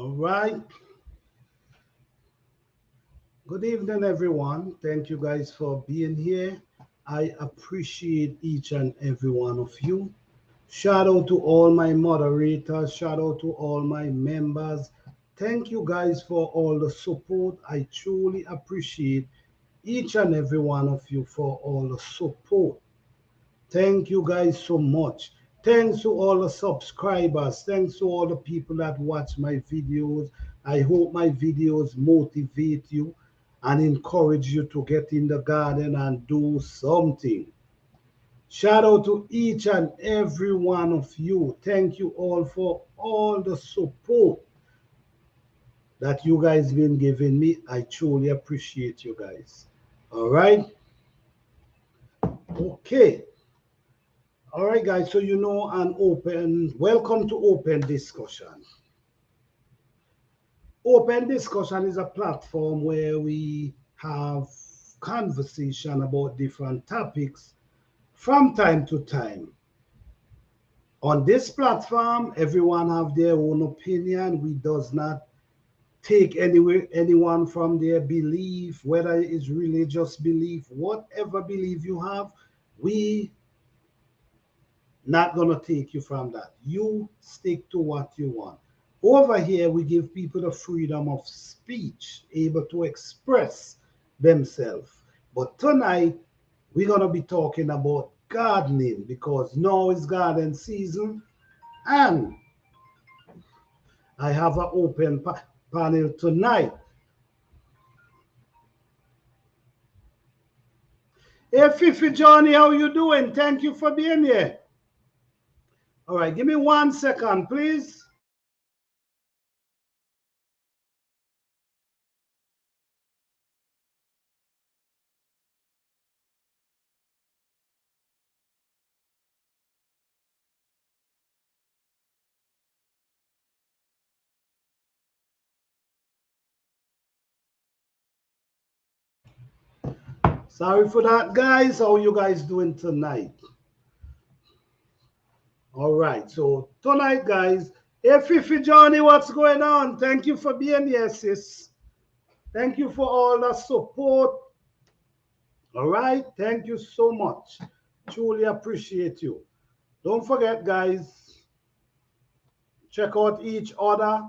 All right. Good evening, everyone. Thank you guys for being here. I appreciate each and every one of you. Shout out to all my moderators. Shout out to all my members. Thank you guys for all the support. I truly appreciate each and every one of you for all the support. Thank you guys so much. Thanks to all the subscribers. Thanks to all the people that watch my videos. I hope my videos motivate you and encourage you to get in the garden and do something. Shout out to each and every one of you. Thank you all for all the support that you guys been giving me. I truly appreciate you guys. All right. Okay. All right, guys. So an open welcome to Open Discussion. Open Discussion is a platform where we have conversation about different topics from time to time. On this platform, everyone have their own opinion. We does not take anyone from their belief, whether it's religious belief, whatever belief you have, we not gonna take you from that. You stick to what you want. Over here, we give people the freedom of speech, able to express themselves. But tonight, we're gonna be talking about gardening because now is garden season, and I have an open panel tonight. Hey, Fifi Johnny, how you doing? Thank you for being here. All right, give me 1 second, please. Sorry for that, guys. How you guys doing tonight? All right, so tonight, guys, hey, Fifi Johnny, what's going on? Thank you for being here, sis. Thank you for all the support. All right, thank you so much. Truly appreciate you. Don't forget, guys, check out each other.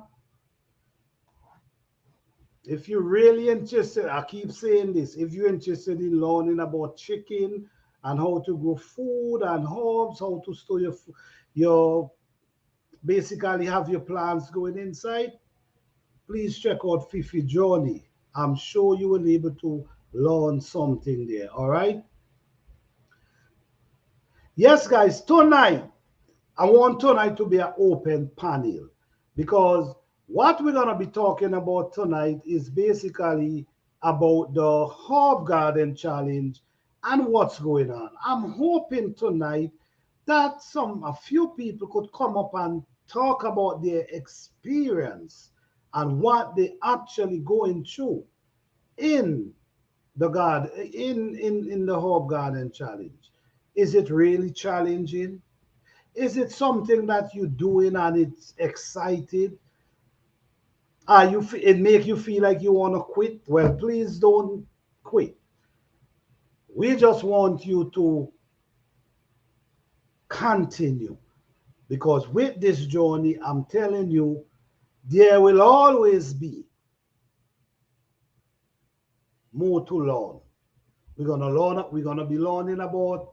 If you're really interested, I keep saying this, if you're interested in learning about chicken and how to grow food and herbs, how to store your basically have your plants going inside, please check out Fifi Journey. I'm sure you will be able to learn something there. All right. Yes, guys, tonight, I want tonight to be an open panel because what we're going to be talking about tonight is basically about the Herb Garden Challenge and what's going on. I'm hoping tonight that a few people could come up and talk about their experience and what they actually going through in the garden in the Herb Garden Challenge. Is it really challenging? Is it something that you're doing and it's excited? It make you feel like you want to quit? Well, please don't quit. We just want you to continue because with this journey, I'm telling you, there will always be more to learn. We're gonna be learning about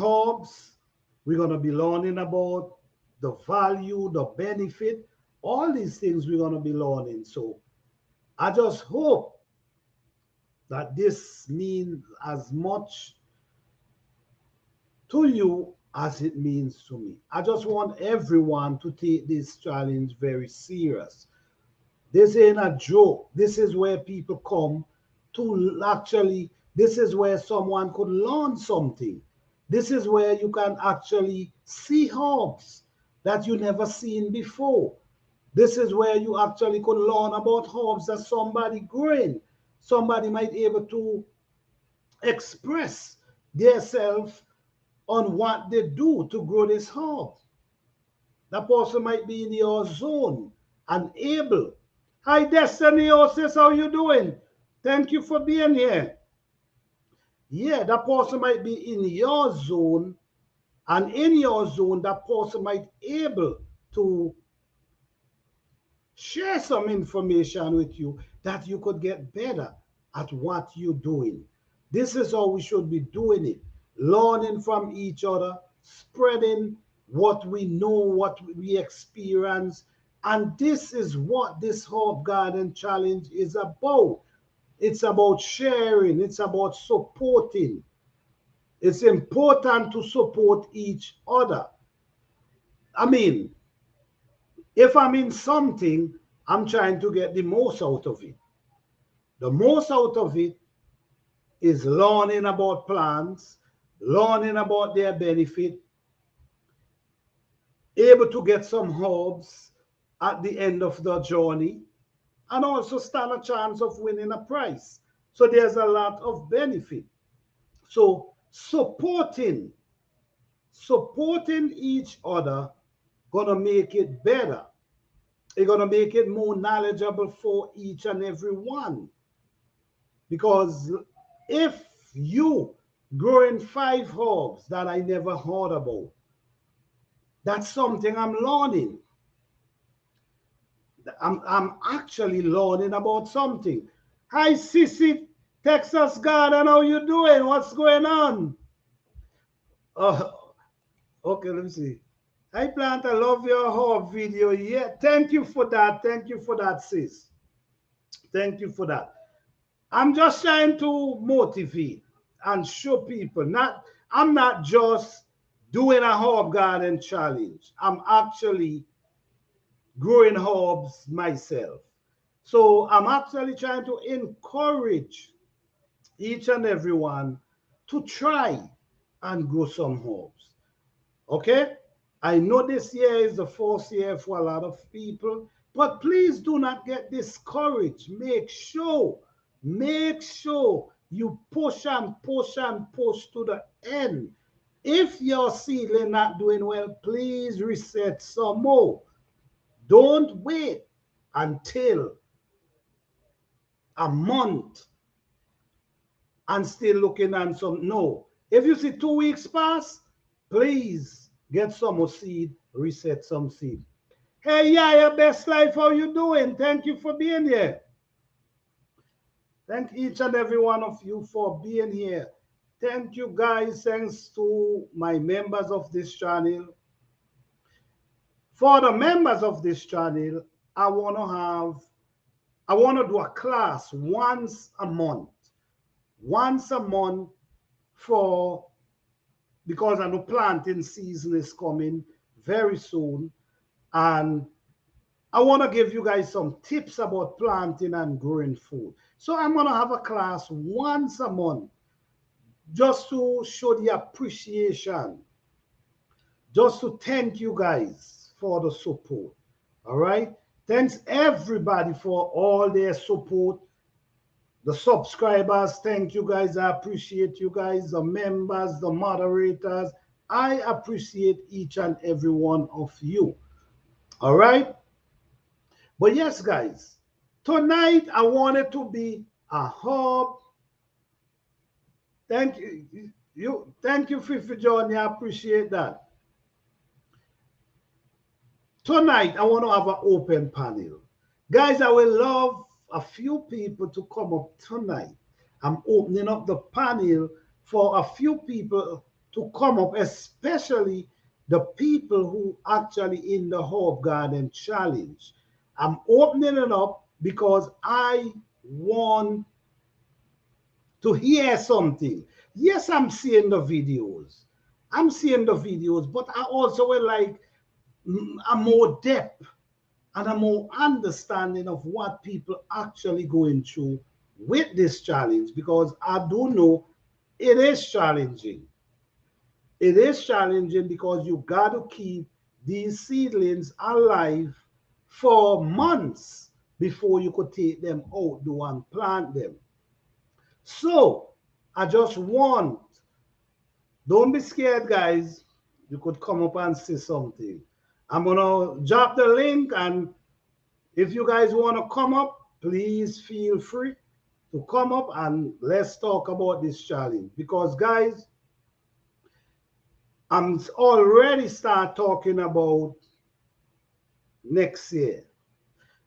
herbs. We're gonna be learning about the value, the benefit, all these things we're gonna be learning. So I just hope that this means as much to you as it means to me. I just want everyone to take this challenge very serious. This ain't a joke. This is where people come to actually, this is where someone could learn something. This is where you can actually see herbs that you never seen before. This is where you actually could learn about herbs that somebody growing. Somebody might be able to express themselves on what they do to grow this herb. That person might be in your zone and able. Hi, Destiny Osis, how you doing? Thank you for being here. Yeah, that person might be in your zone, and in your zone, that person might able to share some information with you that you could get better at what you're doing. This is how we should be doing it. Learning from each other, spreading what we know, what we experience. And this is what this Hope Garden Challenge is about. It's about sharing, it's about supporting. It's important to support each other. I mean, if I'm in something, I'm trying to get the most out of it. The most out of it is learning about plants, learning about their benefit, able to get some herbs at the end of the journey, and also stand a chance of winning a prize. So there's a lot of benefit. So supporting each other gonna make it better. It's gonna make it more knowledgeable for each and every one. Because if you growing 5 herbs that I never heard about, that's something I'm learning. I'm actually learning about something. Hi, Sissy, Texas Garden, how you doing? What's going on? Oh, okay, let me see. Hi, Plant, I love your herb video. Yeah, thank you for that. Thank you for that, sis. Thank you for that. I'm just trying to motivate and show people. I'm not just doing a herb garden challenge. I'm actually growing herbs myself. So I'm actually trying to encourage each and everyone to try and grow some herbs. Okay? I know this year is the first year for a lot of people, but please do not get discouraged. Make sure you push and push and push to the end. If your seedling not doing well, please reset some more. Don't wait until a month and still looking at some. No. If you see 2 weeks pass, please get some more seed, reset some seed. Hey, yeah, your best life, how you doing? Thank you for being here. Thank each and every one of you for being here. Thank you, guys. Thanks to my members of this channel. For the members of this channel, I want to do a class once a month. Once a month for, because I know planting season is coming very soon. And I want to give you guys some tips about planting and growing food. So I'm going to have a class once a month just to show the appreciation, just to thank you guys for the support. All right. Thanks everybody for all their support. The subscribers, thank you guys. I appreciate you guys. The members, the moderators, I appreciate each and every one of you. All right. But yes, guys, tonight I want it to be a hub. Thank you. Thank you, Fifi Johnny. I appreciate that. Tonight I want to have an open panel. Guys, I will love a few people to come up tonight. I'm opening up the panel for a few people to come up, especially the people who actually in the Herb Garden Challenge. I'm opening it up because I want to hear something. Yes, I'm seeing the videos. I'm seeing the videos, but I also would like a more depth and a more understanding of what people actually going through with this challenge, because I do know it is challenging. It is challenging because you got to keep these seedlings alive for months before you could take them out, do and plant them. So I just want, don't be scared, guys. You could come up and say something. I'm gonna drop the link, and if you guys want to come up, please feel free to come up and let's talk about this challenge. Because guys, I'm already start talking about next year.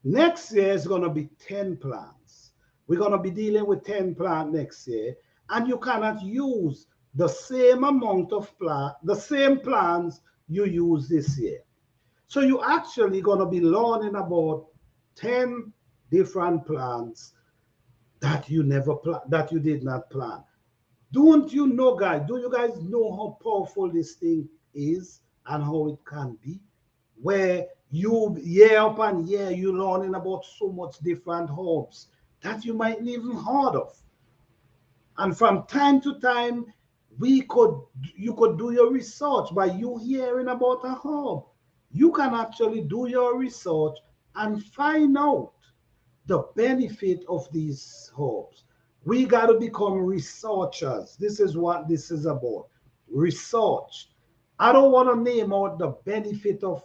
Next year is going to be 10 plants. We're going to be dealing with 10 plants next year, and you cannot use the same amount of plant, the same plants you use this year. So you actually going to be learning about 10 different plants that you never that you did not plan. Don't you know, guys? Do you guys know how powerful this thing is and how it can be? Where you year upon year you learning about so much different herbs that you might even heard of. And from time to time, you could do your research by you hearing about a herb. You can actually do your research and find out the benefit of these herbs. We got to become researchers. This is what this is about. Research. I don't want to name out the benefit of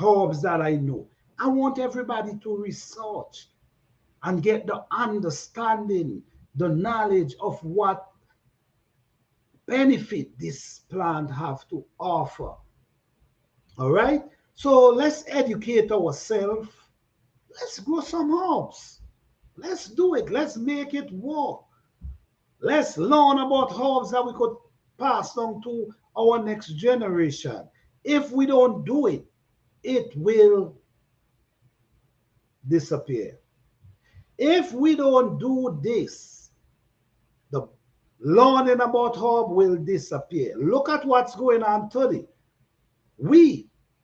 herbs that I know. I want everybody to research and get the understanding, the knowledge of what benefit this plant have to offer. All right? So let's educate ourselves. Let's grow some herbs. Let's do it. Let's make it work. Let's learn about herbs that we could pass on to our next generation. If we don't do it, it will disappear. If we don't do this, the learning about herb will disappear. Look at what's going on today.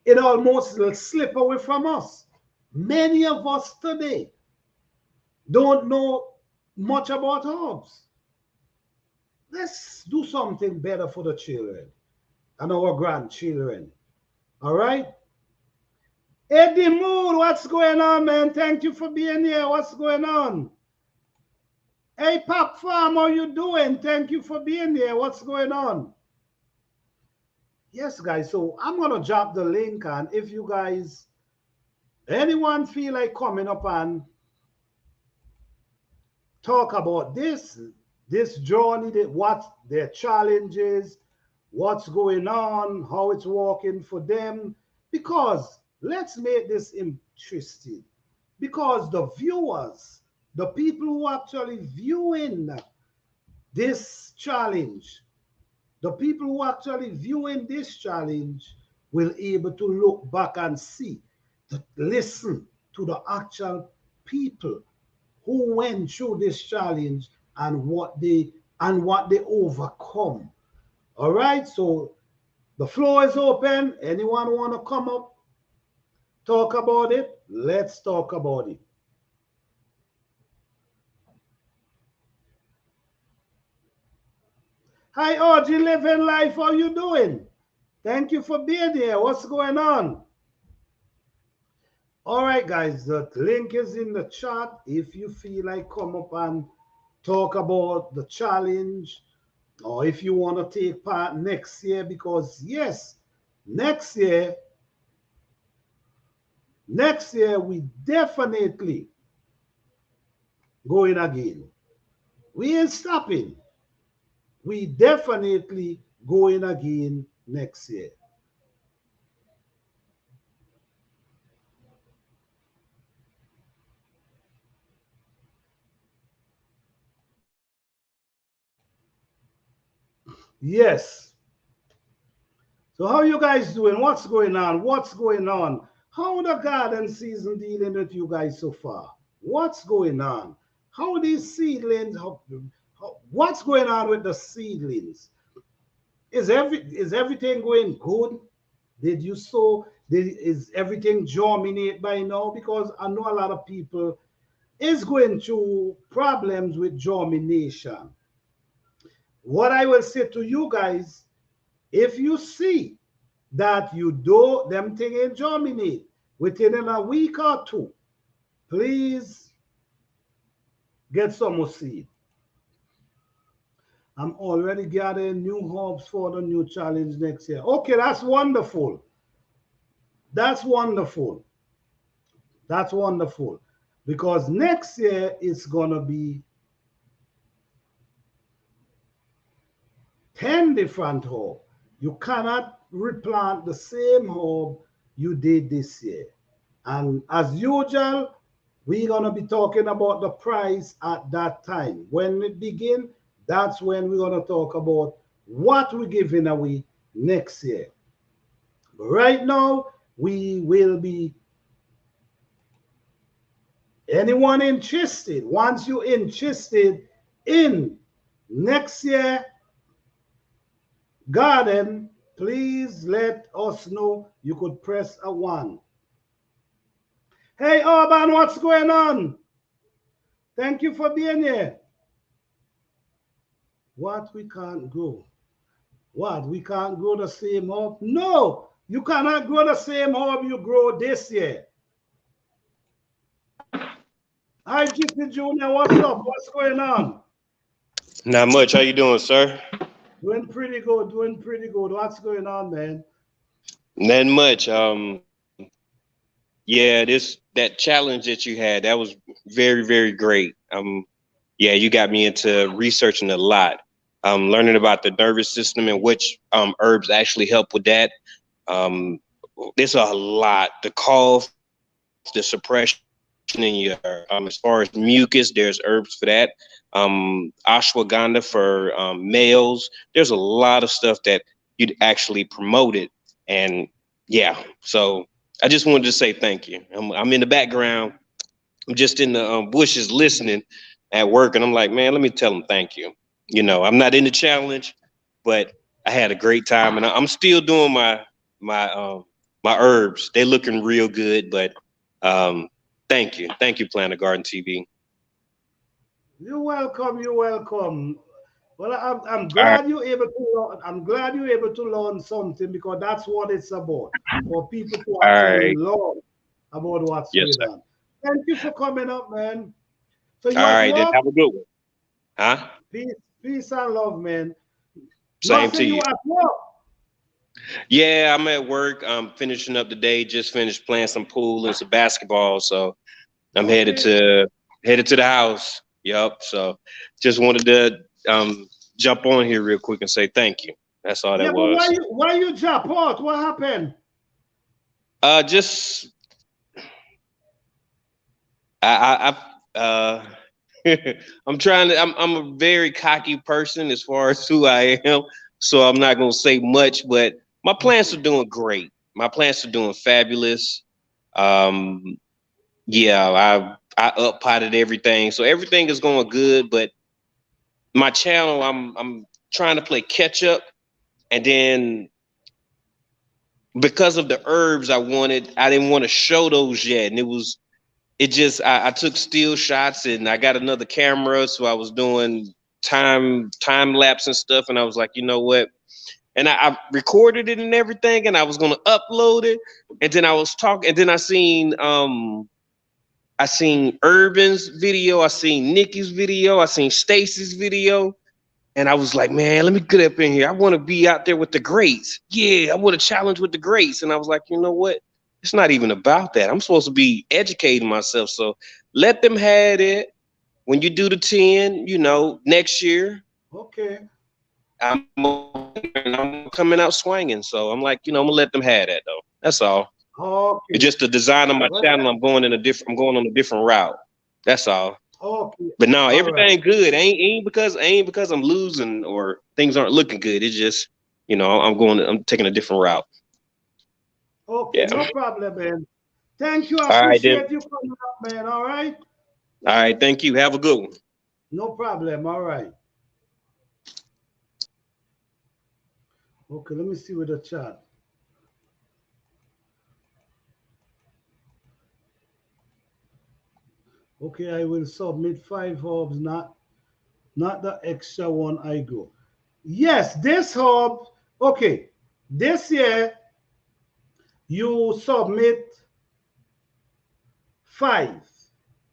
It almost will slip away from us. Many of us today don't know much about herbs. Let's do something better for the children and our grandchildren. All right? Eddie Moore, what's going on, man? Thank you for being here. What's going on? Hey, Pop Farm, how you doing? Thank you for being here. What's going on? Yes, guys. So I'm going to drop the link, and if you guys, anyone feel like coming up and talk about this journey, what their challenges, what's going on, how it's working for them, because let's make this interesting. Because the viewers, the people who are actually viewing this challenge, the people who are actually viewing this challenge will able to look back and see, to listen to the actual people who went through this challenge and what they overcome. All right, so the floor is open. Anyone want to come up, talk about it? Let's talk about it. Hi, Audrey, living life. How you doing? Thank you for being here. What's going on? All right, guys, the link is in the chat. If you feel like come up and talk about the challenge, or if you want to take part next year, because yes, next year we definitely going again. We ain't stopping. We definitely going again next year. Yes. So how you guys doing? What's going on? What's going on? How the garden season dealing with you guys so far? What's going on? How these seedlings? What's going on with the seedlings? Is everything going good? Did you sow? Is everything germinate by now? Because I know a lot of people is going through problems with germination. What I will say to you guys, if you see that you do them thing in germinate within a week or two, please get some more seed. I'm already gathering new herbs for the new challenge next year. Okay, that's wonderful. That's wonderful. That's wonderful. Because next year it's gonna be 10 different herbs. You cannot replant the same herb you did this year. And as usual, we're going to be talking about the price at that time. When it begins, that's when we're going to talk about what we're giving away next year. But right now, we will be, anyone interested, once you're interested in next year garden, please let us know. You could press a 1. Hey, Urban, what's going on? Thank you for being here. What, we can't grow? What, we can't grow the same herb? No, you cannot grow the same herb you grow this year. Hi, Jiffy Jr., what's up? What's going on? Not much. How you doing, sir? Doing pretty good, doing pretty good. What's going on, man? Not much. Yeah, that challenge that you had, that was very, very great. Yeah, you got me into researching a lot. Learning about the nervous system and which herbs actually help with that. Um, there's a lot. The cough, the suppression in your as far as mucus, there's herbs for that. Ashwagandha for males. There's a lot of stuff that you'd actually promoted, and yeah. So I just wanted to say thank you. I'm in the background. I'm just in the bushes listening at work, and I'm like, man, let me tell them thank you. You know, I'm not in the challenge, but I had a great time, and I'm still doing my herbs. They're looking real good, but um, thank you, Planet Garden TV. You're welcome, you're welcome. Well, I'm All right, glad you're able to learn, I'm glad you're able to learn something because that's what it's about. For people to all actually right, learn about what's yes, going sir. on. Thank you for coming up, man. So All you at right, then work? have a good one, huh? Peace, peace and love, man. Same Nothing to you you. at work. Yeah, I'm at work. I'm finishing up the day. Just finished playing some pool and some basketball, so I'm Okay. headed to the house. Yup. So just wanted to jump on here real quick and say thank you. That's all that Yeah, but was. why you drop out? What happened? Just I I'm trying to. I'm a very cocky person as far as who I am, so I'm not gonna say much. But my plants Okay. are doing great. My plants are doing fabulous. Um, yeah, I up potted everything, so everything is going good. But my channel, I'm trying to play catch up, and then because of the herbs I didn't want to show those yet, and it just I took still shots, and I got another camera, so I was doing time lapse and stuff, and I was like, you know what? And I recorded it and everything, and I was gonna upload it, and then I was talking, and then I seen Urban's video, I seen Nikki's video, I seen Stacy's video, and I was like, man, let me get up in here. I want to be out there with the greats. Yeah, I want to challenge with the greats. And I was like, you know what? It's not even about that. I'm supposed to be educating myself. So let them have it. When you do the 10, next year, Okay. I'm over there and I'm coming out swinging. So I'm like, I'm gonna let them have that though. That's all. It's Okay. just the design of my Well, channel. I'm going on a different route. That's all. okay. But no, All right. everything good. Ain't because I'm losing or things aren't looking good. It's just, I'm taking a different route. Okay. Yeah. No problem, man. Thank you. I All right then. appreciate you coming up, man. All right. All right. Thank you. Have a good one. No problem. All right. Okay. Let me see with the chat. Okay. I will submit 5 hubs, not the extra one I go. Yes, this hub. Okay. This year you submit 5.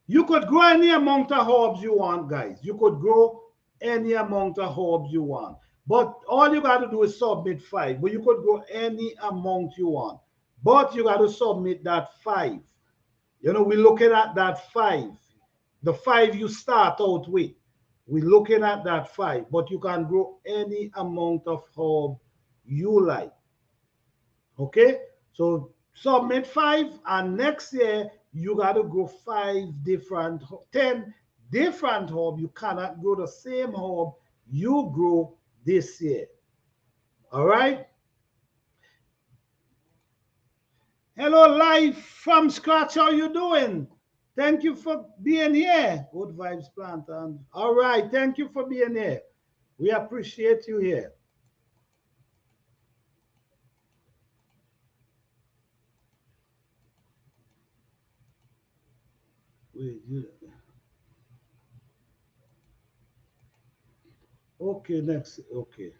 You could grow any amount of herbs you want, guys. You could grow any amount of herbs you want. But all you got to do is submit 5. But you could grow any amount you want. but you got to submit that 5. You know, we're looking at that 5, the 5 you start out with. We're looking at that 5, but you can grow any amount of herb you like. Okay, so submit 5, and next year you got to grow 5 different, 10 different herb. You cannot grow the same herb you grow this year. All right. Hello, live from scratch. How you doing? Thank you for being here. Good vibes, plant. And all right, thank you for being here. We appreciate you here. Okay, next. Okay.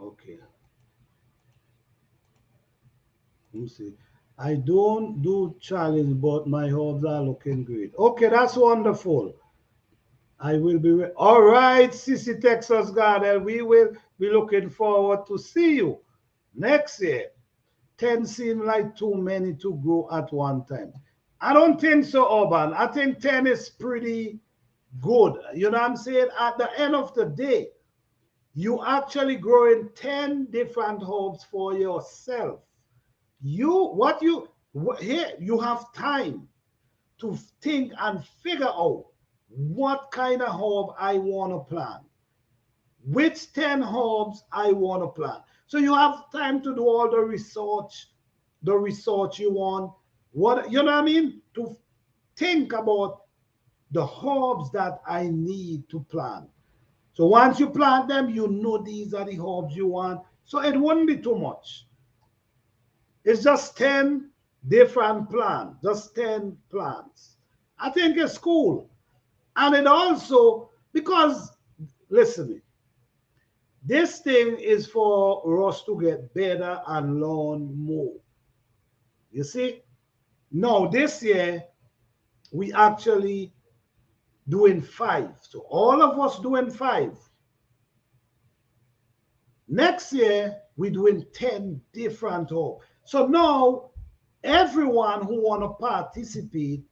Okay. Let me see. I don't do challenge, but my herbs are looking great. Okay, that's wonderful. I will be all right, Sissy Texas Garden. We will be looking forward to see you next year. 10 seem like too many to grow at one time. I don't think so, Urban. I think 10 is pretty good. You know what I'm saying? At the end of the day, you actually growing 10 different herbs for yourself. Here you have time to think and figure out what kind of herb I want to plant, which 10 herbs I want to plant. So you have time to do all the research you want. What, you know what I mean? To think about the herbs that I need to plant. So once you plant them, you know these are the herbs you want. So it wouldn't be too much. It's just 10 different plants, just 10 plants. I think it's cool. And it also, because, listen, this thing is for us to get better and learn more. You see? Now, this year, we actually doing 5. So all of us doing 5. Next year, we're doing 10 different herbs. So now, everyone who want to participate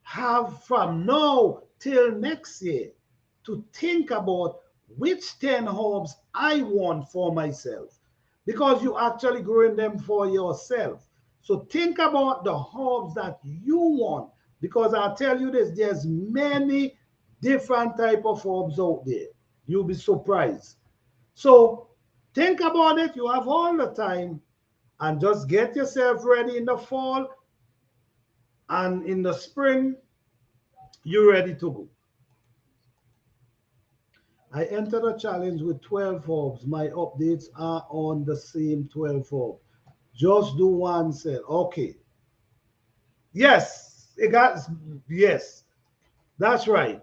have from now till next year to think about which 10 herbs I want for myself, because you actually growing them for yourself. So think about the herbs that you want, because I'll tell you this, there's many different type of herbs out there. You'll be surprised. So think about it. You have all the time, and just get yourself ready in the fall, and in the spring, you're ready to go. I entered a challenge with 12 herbs. My updates are on the same 12 herbs. Just do one cell. Okay. Yes, yes, that's right.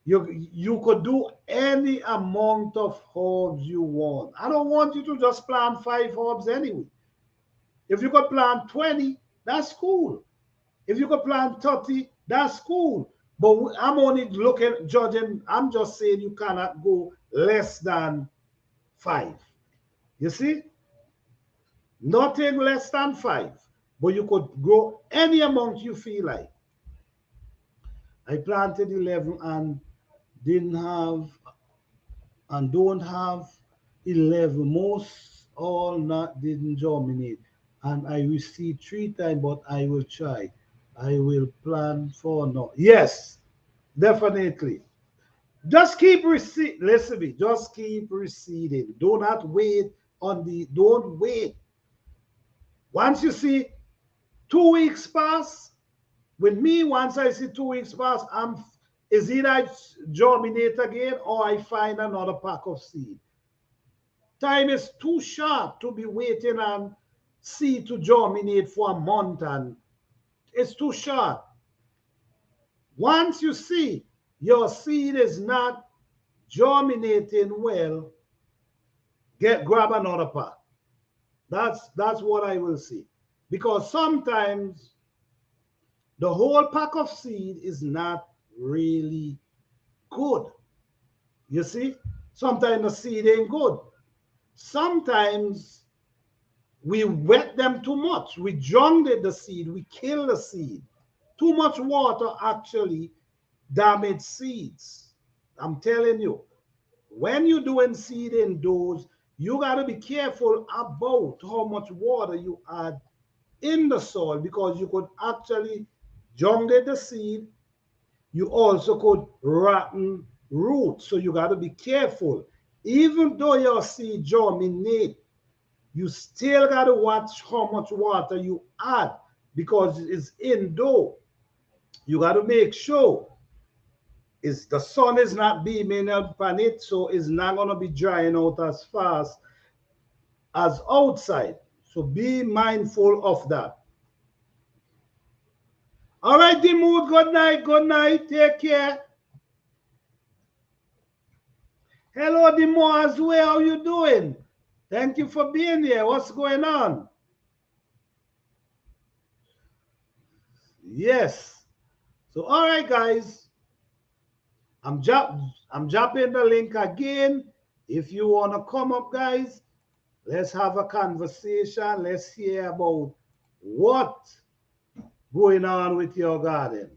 You could do any amount of herbs you want. I don't want you to just plant 5 herbs anyway. If you could plant 20, that's cool. If you could plant 30, that's cool. But I'm only judging, I'm just saying you cannot go less than 5. You see? Nothing less than 5. But you could grow any amount you feel like. I planted 11 and didn't have and don't have 11. Most all not didn't germinate. And I received 3 times, but I will try. I will plan for now. Yes, definitely. Just keep receding. Listen to me. Just keep receding. Do not wait don't wait. Once you see 2 weeks pass, with me, once I see 2 weeks pass, is either I germinate again or I find another pack of seed. Time is too short to be waiting on seed to germinate for a month, and it's too short. Once you see your seed is not germinating well, grab another pack. That's what I will see. Because sometimes the whole pack of seed is not really good. You see? Sometimes the seed ain't good. Sometimes we wet them too much. We drowned the seed. We kill the seed. Too much water actually damage seeds. I'm telling you, when you're doing seed indoors, you got to be careful about how much water you add in the soil because you could actually jungle the seed. You also could rotten roots. So you got to be careful. Even though your seed germinate, you still got to watch how much water you add because it's indoor. You got to make sure is the sun is not beaming upon it, so it's not going to be drying out as fast as outside. So be mindful of that. All right, Dimood, good night, good night. Take care. Hello, Dimo, as well. How you doing? Thank you for being here. What's going on? Yes. So, all right, guys. I'm dropping the link again. If you want to come up, guys, let's have a conversation. Let's hear about what going on with your garden.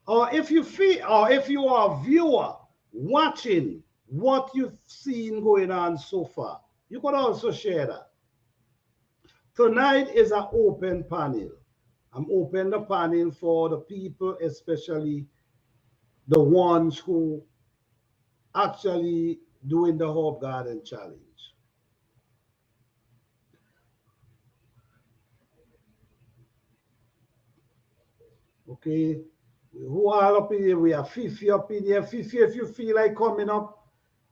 Or if you feel, or if you are a viewer watching what you've seen going on so far, you could also share that. Tonight is an open panel. I'm open the panel for the people, especially the ones who actually doing the Herb Garden Challenge. Okay, who are up in here? We have Fifi up in here. Fifi, if you feel like coming up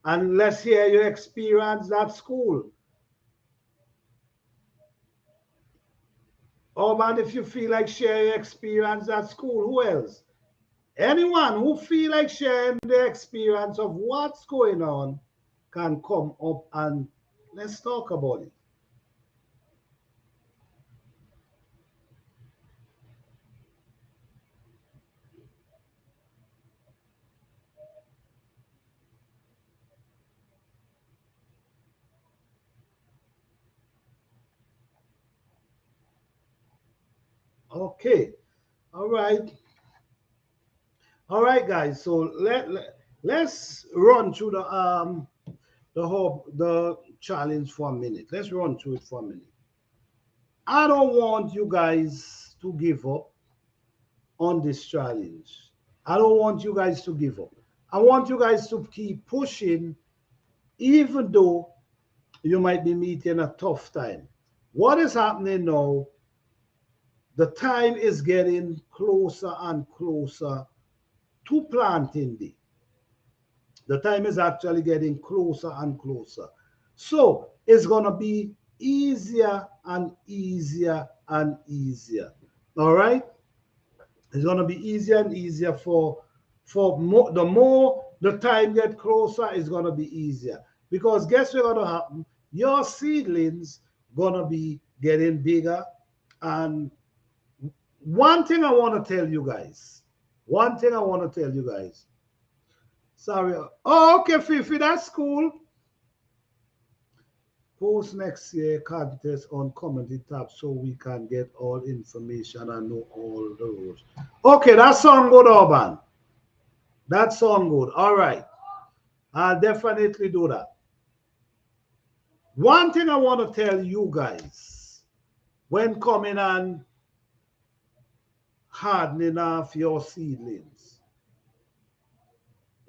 and let's hear your experience at school. Oh man, if you feel like sharing your experience at school, who else? Anyone who feel like sharing the experience of what's going on can come up and let's talk about it. Okay. All right. All right, guys. So let's run through the challenge for a minute. Let's run through it for a minute. I don't want you guys to give up on this challenge. I don't want you guys to give up. I want you guys to keep pushing, even though you might be meeting a tough time. What is happening now? The time is getting closer and closer to planting day. The time is actually getting closer and closer. So it's going to be easier and easier and easier. All right? It's going to be easier and easier the more the time get closer, it's going to be easier. Because guess what's going to happen? Your seedlings going to be getting bigger. And one thing I want to tell you guys, sorry. Oh, okay, Fifi, that's cool. Post next year contest on community tab so we can get all information and know all the rules. Okay, that sound good, Urban. That sound good. All right. I'll definitely do that. One thing I want to tell you guys when coming and hardening off your seedlings.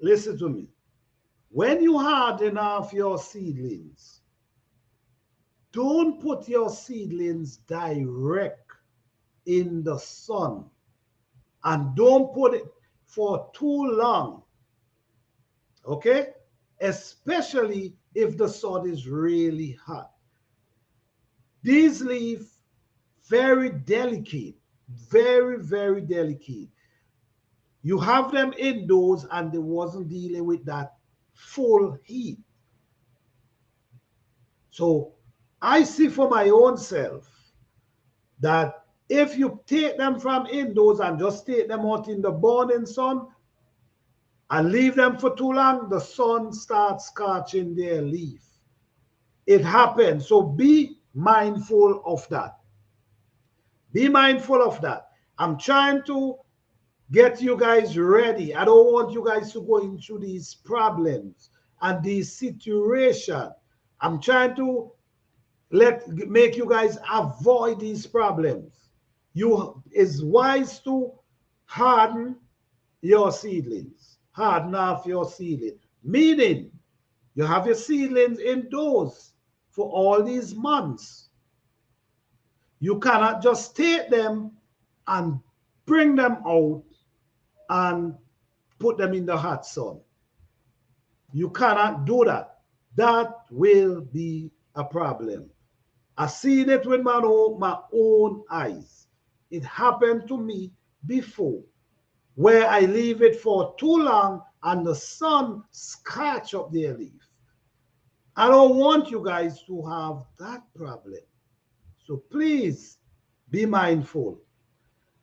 Listen to me. When you harden off your seedlings, don't put your seedlings direct in the sun and don't put it for too long. Okay? Especially if the sun is really hot. These leaves very delicate, very, very delicate. You have them indoors and they wasn't dealing with that full heat. So I see for my own self that If you take them from indoors and just take them out in the burning sun and leave them for too long, the sun starts scorching their leaf. It happens. So be mindful of that. Be mindful of that. I'm trying to get you guys ready. I don't want you guys to go into these problems and these situations. I'm trying to make you guys avoid these problems. It's wise to harden your seedlings. Harden off your seedling. Meaning, you have your seedlings indoors for all these months. You cannot just take them and bring them out and put them in the hot sun. You cannot do that. That will be a problem. I've seen it with my own eyes. It happened to me before, where I leave it for too long and the sun scorch up their leaf. I don't want you guys to have that problem. So please be mindful.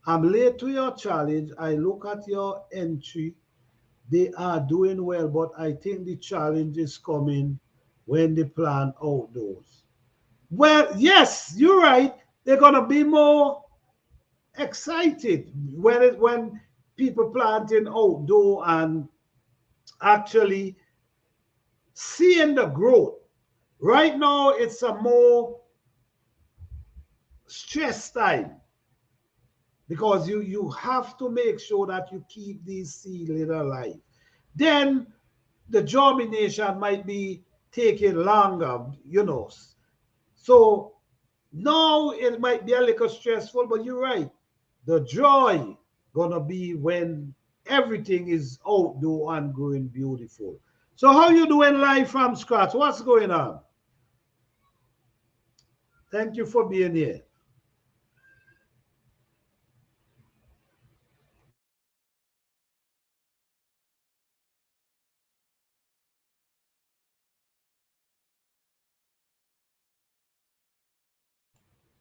I'm late to your challenge. I look at your entry. They are doing well, but I think the challenge is coming when they plant outdoors. Well, yes, you're right. They're gonna be more excited when people planting outdoor and actually seeing the growth. Right now, it's a more stress time because you have to make sure that you keep these seedlings alive. Then the germination might be taking longer, you know. So now it might be a little stressful, but you're right. The joy gonna be when everything is outdoor and growing beautiful. So how you doing live from scratch? What's going on? Thank you for being here.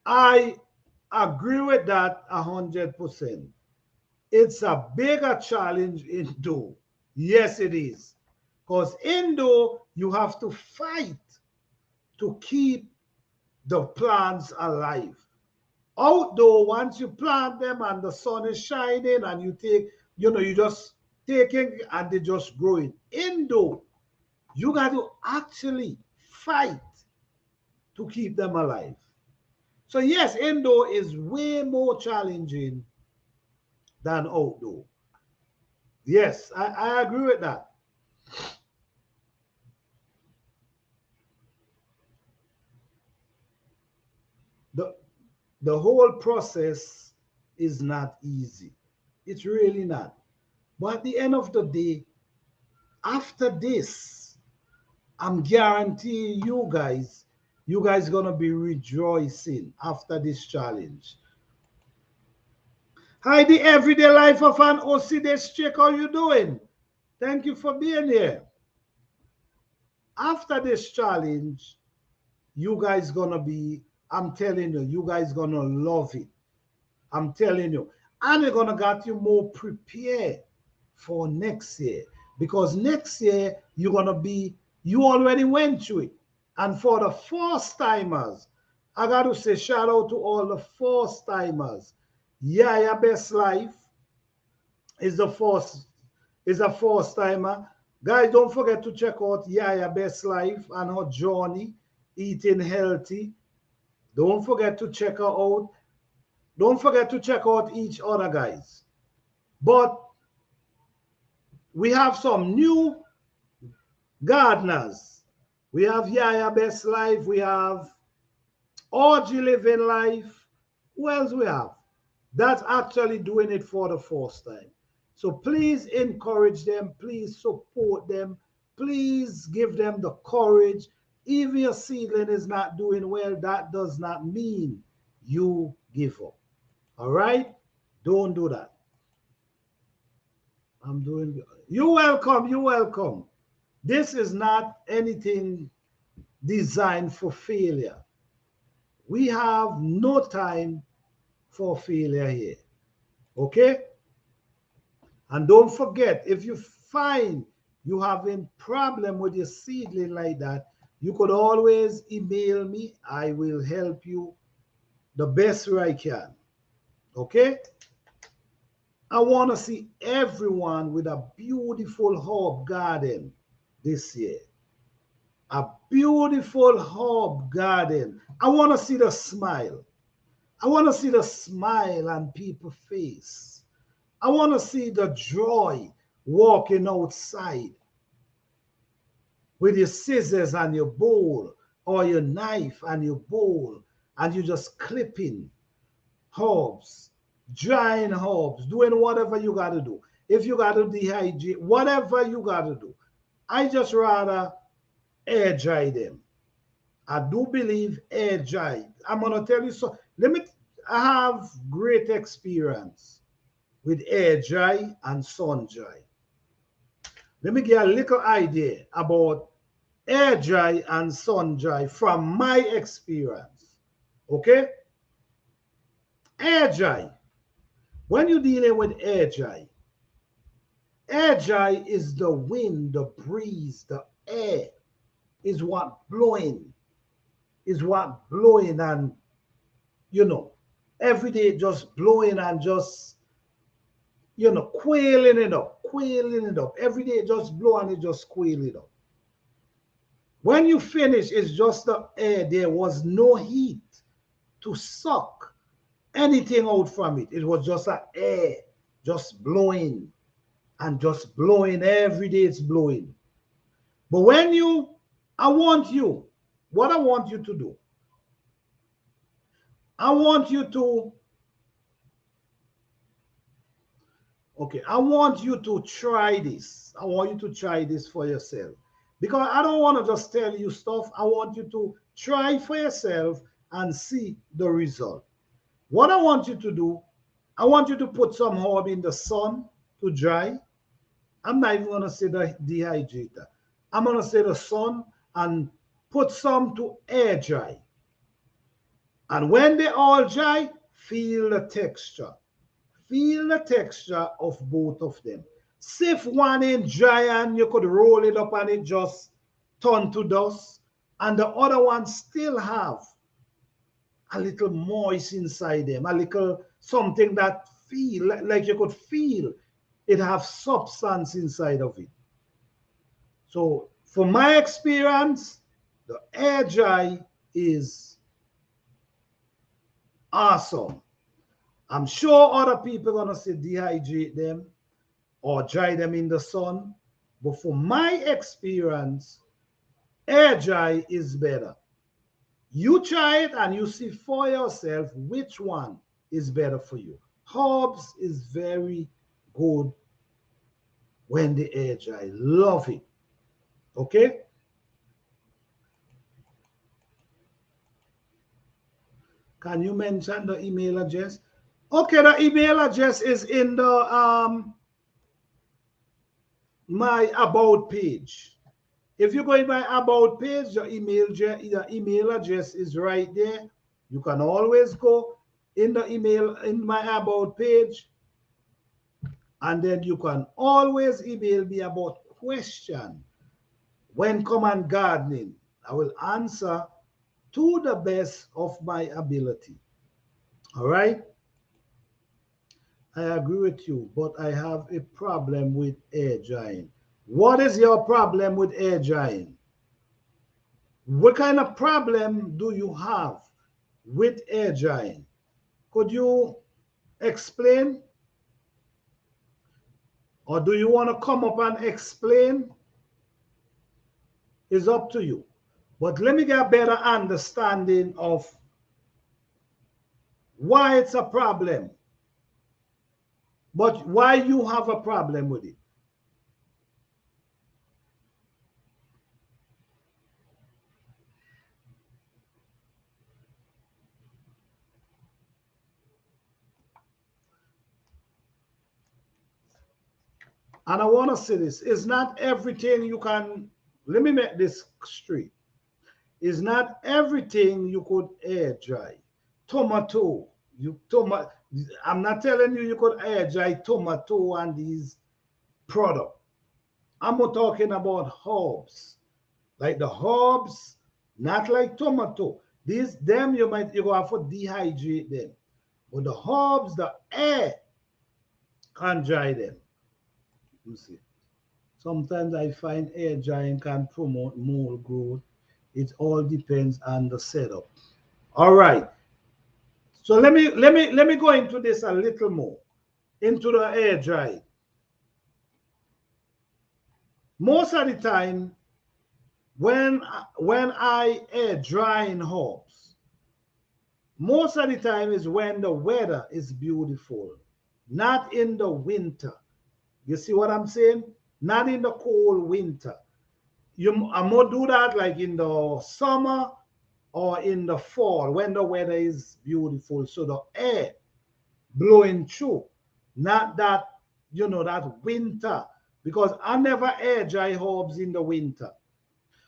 I agree with that 100%. It's a bigger challenge indoor. Yes, it is. Because indoor, you have to fight to keep the plants alive. Outdoor, once you plant them and the sun is shining and you take, you just taking and they just growing. Indoor, you got to actually fight to keep them alive. So yes, indoor is way more challenging than outdoor. Yes, I agree with that. The, the whole process is not easy. It's really not. But at the end of the day, after this, I'm guaranteeing you guys gonna be rejoicing after this challenge. Hi, the everyday life of an OCD chick. How you doing? Thank you for being here. After this challenge, you guys gonna be, I'm telling you, you guys gonna love it. I'm telling you. And it's gonna get you more prepared for next year. Because next year you're gonna be, you already went through it. And for the first timers, I gotta say shout out to all the first timers. Yaya Best Life is the first, is a first timer. Guys, don't forget to check out Yaya Best Life and her journey, eating healthy. Don't forget to check her out. Don't forget to check out each other, guys. But we have some new gardeners. We have Yaya Best Life. We have Orgy Living Life. Who else we have? That's actually doing it for the first time. So please encourage them. Please support them. Please give them the courage. If your seedling is not doing well, that does not mean you give up. All right? Don't do that. I'm doing good. You're welcome. You're welcome. This is not anything designed for failure. We have no time for failure here. Okay? And don't forget, if you find you having problem with your seedling like that, you could always email me. I will help you the best way I can. Okay? I want to see everyone with a beautiful herb garden this year. A beautiful herb garden. I want to see the smile. I want to see the smile on people's face. I want to see the joy walking outside with your scissors and your bowl, or your knife and your bowl, and you just clipping herbs, drying herbs, doing whatever you got to do. If you got to dehydrate, whatever you got to do. I just rather air dry them. I do believe air dry. I'm going to tell you so. I have great experience with air dry and sun dry. Let me give a little idea about air dry and sun dry from my experience. Okay? Air dry. When you're dealing with air dry is the wind, the breeze, the air is what blowing, and every day just blowing and just quailing it up. Every day just blow and it just quail it up. When you finish, it's just the air. There was no heat to suck anything out from it. It was just an air, just blowing and just blowing. Every day it's blowing. But what I want you to do, I want you to try this. I want you to try this for yourself. Because I don't want to just tell you stuff. I want you to try for yourself and see the result. What I want you to do, I want you to put some herb in the sun to dry. I'm not even going to say the dehydrator. I'm going to say the sun, and put some to air dry. And when they all dry, feel the texture. Feel the texture of both of them. See if one ain't dry and you could roll it up and it just turn to dust, and the other one still have a little moist inside them, a little something that feel like you could feel it have substance inside of it. So from my experience, the air dry is awesome. I'm sure other people are going to say dehydrate them or dry them in the sun. But for my experience, air dry is better. You try it and you see for yourself which one is better for you. Herbs is very good when the air dry. Love it. Okay? Can you mention the email address? Okay, the email address is in the my about page. If you go in my about page, the email address is right there. You can always go in the email in my about page, and then you can always email me about question. When come on gardening, I will answer to the best of my ability. All right? I agree with you, but I have a problem with air drying. What is your problem with air drying? What kind of problem do you have with air drying? Could you explain? Or do you want to come up and explain? It's up to you. But let me get a better understanding of why it's a problem. But why you have a problem with it. And I want to say this. It's not everything you can, let me make this straight. It's not everything you could air dry. Tomato, You tomato. I'm not telling you could air dry tomato and these product. I'm not talking about herbs, like the herbs, not like tomato. These them you go have to dehydrate them, but the herbs, the air can dry them. You see. Sometimes I find air drying can promote mold growth. It all depends on the setup. All right. So let me go into this a little more into the air dry. Most of the time, when I air dry in herbs, most of the time is when the weather is beautiful, not in the winter. You see what I'm saying? Not in the cold winter. I'm gonna do that like in the summer or in the fall when the weather is beautiful. So the air blowing through, not that that winter, because I never air dry herbs in the winter.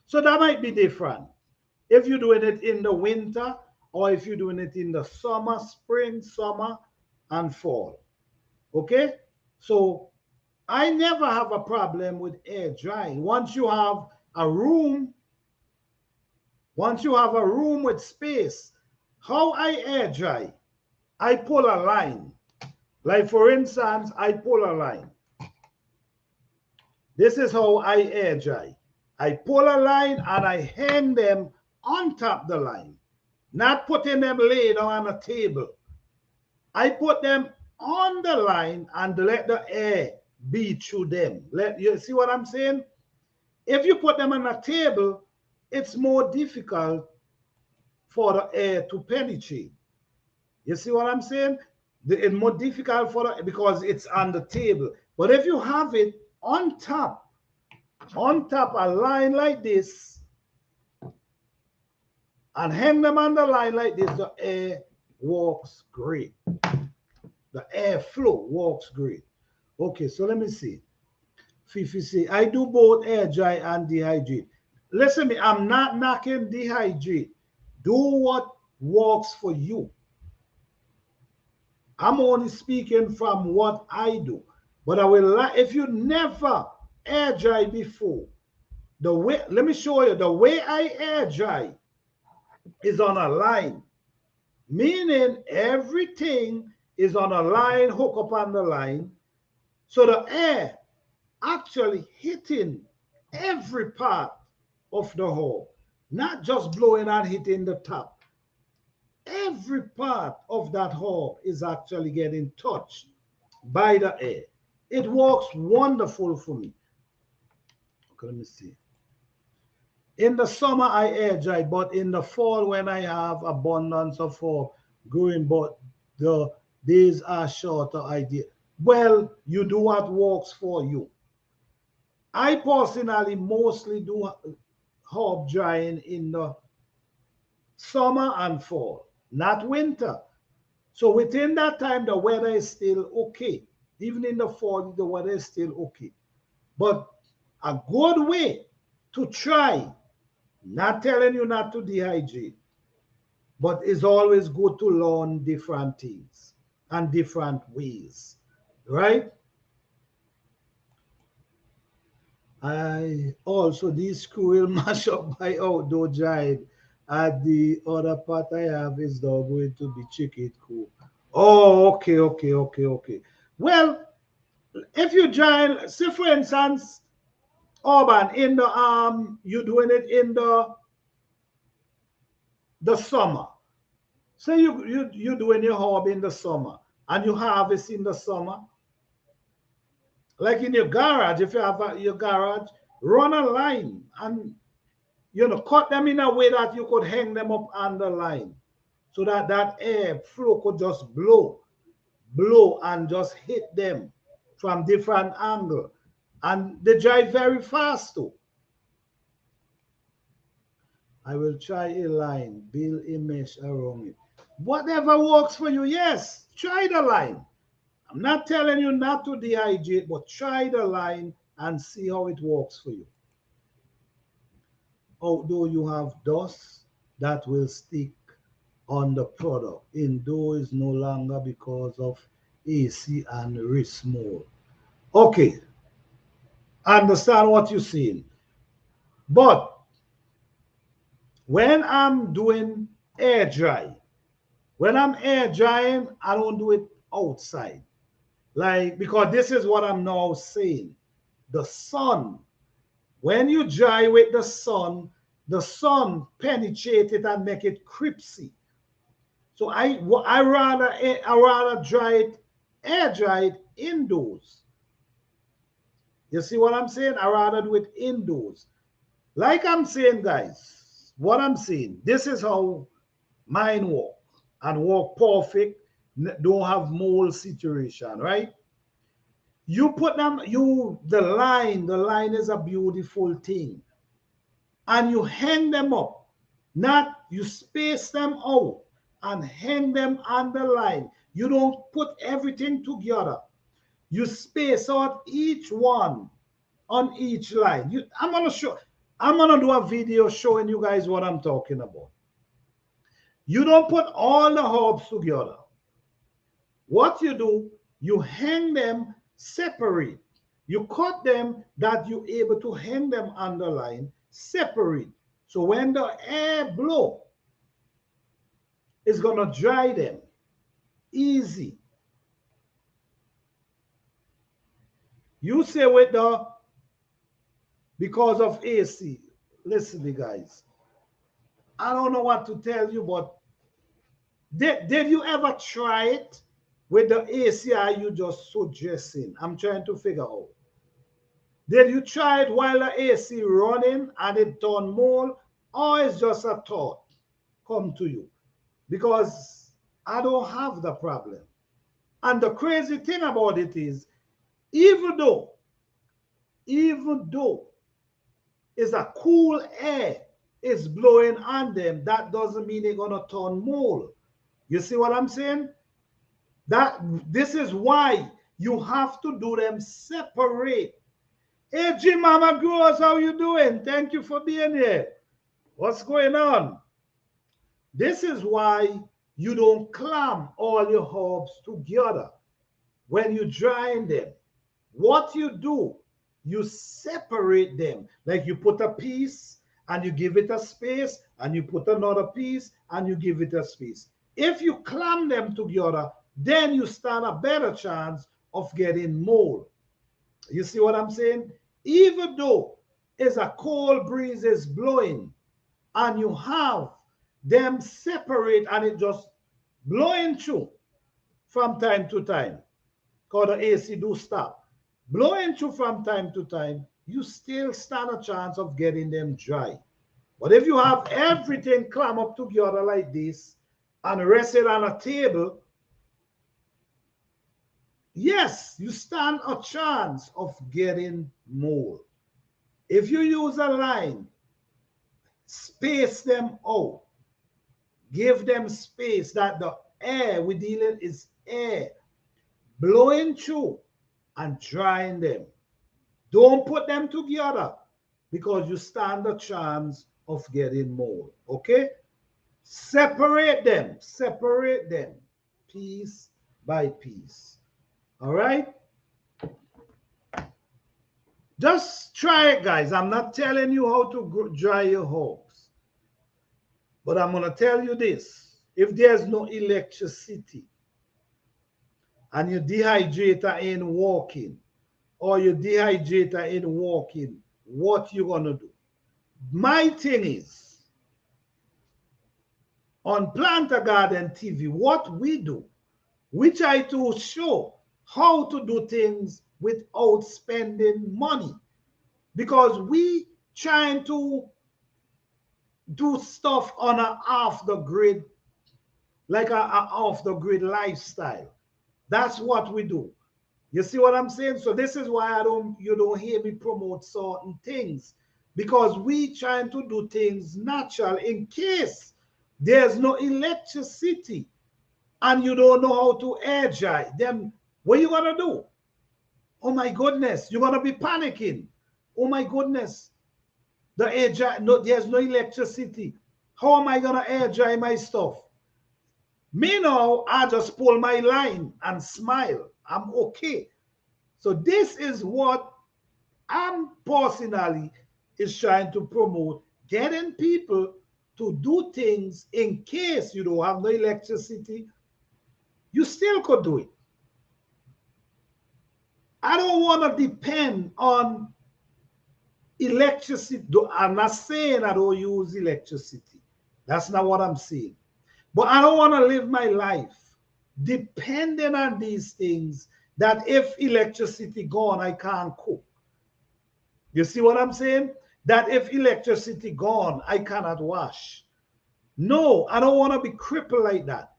So that might be different if you're doing it in the winter or if you're doing it in the summer, spring, summer, and fall. Okay? So I never have a problem with air drying. A room, once you have a room with space, how I air dry, I pull a line. Like for instance, I pull a line. This is how I air dry. I pull a line and I hang them on top the line, not putting them laid on a table. I put them on the line and let the air beat through them. Let you see what I'm saying? If you put them on a table, it's more difficult for the air to penetrate. You see what I'm saying? It's more difficult because it's on the table. But if you have it on top a line like this, and hang them on the line like this, the air walks great. The air flow walks great. Okay, so let me see. Fifi say, I do both air dry and dehydrate. Listen to me, I'm not knocking dehydrate. Do what works for you. I'm only speaking from what I do. But I will like if you never air dry before, the way let me show you the way I air dry is on a line, meaning everything is on a line, hook up on the line. So the air actually hitting every part of the hole, not just blowing and hitting the top. Every part of that hole is actually getting touched by the air. It works wonderful for me. Okay, let me see. In the summer, I air dry, but in the fall, when I have abundance of fall growing, but the days are shorter, well, you do what works for you. I personally mostly do herb drying in the summer and fall, not winter. So within that time, the weather is still okay. Even in the fall, the weather is still okay. But a good way to try, not telling you not to dehydrate, but it's always good to learn different things and different ways, right? I also this squirrel mash up by outdoor giant. And the other part I have is now going to be chicken coop. Oh, okay. Well, if you giant, say for instance, Urban in the you doing it in the summer. Say you doing your herb in the summer and you harvest in the summer. Like in your garage, if you have your garage, run a line and cut them in a way that you could hang them up on the line so that that air flow could just blow and just hit them from different angle. And they dry very fast too. I will try a line, build a mesh around it. Whatever works for you, yes, try the line. I'm not telling you not to dehydrate, but try the line and see how it works for you. Although you have dust that will stick on the product. Indoor is no longer because of AC and wrist mode. Okay, I understand what you're saying. But when I'm doing air dry, when I'm air drying, I don't do it outside. Like, because this is what I'm now saying. The sun, when you dry with the sun penetrate it and make it crispy. So I rather dry it, air dry it indoors. You see what I'm saying? I rather do it indoors. Like I'm saying, guys, what I'm saying, this is how mine work and work perfect, don't have mold situation, right? You put them, the line is a beautiful thing. And you hang them up, not you space them out and hang them on the line. You don't put everything together. You space out each one on each line. I'm gonna do a video showing you guys what I'm talking about. You don't put all the herbs together. What you do, you hang them separate. You cut them that you're able to hang them on the line separate. So when the air blow, it's gonna dry them easy. You say with because of AC. Listen, me guys. I don't know what to tell you, but did you ever try it with the AC? Are you just suggesting? I'm trying to figure out. Did you try it while the AC running and it turned mold, or it's just a thought come to you? Because I don't have the problem. And the crazy thing about it is, even though it's a cool air is blowing on them, that doesn't mean they're gonna turn mold. You see what I'm saying? This is why you have to do them separate. Hey, Jim Mama Grows, how you doing? Thank you for being here. What's going on? This is why you don't clam all your herbs together when you're drying them. What you do, you separate them. Like you put a piece and you give it a space, and you put another piece and you give it a space. If you clam them together, then you stand a better chance of getting mold. You see what I'm saying? Even though it's a cold breeze is blowing and you have them separate and it just blowing through from time to time, because the AC do stop. Blowing through from time to time, you still stand a chance of getting them dry. But if you have everything clammed up together like this and rested on a table, yes, you stand a chance of getting mold. If you use a line, space them out. Give them space that the air we dealing is air blowing through and drying them. Don't put them together because you stand a chance of getting mold. Okay? Separate them piece by piece. All right? Just try it, guys. I'm not telling you how to dry your herbs, but I'm going to tell you this. If there's no electricity and your dehydrator ain't working, or your dehydrator ain't working, what you going to do? My thing is, on Planter Garden TV, what we do, we try to show how to do things without spending money, because we trying to do stuff on a off the grid, like a off the grid lifestyle. That's what we do. You see what I'm saying? So this is why you don't hear me promote certain things, because we trying to do things natural in case there's no electricity and you don't know how to air dry. Then what you gonna do? Oh my goodness, you're gonna be panicking. Oh my goodness, the air dry, no, there's no electricity. How am I gonna air dry my stuff? Me now, I just pull my line and smile. I'm okay. So this is what I'm personally is trying to promote, getting people to do things in case you don't have no electricity, you still could do it. I don't want to depend on electricity. I'm not saying I don't use electricity. That's not what I'm saying. But I don't want to live my life depending on these things that if electricity gone, I can't cook. You see what I'm saying? That if electricity gone, I cannot wash. No, I don't want to be crippled like that.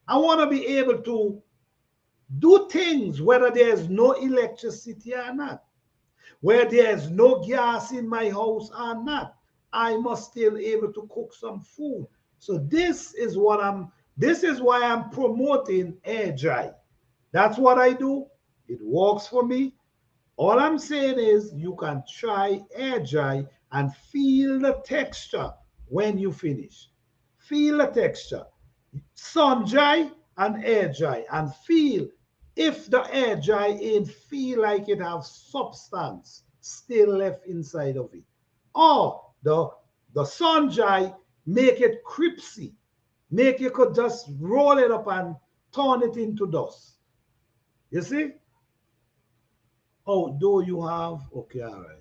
I want to be able to do things whether there's no electricity or not, where there's no gas in my house or not. I must still able to cook some food. So this is why I'm promoting air dry. That's what I do. It works for me. All I'm saying is you can try air dry and feel the texture when you finish. Feel the texture. Sun dry and air dry and feel if the air dry ain't feel like it have substance still left inside of it. Or the sun dry make it crispy. Make you could just roll it up and turn it into dust. You see? Oh, do you have? Okay, all right.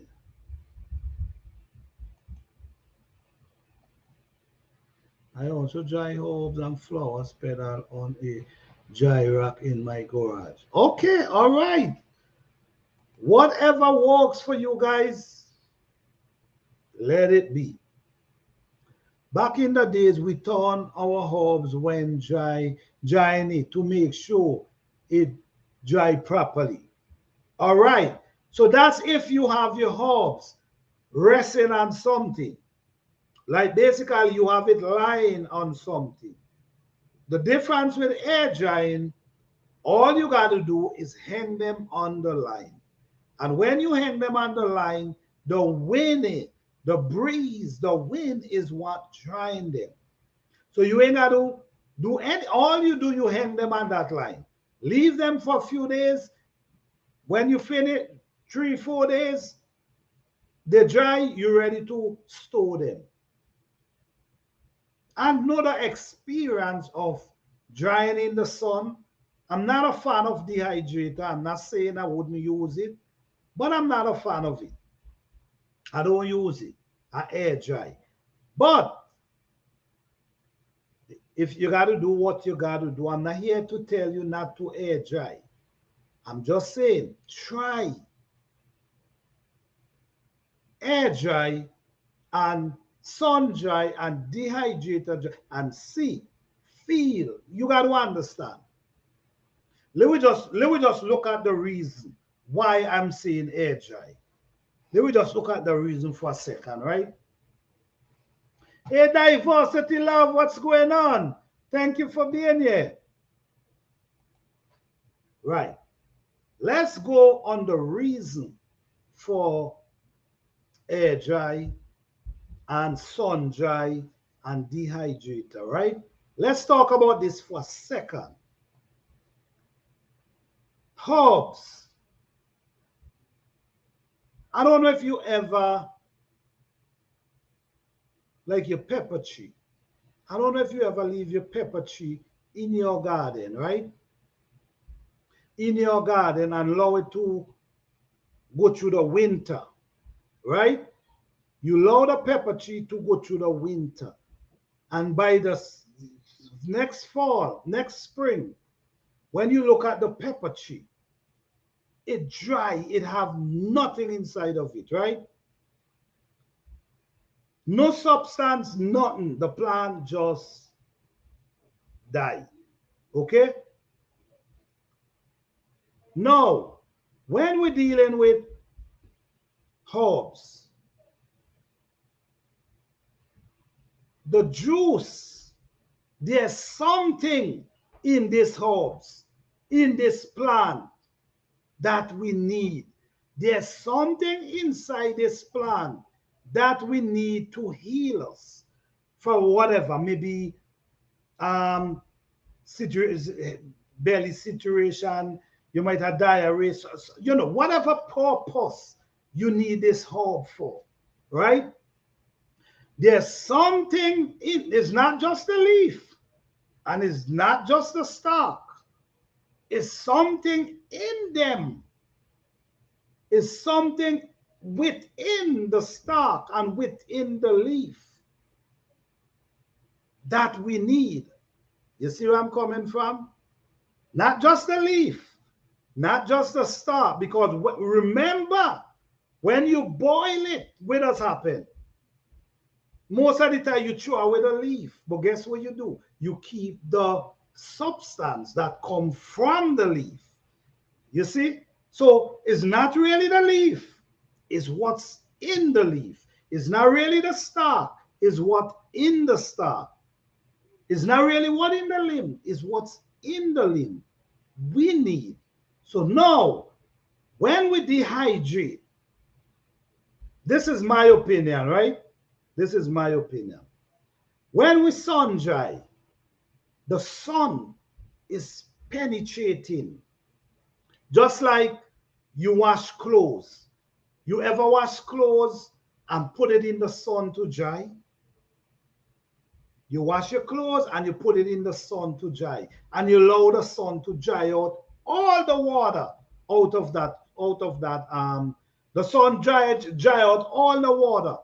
I also dry herbs and flowers pedal on a dry rack in my garage. Okay, all right. Whatever works for you guys, let it be. Back in the days, we turn our herbs when drying it to make sure it dry properly. All right. So that's if you have your herbs resting on something. Like basically you have it lying on something. The difference with air drying, all you got to do is hang them on the line. And when you hang them on the line, the wind, the breeze, the wind is what drying them. So you ain't got to do any, all you do, you hang them on that line. Leave them for a few days. When you finish, 3, 4 days, they dry, you're ready to store them. And know the experience of drying in the sun. I'm not a fan of dehydrator. I'm not saying I wouldn't use it, but I'm not a fan of it. I don't use it. I air dry. But if you got to do what you got to do, I'm not here to tell you not to air dry. I'm just saying, try air dry and sun dry and dehydrator dry and see, feel. You got to understand. Let me just look at the reason why I'm saying air dry. Let me just look at the reason for a second, right? Hey, Diversity Love, what's going on? Thank you for being here. Right. Let's go on the reason for air dry and sun dry and dehydrator, right? Let's talk about this for a second. Herbs. I don't know if you ever, like your pepper tree. I don't know if you ever leave your pepper tree in your garden, right? In your garden and allow it to go through the winter, right? You allow the pepper tree to go through the winter. And by the next fall, next spring, when you look at the pepper tree, it dry, it have nothing inside of it, right? No substance, nothing. The plant just die. Okay? Now, when we're dealing with herbs, the juice, there's something in these herbs, in this plant that we need. There's something inside this plant that we need to heal us for whatever, maybe belly situation, you might have diarrhea, you know, whatever purpose you need this herb for, right? There's something in it's not just the leaf and it's not just the stalk, it's something in them, it's something within the stalk and within the leaf that we need. You see where I'm coming from? Not just the leaf, not just the stalk, because remember, when you boil it, what does happen? Most of the time you throw away the leaf, but guess what you do? You keep the substance that come from the leaf. You see? So it's not really the leaf, it's what's in the leaf. It's not really the stalk, it's what in the stalk. It's not really what in the limb, it's what's in the limb we need. So now, when we dehydrate, this is my opinion, right? This is my opinion. When we sun dry, the sun is penetrating. Just like you wash clothes. You ever wash clothes and put it in the sun to dry? You wash your clothes and you put it in the sun to dry. And you allow the sun to dry out all the water the sun dry out all the water.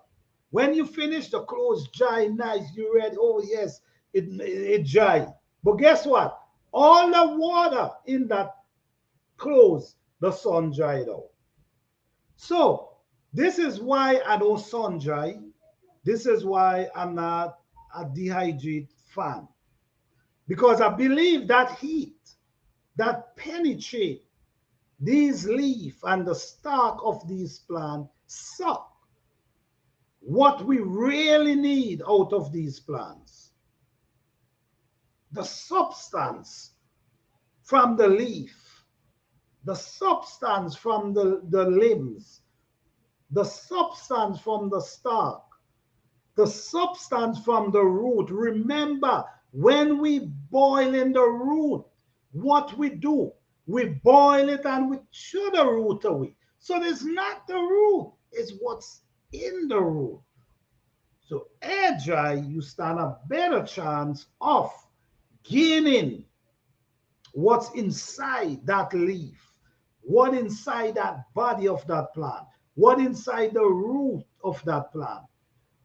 When you finish, the clothes dry nice, you ready. Oh yes, it dry. But guess what? All the water in that clothes, the sun dried out. So this is why I don't sun dry. This is why I'm not a dehydrate fan. Because I believe that heat that penetrate these leaf and the stalk of these plants suck what we really need out of these plants. The substance from the leaf, the substance from the limbs, the substance from the stalk, the substance from the root. Remember, when we boil in the root, what we do, we boil it and we chew the root away. So it's not the root, it's what's in the root. So air dry, you stand a better chance of gaining what's inside that leaf, what inside that body of that plant, what inside the root of that plant.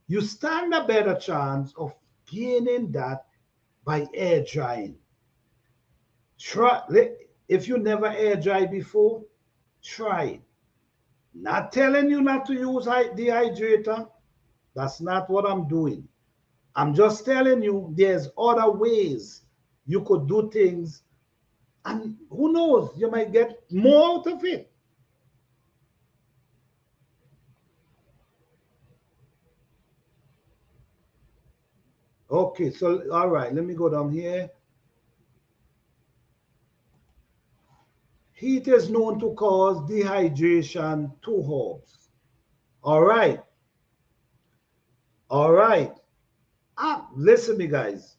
You stand a better chance of gaining that by air drying. Try, if you never air dry before, try it. Not telling you not to use dehydrator. That's not what I'm doing. I'm just telling you there's other ways you could do things, and who knows, you might get more out of it. Okay, so all right, let me go down here. Heat is known to cause dehydration to herbs. All right. All right. Listen me, guys.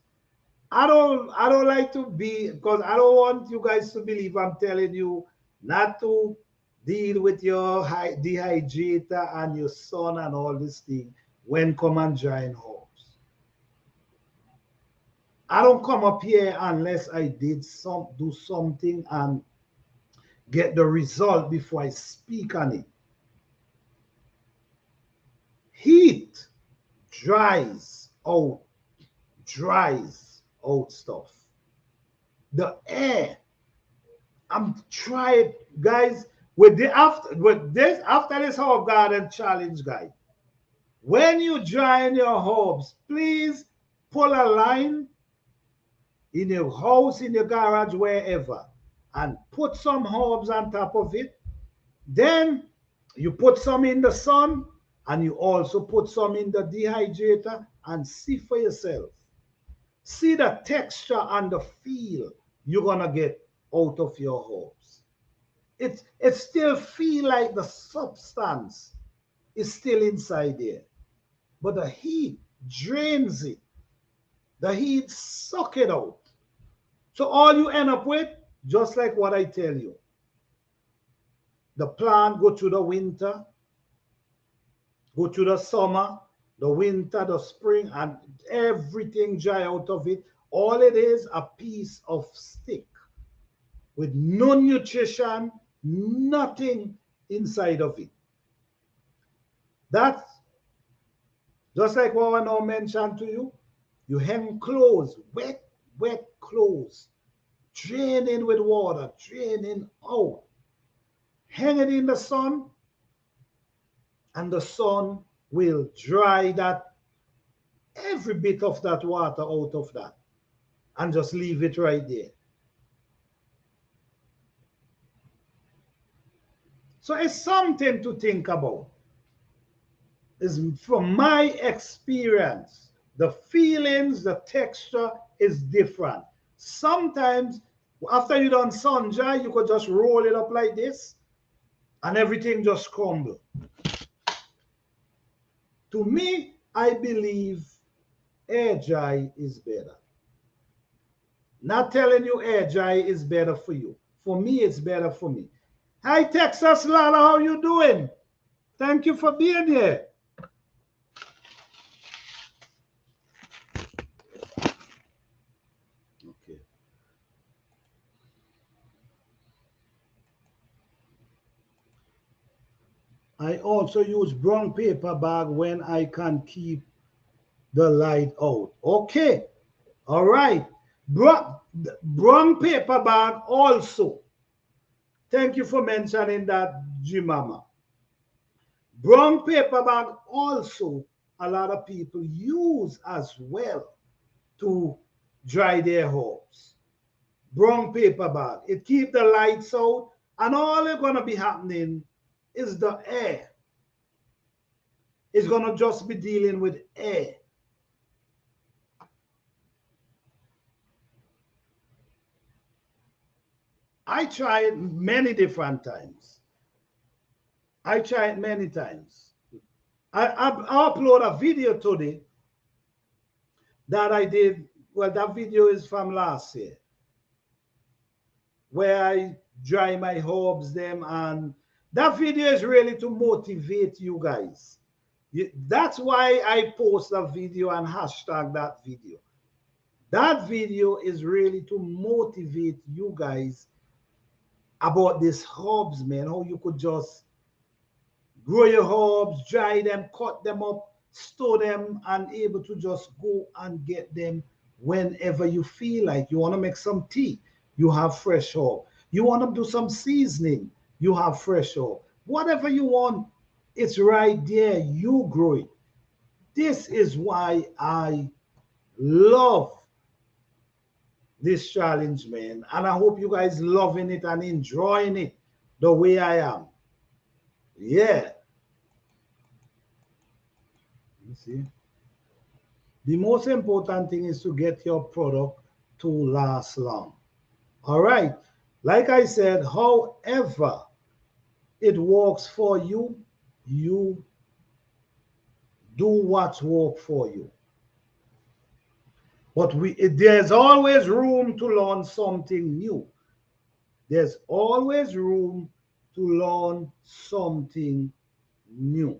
I don't like to be, because I don't want you guys to believe I'm telling you not to deal with your dehydrator and your sun and all this thing when come and drying herbs. I don't come up here unless I do something and get the result before I speak on it. Heat dries out stuff. The air, I'm trying, guys, with this after this herb garden challenge, guys. When you dry in your herbs, please pull a line in your house, in your garage, wherever, and put some herbs on top of it. Then you put some in the sun, and you also put some in the dehydrator, and see for yourself. See the texture and the feel you're gonna get out of your herbs. It still feel like the substance is still inside there, but the heat drains it. The heat suck it out. So all you end up with, just like what I tell you, the plant go through the winter, go through the summer, the winter, the spring, and everything dry out of it. All it is a piece of stick with no nutrition, nothing inside of it. That's just like what I now mentioned to you. You hang clothes, wet clothes, draining with water, draining out, hang it in the sun, and the sun will dry that every bit of that water out of that and just leave it right there. So it's something to think about. Is from my experience, the feelings, the texture is different. Sometimes after you done sun dry, you could just roll it up like this and everything just crumble. To me, I believe air dry is better. Not telling you air dry is better for you. For me, it's better for me. Hi, Texas Lala, how you doing? Thank you for being here. Okay. I also use brown paper bag when I can keep the light out. Okay. All right. Brown paper bag also. Thank you for mentioning that, Jimama. Brown paper bag also a lot of people use as well to dry their herbs. Brown paper bag. It keep the lights out, and all that's gonna be happening is the air. It's gonna just be dealing with air. I tried many different times. I tried many times. I upload a video today that I did. Well, that video is from last year, where I dry my herbs them, and that video is really to motivate you guys. That's why I post a video and hashtag that video. That video is really to motivate you guys about this herbs, man. How you could just grow your herbs, dry them, cut them up, store them, and able to just go and get them whenever you feel like. You want to make some tea, you have fresh herb. You want to do some seasoning, you have fresh herb. Whatever you want, it's right there. You grow it. This is why I love this challenge, man. And I hope you guys loving it and enjoying it the way I am. Yeah. You see? The most important thing is to get your product to last long. All right. Like I said, however it works for you, you do what works for you. But there's always room to learn something new. There's always room to learn something new.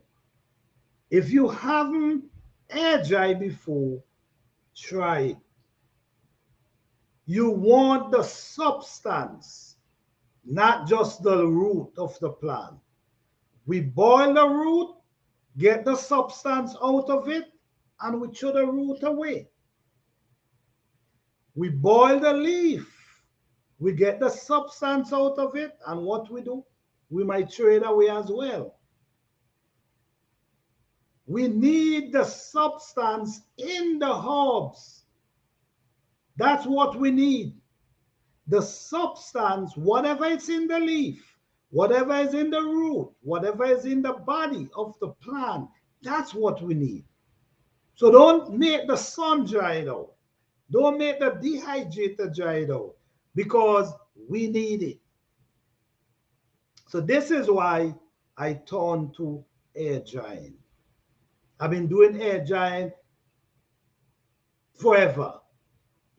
If you haven't air dry before, try it. You want the substance, not just the root of the plant. We boil the root, get the substance out of it, and we throw the root away. We boil the leaf, we get the substance out of it, and what we do, we might throw it away as well. We need the substance in the herbs. That's what we need. The substance, whatever is in the leaf, whatever is in the root, whatever is in the body of the plant, that's what we need. So don't make the sun dry it out. Don't make the dehydrator dry it out, because we need it. So this is why I turn to air drying. I've been doing air drying forever.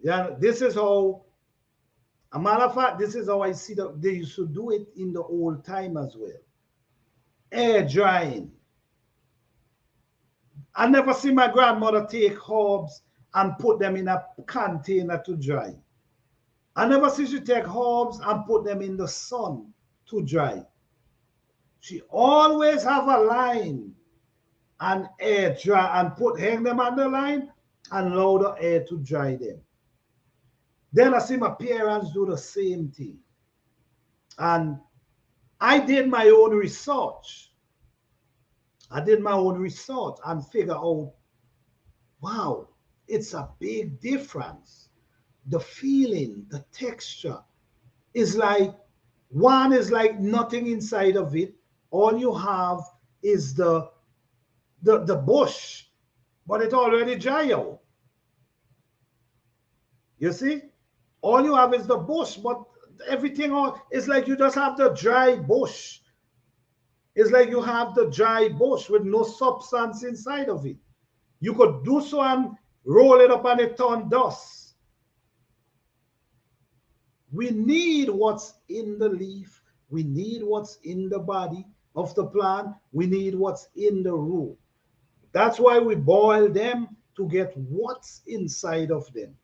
Yeah, this is how A matter of fact, this is how I see that they used to do it in the old time as well. Air drying. I never see my grandmother take herbs and put them in a container to dry. I never see she take herbs and put them in the sun to dry. She always have a line and air dry and hang them on the line and allow the air to dry them. Then I see my parents do the same thing. And I did my own research. I did my own research and figure out, wow, it's a big difference. The feeling, the texture is like, one is like nothing inside of it. All you have is the bush, but it already dry out. You see? All you have is the bush, but everything is like you just have the dry bush. It's like you have the dry bush with no substance inside of it. You could do so and roll it up and it turn dust. We need what's in the leaf. We need what's in the body of the plant. We need what's in the root. That's why we boil them to get what's inside of them.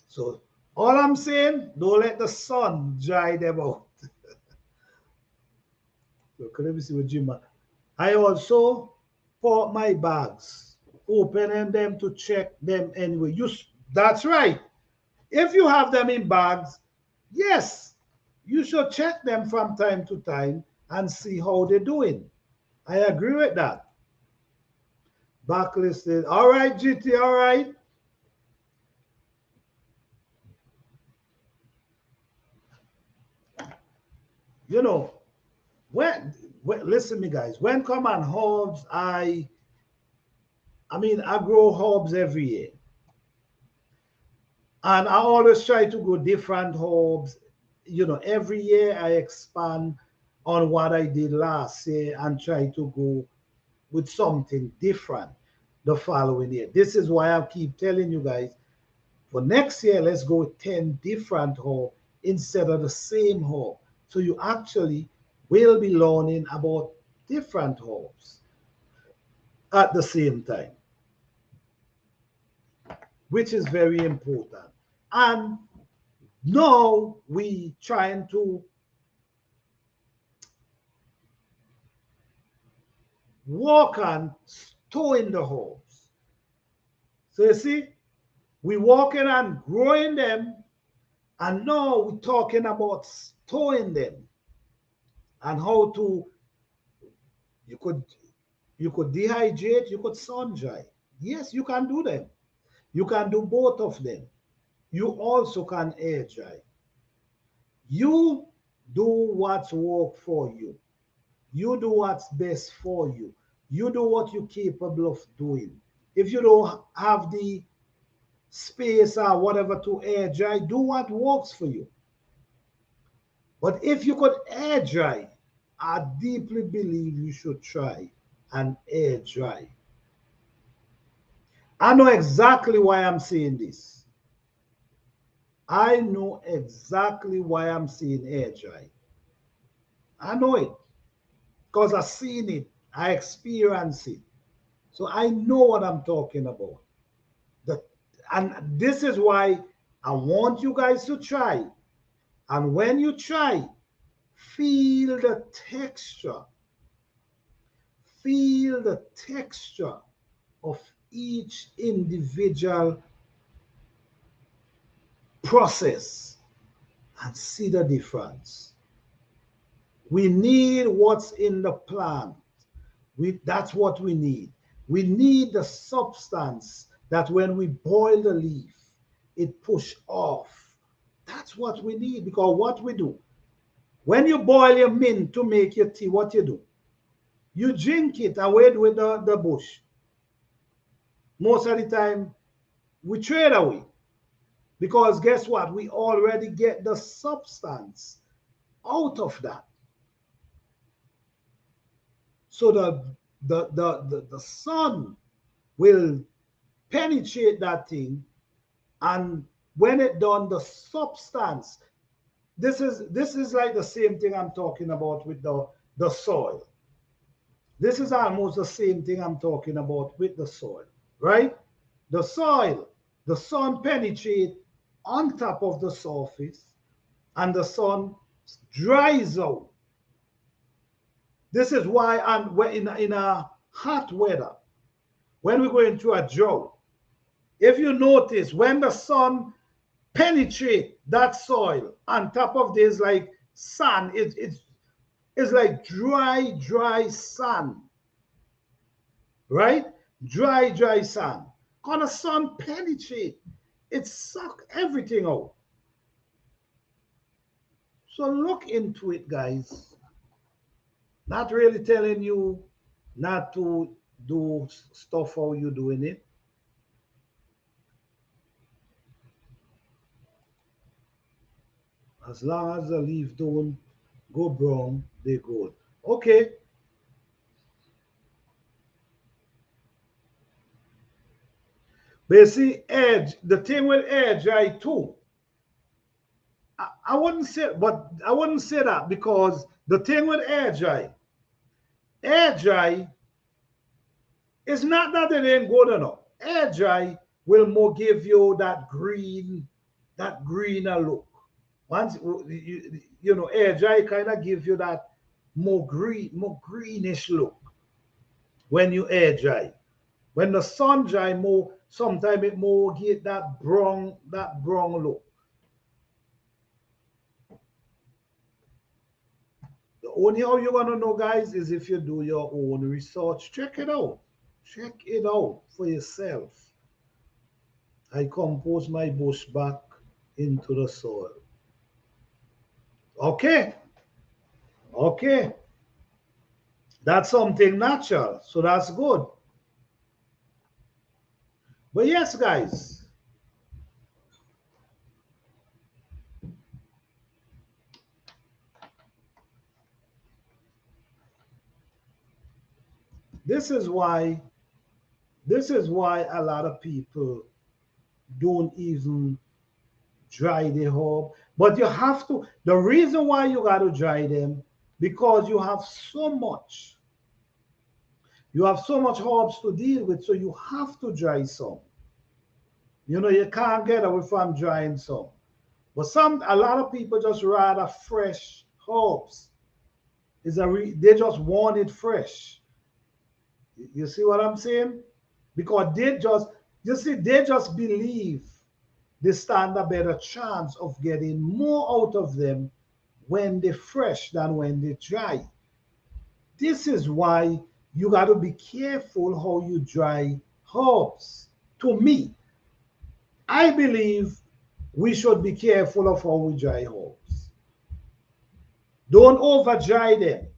So all I'm saying, don't let the sun dry them out. So let me see what Jim. I also pour my bags, opening them to check them anyway. That's right. If you have them in bags, yes, you should check them from time to time and see how they're doing. I agree with that. Backlisted. All right, GT, all right. You know, when listen me guys, when come on herbs, I grow herbs every year. And I always try to grow different herbs. You know, every year I expand on what I did last year and try to go with something different the following year. This is why I keep telling you guys, for next year, let's go with 10 different herbs instead of the same herb. So you actually will be learning about different herbs at the same time, which is very important. And now we trying to work on storing the herbs. So you see, we working on growing them, and now we're talking about storing them and how to, you could dehydrate, you could sun dry. Yes, you can do them. You can do both of them. You also can air dry. You do what's work for you. You do what's best for you. You do what you're capable of doing. If you don't have the space or whatever to air dry, do what works for you. But if you could air dry, I deeply believe you should try and air dry. I know exactly why I'm saying this. I know exactly why I'm saying air dry. I know it because I've seen it. I experience it. So I know what I'm talking about. And this is why I want you guys to try. And when you try, feel the texture. Feel the texture of each individual process and see the difference. We need what's in the plant. That's what we need. We need the substance that when we boil the leaf, it push off. That's what we need, because what we do, when you boil your mint to make your tea, what you do? You drink it away with the bush. Most of the time, we trade away. Because guess what? We already get the substance out of that. So the sun will penetrate that thing and when it done, the substance. This is like the same thing I'm talking about with the soil. This is almost the same thing I'm talking about with the soil, right? The soil, the sun penetrates on top of the surface and the sun dries out. This is why in a hot weather, when we're going through a drought, if you notice, when the sun penetrates that soil on top of this like sand, it's like dry sand, right? Dry sand. Because the sun penetrate, it suck everything out. So look into it, guys. Not really telling you not to do stuff how you doing it. As long as the leaf don't go brown, they good. Okay. But you see, edge, the thing with edge, right, too. I wouldn't say, but I wouldn't say that because the thing with air dry it's not that it ain't good enough. Air dry will more give you that greener look. Once you know, air dry kind of give you that more greenish look when you air dry. When the sun dry more, sometimes it more get that brown look. The only how you're gonna know, guys, is if you do your own research. Check it out. Check it out for yourself. I compose my bush back into the soil. Okay, okay. That's something natural, so that's good. But yes, guys, this is why a lot of people don't even dry the herb. But you have to. The reason why you got to dry them because you have so much. You have so much herbs to deal with, so you have to dry some. You know, you can't get away from drying some. But a lot of people just rather fresh herbs. They just want it fresh. You see what I'm saying? Because they just believe they stand a better chance of getting more out of them when they're fresh than when they dry. This is why you got to be careful how you dry herbs. To me, I believe we should be careful of how we dry herbs. Don't over dry them.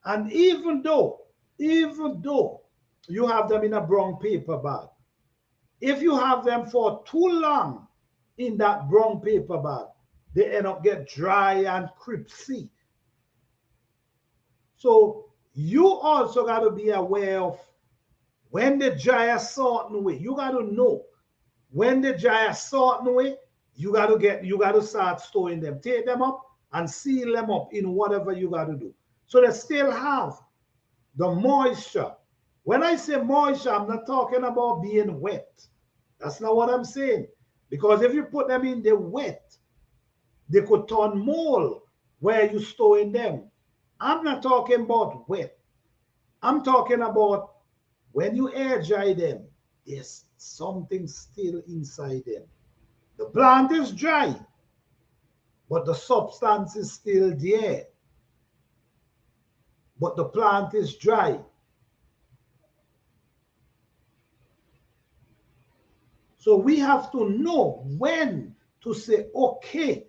And even though you have them in a brown paper bag, if you have them for too long in that brown paper bag, they end up get dry and crispy. So you also got to be aware of when they dry a certain way. You got to know when they dry a certain way. You got to start storing them. Take them up and seal them up in whatever you got to do. So they still have the moisture. When I say moisture, I'm not talking about being wet. That's not what I'm saying. Because if you put them in the wet, they could turn mold where you storing them. I'm not talking about wet. I'm talking about when you air dry them, there's something still inside them. The plant is dry, but the substance is still there. But the plant is dry. So we have to know when to say, okay,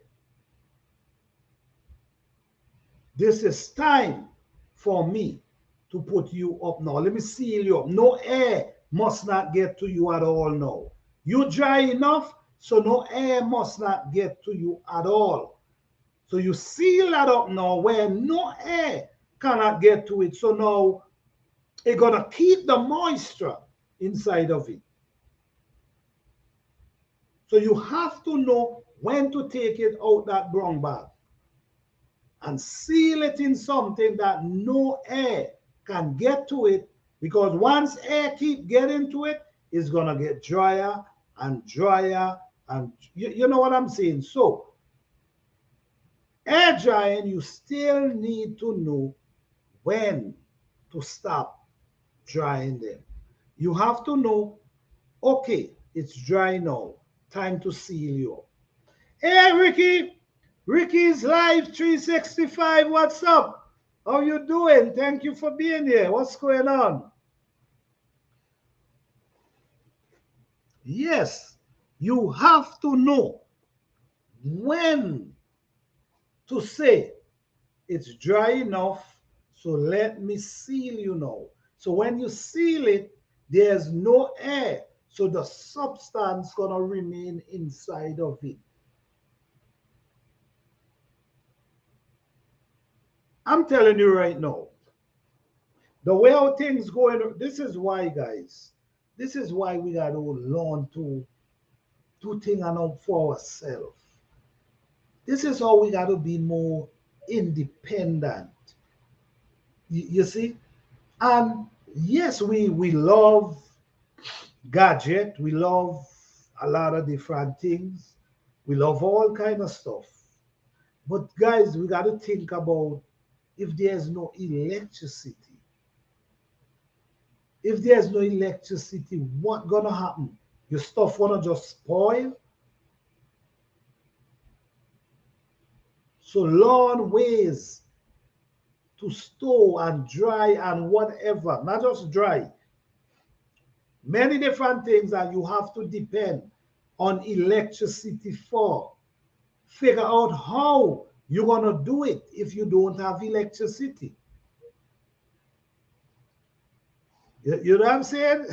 this is time for me to put you up now. Let me seal you up. No air must not get to you at all now. You dry enough, so no air must not get to you at all. So you seal that up now where no air cannot get to it. So now it's going to keep the moisture inside of it. So you have to know when to take it out that brown bag and seal it in something that no air can get to it, because once air keep getting to it, it's gonna get drier and drier, and you know what I'm saying. So air drying, you still need to know when to stop drying them. You have to know, okay, it's dry now, time to seal you up. Hey Ricky, Ricky's Live 365, what's up? How you doing? Thank you for being here. What's going on? Yes, you have to know when to say it's dry enough, so let me seal you now. So when you seal it, there's no air, so the substance gonna remain inside of it. I'm telling you right now, the way how things going, this is why, guys, this is why we got to learn to do things for ourselves. This is how we got to be more independent. You see? And yes, we love gadget, we love a lot of different things, we love all kind of stuff. But guys, we got to think about, if there's no electricity, if there's no electricity, what gonna happen? Your stuff wanna just spoil? So learn ways to store and dry and whatever, not just dry. Many different things that you have to depend on electricity for. Figure out how you're gonna do it if you don't have electricity. You know what I'm saying?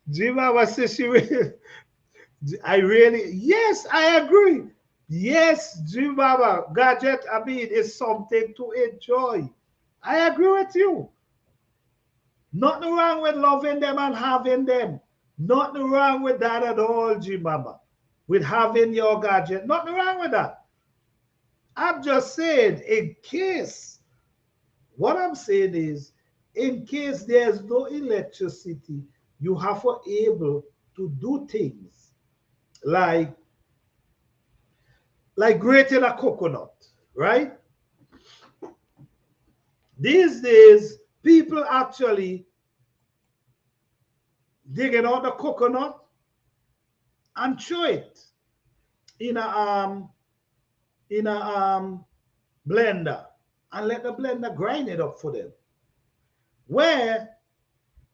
Jima was saying she will. I really, yes, I agree. Yes, Jima, gadget, I mean, is something to enjoy. I agree with you. Nothing wrong with loving them and having them. Nothing wrong with that at all, Jima. With having your gadget. Nothing wrong with that. I'm just saying, in case, what I'm saying is, in case there's no electricity, you have to be able to do things like grating a coconut, right? These days, people actually digging out the coconut and throw it in a blender and let the blender grind it up for them, where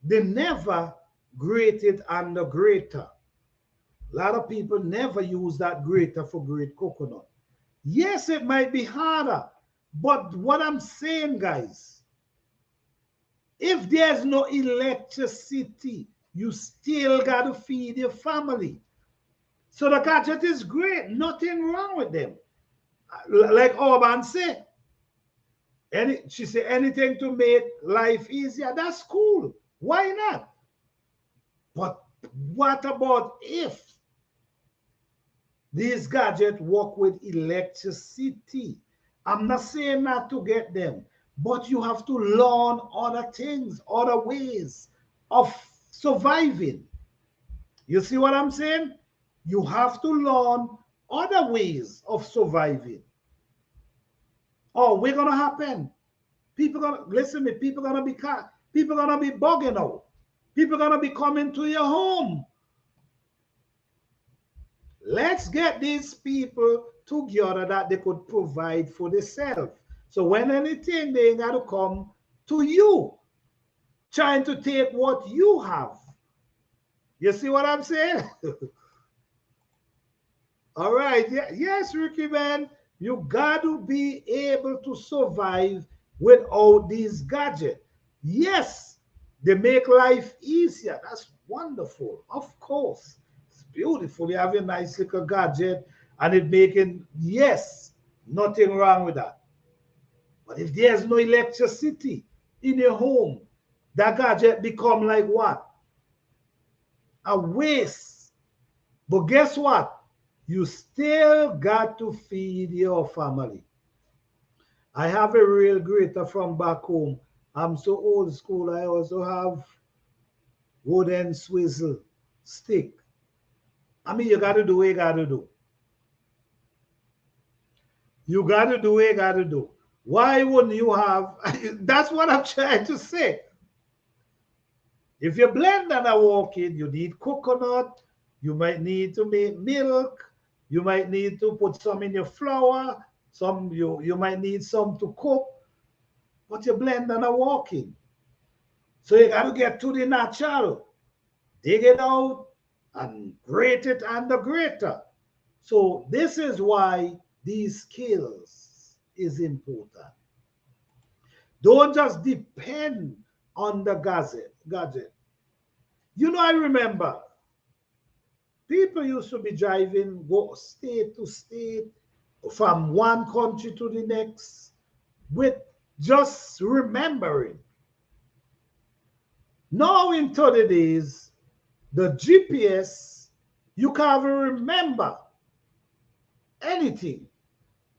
they never grated on the grater. A lot of people never use that grater for grate coconut. Yes, it might be harder, but what I'm saying, guys, if there's no electricity, you still got to feed your family. So the gadget is great, nothing wrong with them. Like Orban said, she said anything to make life easier, that's cool. Why not? But what about if these gadgets work with electricity? I'm not saying not to get them, but you have to learn other things, other ways of surviving. You see what I'm saying? You have to learn other ways of surviving. Oh, we're gonna happen. People gonna listen to me. People gonna be bugging out. People gonna be coming to your home. Let's get these people together that they could provide for themselves. So when anything, they ain't got to come to you trying to take what you have. You see what I'm saying? All right. Yeah. Yes, Ricky, man. You got to be able to survive without these gadgets. Yes, they make life easier. That's wonderful. Of course. It's beautiful. You have a nice little gadget and it making, yes, nothing wrong with that. But if there's no electricity in your home, that gadget become like what? A waste. But guess what? You still got to feed your family. I have a real grater from back home. I'm so old school. I also have wooden swizzle stick. I mean, you got to do what you got to do. You got to do what you got to do. Why wouldn't you have? That's what I'm trying to say. If you blend and I walk in, you need coconut. You might need to make milk. You might need to put some in your flour. Some you might need some to cook. But you blend and I walk in. So you got to get to the natural. Dig it out and grate it on the grater. So this is why these skills is important. Don't just depend on the gadget. You know, I remember people used to be driving, go state to state, from one country to the next, with just remembering. Now in 30 days, the GPS, you can't even remember anything.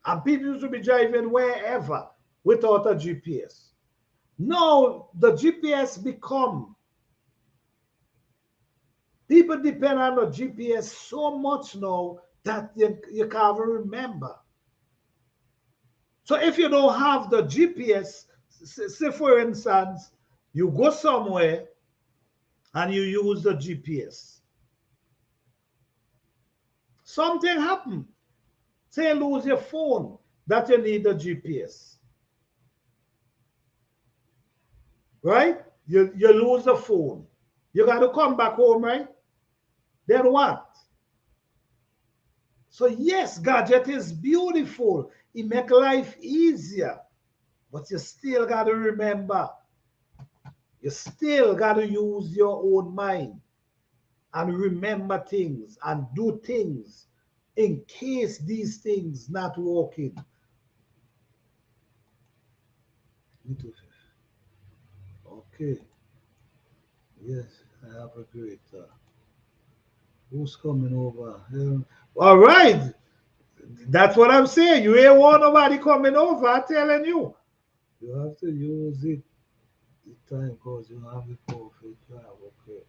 And people used to be driving wherever without a GPS. Now the GPS become, people depend on the GPS so much now that you can't even remember. So if you don't have the GPS, say for instance, you go somewhere and you use the GPS. Something happened. Say you lose your phone, that you need the GPS. Right? You lose the phone. You got to come back home, right? Then what? So yes, gadget is beautiful. It make life easier. But you still got to remember, you still got to use your own mind and remember things and do things in case these things not working. Okay. Yes, I have a great. Who's coming over? All right. That's what I'm saying. You ain't want nobody coming over. I'm telling you. You have to use it the time because you have a perfect job. Okay.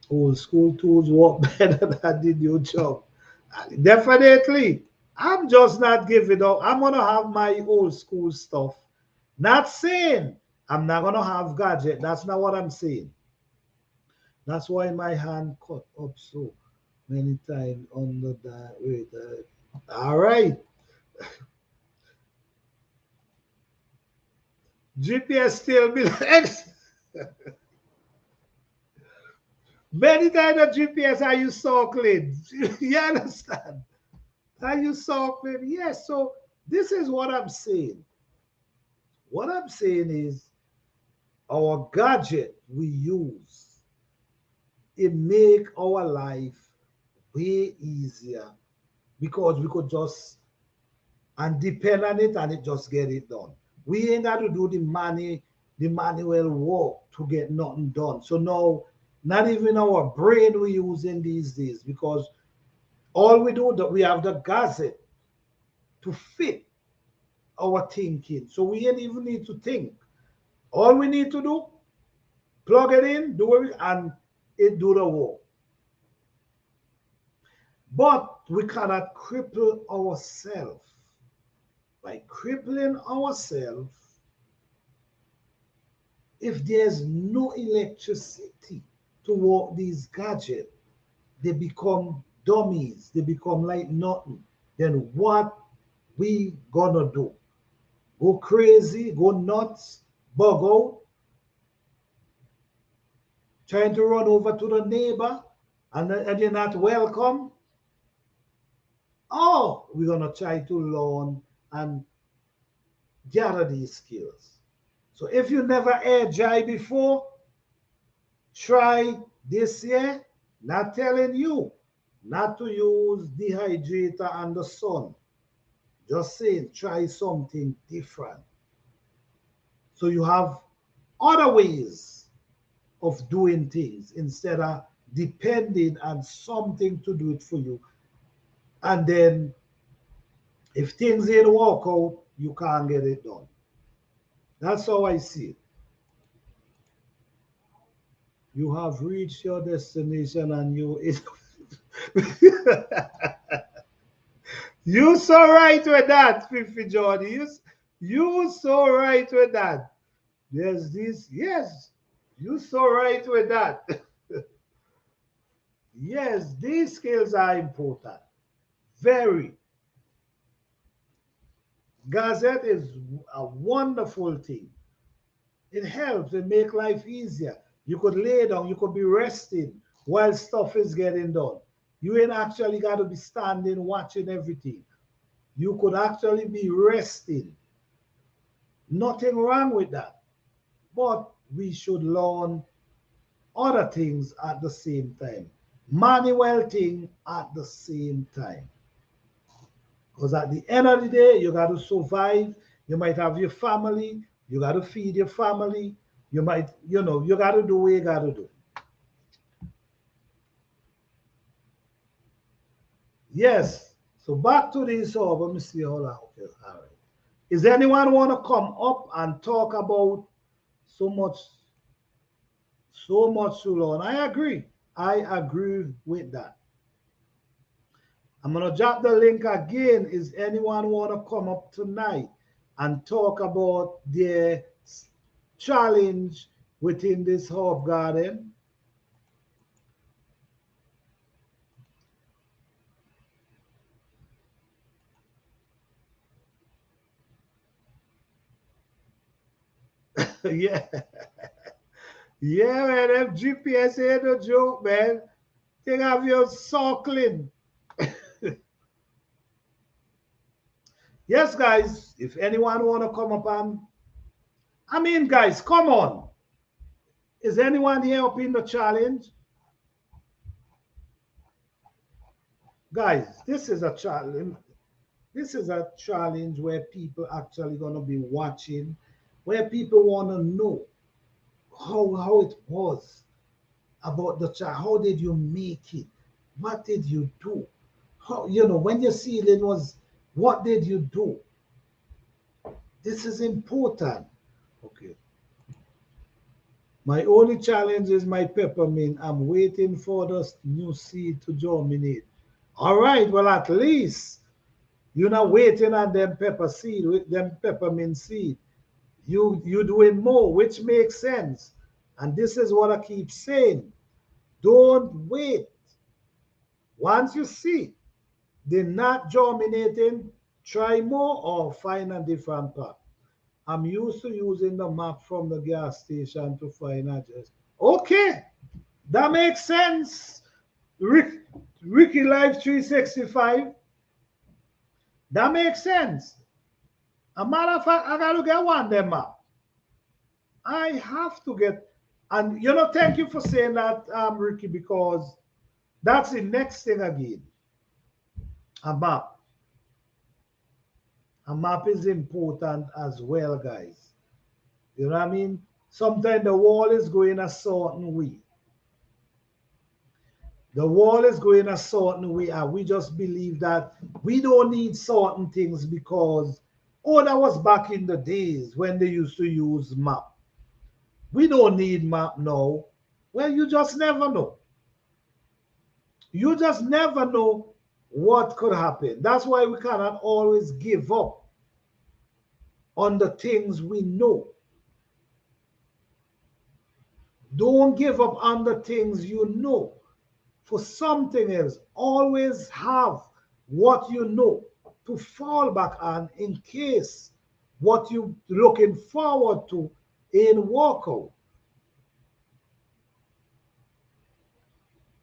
Old school tools work better than the new job. Definitely. I'm just not giving up. I'm gonna have my old school stuff. Not saying I'm not gonna have gadget. That's not what I'm saying. That's why my hand cut up so many times on the wait. All right. GPS still be X. Many times the GPS are you circling. You understand? Are you circling? Yes. So this is what I'm saying. What I'm saying is our gadget we use, it make our life way easier because we could just and depend on it and it just get it done. We ain't got to do the manual work to get nothing done. So now, not even our brain we using these days because all we do that we have the gadget to fit our thinking. So we ain't even need to think. All we need to do, plug it in, do it, and it do the work. But we cannot cripple ourselves. By crippling ourselves, if there's no electricity to work these gadgets, they become dummies. They become like nothing. Then what we gonna do? Go crazy, go nuts, bug out, trying to run over to the neighbor, and you're not welcome? Oh, we're gonna try to learn and gather these skills. So if you never air dry before, try this year. Not telling you not to use dehydrator and the sun. Just saying, try something different. So you have other ways of doing things instead of depending on something to do it for you. And then if things didn't work out, you can't get it done. That's how I see it. You have reached your destination and you you so right with that, Fifi Jordy. You so right with that. There's this, yes, you so right with that. Yes, these skills are important. Very. Gazette is a wonderful thing. It helps, it make life easier. You could lay down, you could be resting while stuff is getting done. You ain't actually got to be standing watching everything. You could actually be resting. Nothing wrong with that. But we should learn other things at the same time. Manual thing at the same time. Because at the end of the day, you got to survive. You might have your family. You got to feed your family. You might, you know, you got to do what you got to do. Yes. So back to this. Oh, let me see. Hold on. Okay. All right. Is anyone want to come up and talk about so much, so much to learn? I agree. I agree with that. I'm gonna drop the link again. Is anyone want to come up tonight and talk about their challenge within this herb garden? Yeah, yeah, man. Them GPS ain't no joke, man. They have you circling. Yes, guys. If anyone want to come up and, I mean, guys, come on. Is anyone here up in the challenge? Guys, this is a challenge. This is a challenge where people actually gonna be watching, where people want to know how it was about the child. How did you make it? What did you do? How, you know, when your seedling was, what did you do? This is important. Okay. My only challenge is my peppermint. I'm waiting for the new seed to germinate. All right. Well, at least you're not waiting on them pepper seed with them peppermint seed. You doing more, which makes sense. And this is what I keep saying. Don't wait. Once you see they're not germinating, try more or find a different path. I'm used to using the map from the gas station to find address. Okay, that makes sense. Ricky Life 365. That makes sense. A matter of fact, I gotta get one them map. I have to get, and you know, thank you for saying that, Ricky, because that's the next thing again. A map. A map is important as well, guys. You know what I mean? Sometimes the wall is going a certain way. The wall is going a certain way, and we just believe that we don't need certain things because, oh, that was back in the days when they used to use map. We don't need map now. Well, you just never know. You just never know what could happen. That's why we cannot always give up on the things we know. Don't give up on the things you know for something else. Always have what you know to fall back on in case what you're looking forward to in workout.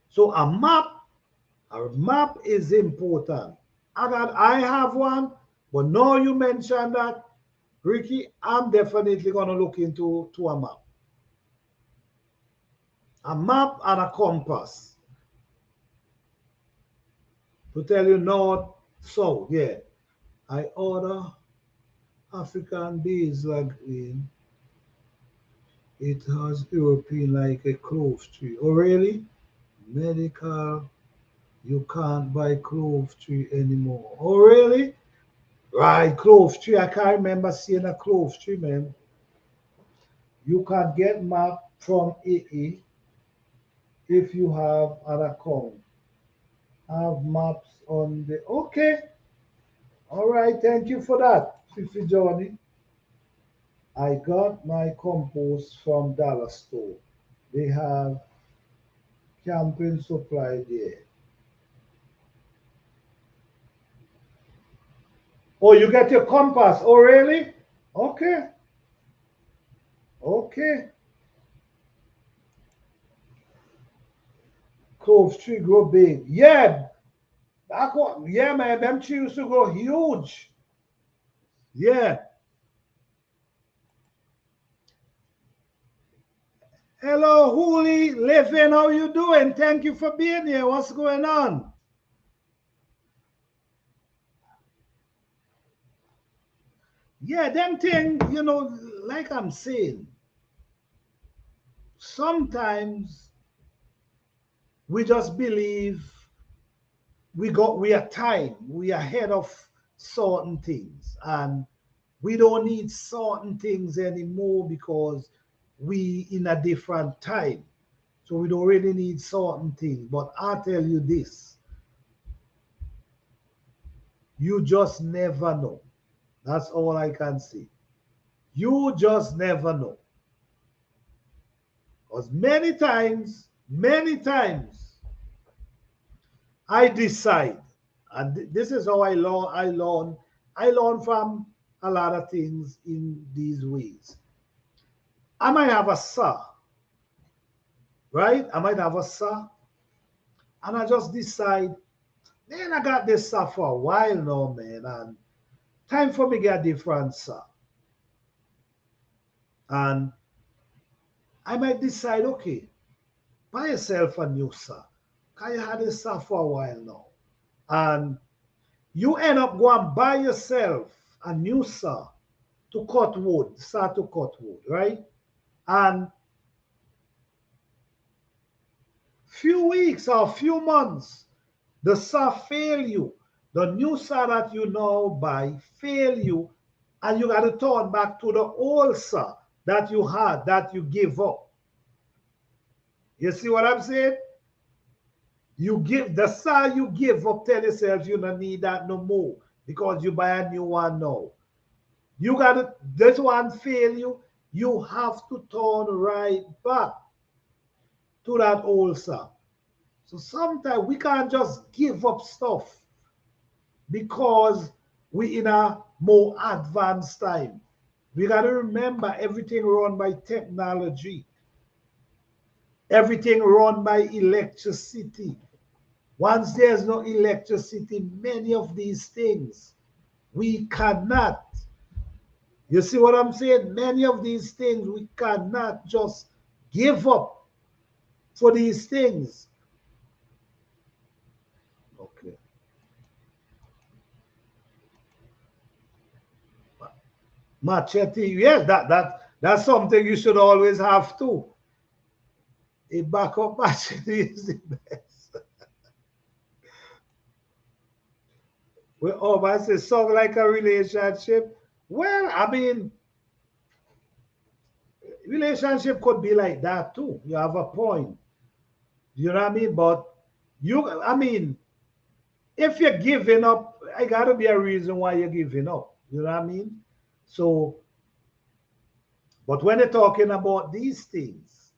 So a map is important. I have one, but now you mentioned that, Ricky, I'm definitely gonna look into a map. A map and a compass to tell you north, south. Yeah, I order African bees like in. It has European like a clove tree. Oh, really? Medical, you can't buy clove tree anymore. Oh, really? Right, clove tree. I can't remember seeing a clove tree, man. You can get map from AA if you have an account. Have maps on the. Okay. All right. Thank you for that, Fifi Johnny. I got my compost from Dollar Store. They have camping supply there. Oh, you get your compass. Oh, really? Okay. Okay. Clove tree grow big. Yeah. Yeah, man. Them trees used to grow huge. Yeah. Hello, Huli. Living, how you doing? Thank you for being here. What's going on? Yeah, them thing, like I'm saying, sometimes we just believe we are time, we are ahead of certain things, and we don't need certain things anymore because we in a different time. So we don't really need certain things. But I tell you this, you just never know. That's all I can say. You just never know. Because many times, I decide, and this is how I learn from a lot of things in these ways. I might have a saw, right? I might have a saw, and I just decide, man, I got this saw for a while now, man, and time for me get a different saw. And I might decide, okay, buy yourself a new saw. Because you had this saw for a while now. And you end up going buy yourself a new saw to cut wood, saw to cut wood, right? And few weeks or few months, the saw fail you. The new saw that you now buy fail you, and you got to turn back to the old saw that you had, that you give up. You see what I'm saying? You give the saw you give up, tell yourself you don't need that no more because you buy a new one now. You got to, this one fail you, you have to turn right back to that old saw. So sometimes we can't just give up stuff because we in a more advanced time. We got to remember everything run by technology, everything run by electricity. Once there's no electricity, many of these things we cannot. You see what I'm saying? Many of these things we cannot just give up for these things. Okay. Machete, yes, that's something you should always have too. A backup machete is the best. Well, oh, I say song like a relationship. Well, I mean, relationship could be like that too. You have a point. You know what I mean? But I mean, if you're giving up, I gotta be a reason why you're giving up. You know what I mean? So, but when they're talking about these things,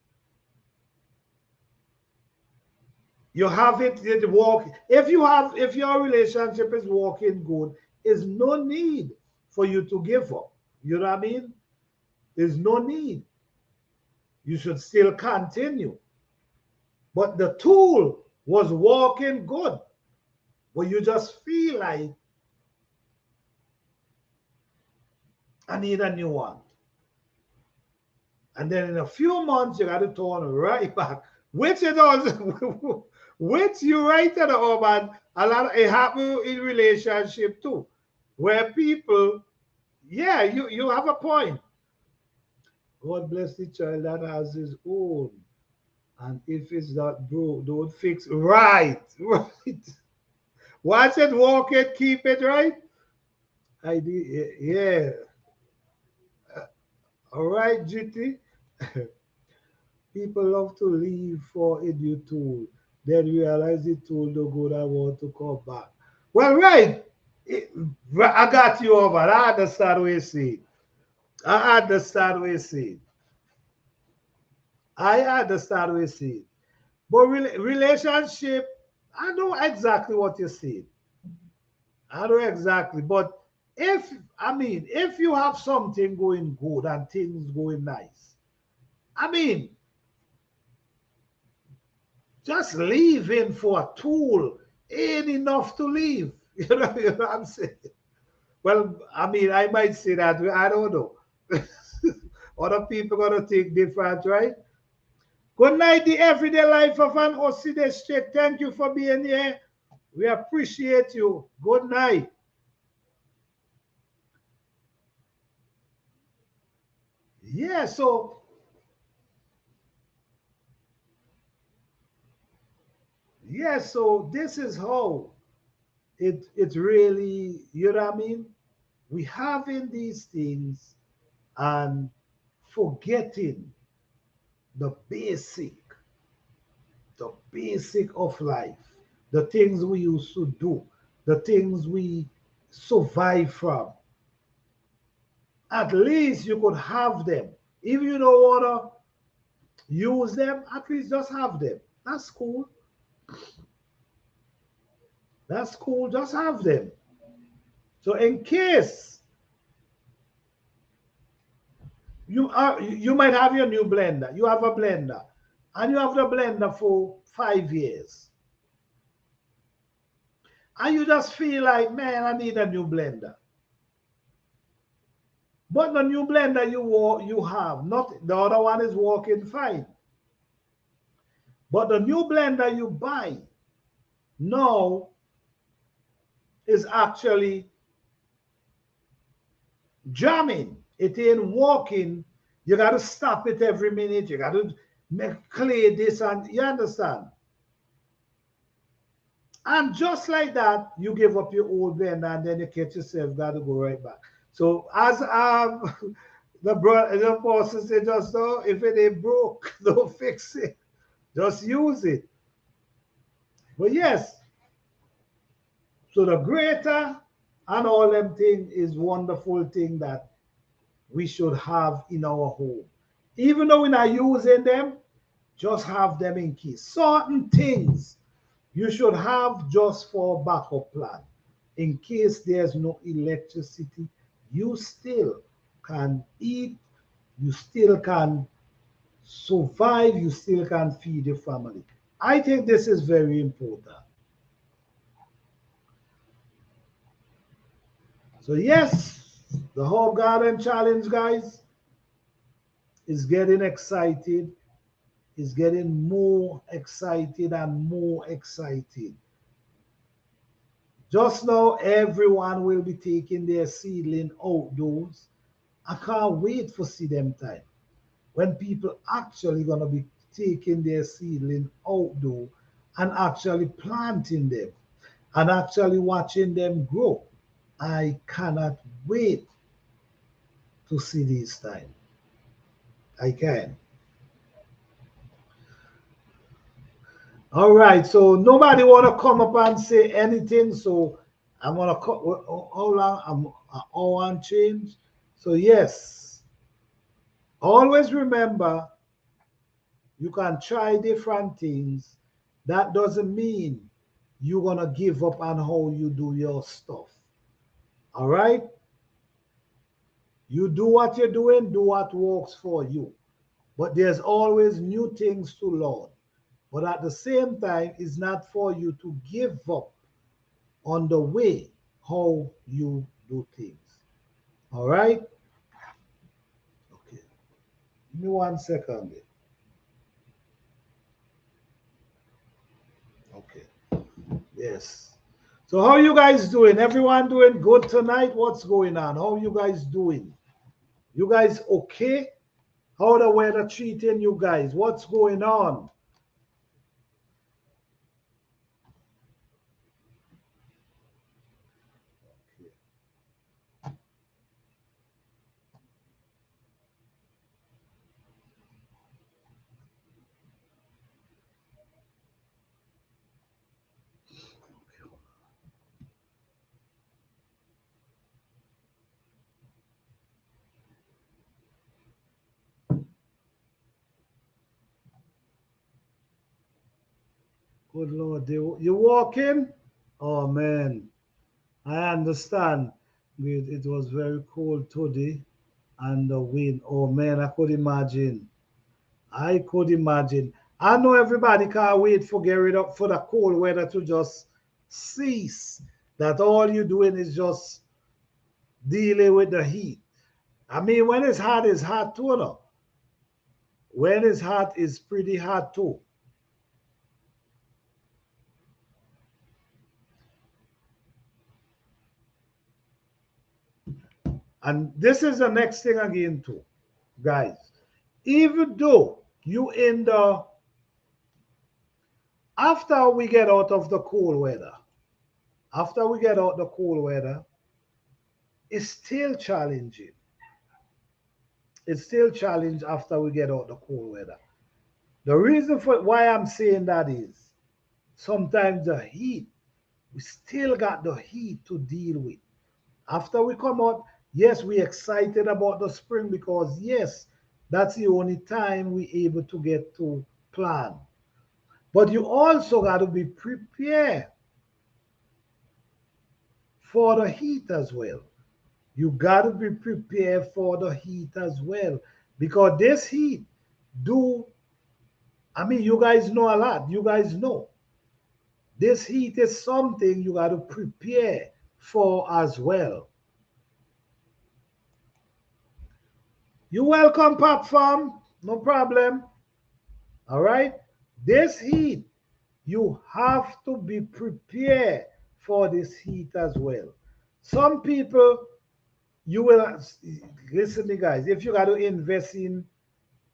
you have it walk. If your relationship is working good, there's no need for you to give up. You know what I mean? There's no need. You should still continue. But the tool was working good. But you just feel like I need a new one. And then in a few months, you got to turn right back, which it also, which you right at the urban, a lot it happen in relationship too, where people, yeah, you have a point. God bless the child that has his own. And if it's not broke, don't fix. Right, right. Watch it, walk it, keep it, right? I did, yeah. All right, GT. People love to leave for a new tool, then realize the tool no good and want to come back. Well, right. It- I got you over. I understand what you say. I understand what you say. I understand what you say. But relationship, I know exactly what you say. I know exactly. But if, I mean, if you have something going good and things going nice, I mean, just leaving for a tool ain't enough to leave. You know what I'm saying? Well, I mean, I might say that. I don't know. Other people gonna think different, right? Good night, the everyday life of an OC Street. Thank you for being here. We appreciate you. Good night. Yeah, so yeah, so this is how it really, you know what I mean? We having these things and forgetting the basic, the basic of life, the things we used to do, the things we survive from. At least you could have them. If you don't want to use them, at least just have them. That's cool. That's cool. Just have them. So in case you might have your new blender, you have a blender, and you have the blender for 5 years, and you just feel like, man, I need a new blender. But the new blender you have, not the other one is working fine. But the new blender you buy now is actually jamming. It ain't working. You got to stop it every minute. You got to make clear this, and you understand. And just like that, you give up your old blender, and then you catch yourself got to go right back. So as the person said just now, if it ain't broke, don't fix it. Just use it. But yes, so the greater and all them thing is wonderful thing that we should have in our home. Even though we're not using them, just have them in case. Certain things you should have just for backup plan. In case there's no electricity, you still can eat, you still can survive, you still can feed your family. I think this is very important. So yes, the whole garden challenge, guys, is getting excited, is getting more excited and more excited. Just now, everyone will be taking their seedling outdoors. I can't wait for see them time when people actually gonna be taking their seedling outdoor and actually planting them and actually watching them grow. I cannot wait to see this time. I can. All right, so nobody want to come up and say anything. So I'm gonna cut. How long? I'm an hour and change. So yes, always remember you can try different things. That doesn't mean you're gonna give up on how you do your stuff. All right, you do what you're doing. Do what works for you. But there's always new things to learn. But at the same time, it's not for you to give up on the way how you do things. All right? Okay. Give me 1 second. Okay. Yes. So how you guys doing? Everyone doing good tonight? What's going on? How you guys doing? You guys okay? How the weather treating you guys? What's going on? Good Lord, you walking? Oh man, I understand. It was very cold today, and the wind. Oh man, I could imagine. I could imagine. I know everybody can't wait for get rid of for the cold weather to just cease. That all you're doing is just dealing with the heat. I mean, when it's hot too. No? When it's hot, it's pretty hot too. And this is the next thing again too, guys. Even though you in the after we get out of the cold weather, after we get out the cold weather, it's still challenging. It's still challenging after we get out the cold weather. The reason for why I'm saying that is sometimes the heat, we still got the heat to deal with. After we come out, yes, we're excited about the spring because yes, that's the only time we able to get to plan. But you also got to be prepared for the heat as well. You got to be prepared for the heat as well because this heat do I mean you guys know a lot. You guys know this heat is something you got to prepare for as well. You welcome, Pop Farm. No problem. All right. This heat, you have to be prepared for this heat as well. Some people, you will listen, me guys. If you got to invest in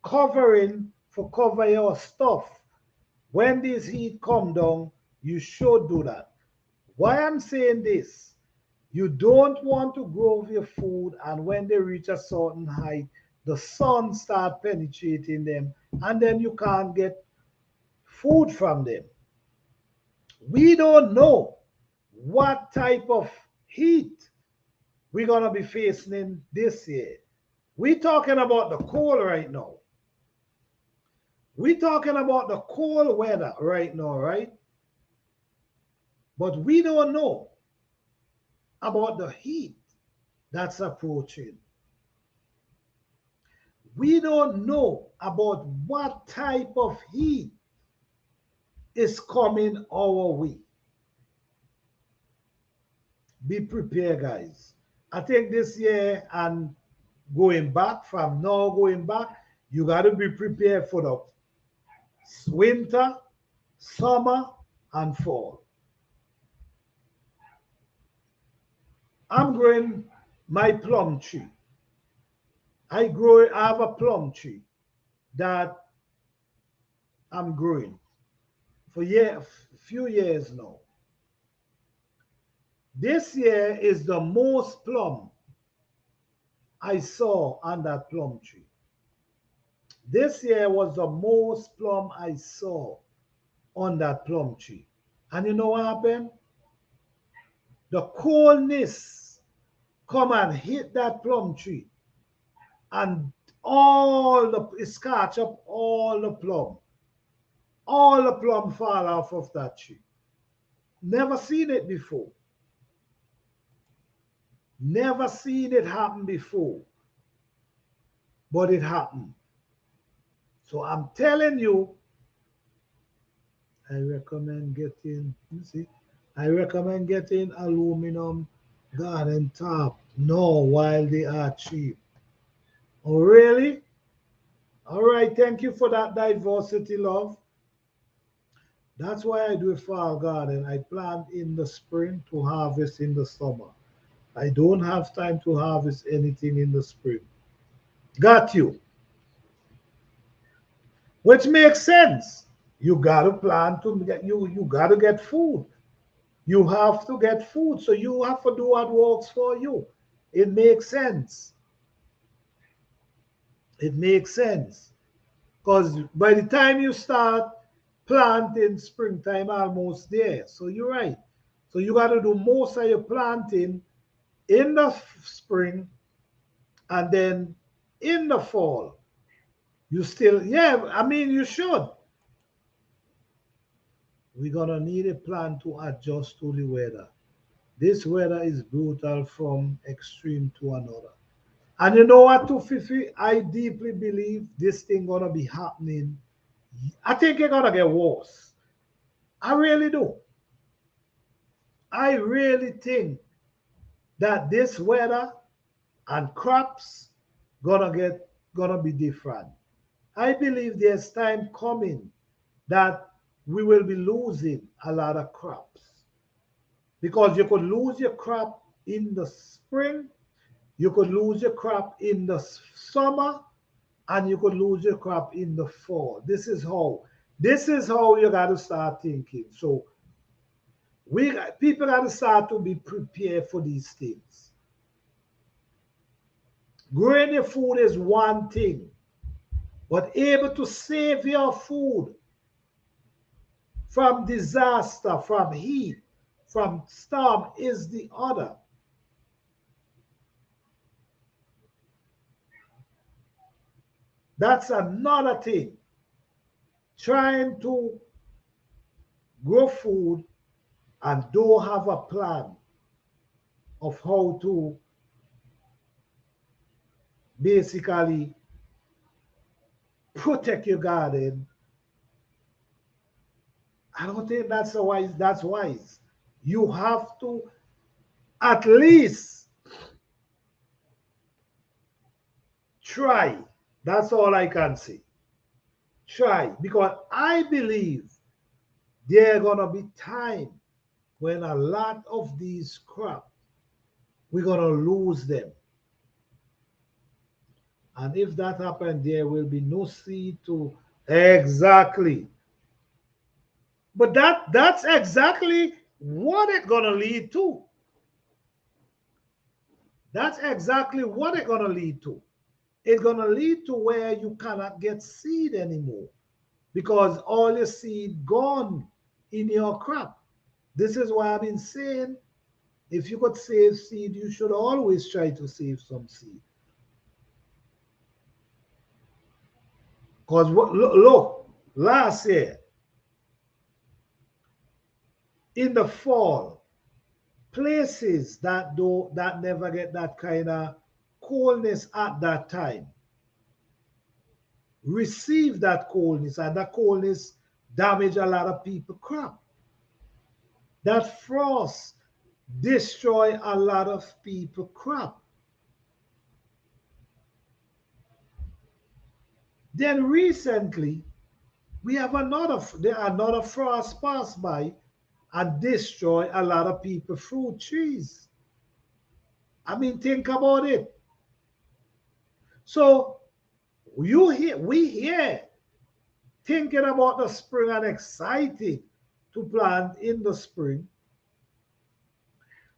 covering for cover your stuff, when this heat come down, you should do that. Why I'm saying this? You don't want to grow your food, and when they reach a certain height, the sun start penetrating them, and then you can't get food from them. We don't know what type of heat we're gonna be facing in this year. We're talking about the cold right now. We're talking about the cold weather right now, right? But we don't know about the heat that's approaching. We don't know about what type of heat is coming our way. Be prepared, guys. I think this year and going back from now going back, you got to be prepared for the winter, summer, and fall. I'm growing my plum tree. I have a plum tree that I'm growing for few years now. This year is the most plum I saw on that plum tree. This year was the most plum I saw on that plum tree. And you know what happened? The coldness come and hit that plum tree and all the it scotch up all the plum. All the plum fall off of that tree. Never seen it before. Never seen it happen before. But it happened. So I'm telling you, I recommend getting, you see, I recommend getting aluminum garden top. No, while they are cheap. Oh, really? All right, thank you for that diversity, love. That's why I do a fall garden. I plant in the spring to harvest in the summer. I don't have time to harvest anything in the spring. Got you. which makes sense. You got to plan to get you got to get food. You have to get food, so you have to do what works for you. It makes sense. It makes sense. Because by the time you start planting, springtime almost there. So you're right. So you got to do most of your planting in the spring, and then in the fall. You still, yeah, I mean, you should. We're going to need a plan to adjust to the weather. This weather is brutal from extreme to another. And you know what, to Fifi, I deeply believe this thing gonna be happening. I think it's gonna get worse. I really do. I really think that this weather and crops gonna be different. I believe there's time coming that we will be losing a lot of crops because you could lose your crop in the spring, you could lose your crop in the summer, and you could lose your crop in the fall. This is how you got to start thinking. So people got to start to be prepared for these things. Growing your food is one thing, but able to save your food from disaster, from heat, from storm is the other. That's another thing. Trying to grow food and don't have a plan of how to basically protect your garden. I don't think that's wise. You have to at least try. That's all I can say. Try. Because I believe there are gonna be time when a lot of these crops we're gonna lose them. And if that happens, there will be no seed to exactly. But that's exactly what it's gonna lead to. That's exactly what it's gonna lead to. It's gonna lead to where you cannot get seed anymore because all your seed gone in your crop. This is why I've been saying if you could save seed, you should always try to save some seed. Because look, last year in the fall, places that never get that kind of coldness at that time receive that coldness, and that coldness damage a lot of people crop. That frost destroy a lot of people crop. Then recently we have another frost pass by and destroy a lot of people fruit trees. I mean, think about it. So we here thinking about the spring and excited to plant in the spring.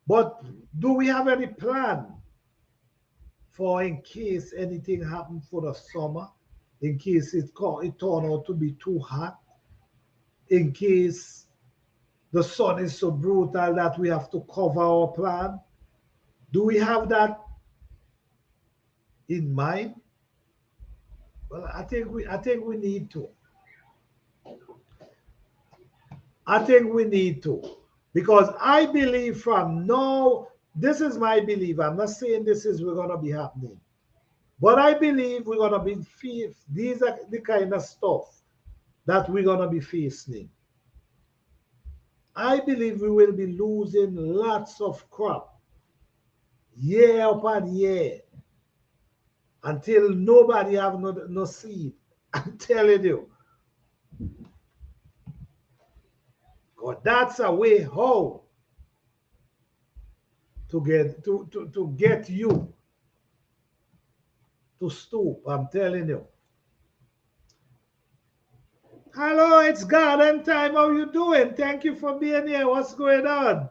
But do we have any plan for in case anything happens for the summer? In case it turn out to be too hot? In case the sun is so brutal that we have to cover our plant? Do we have that in mind? Well, I think we need to. I think we need to. Because I believe from now, this is my belief. I'm not saying this is we're gonna be happening. But I believe we're gonna be these are the kind of stuff that we're gonna be facing. I believe we will be losing lots of crop year upon year until nobody have no seed. I'm telling you. God, that's a way how to get you to stoop. I'm telling you. Hello, it's garden time. How you doing? Thank you for being here. What's going on?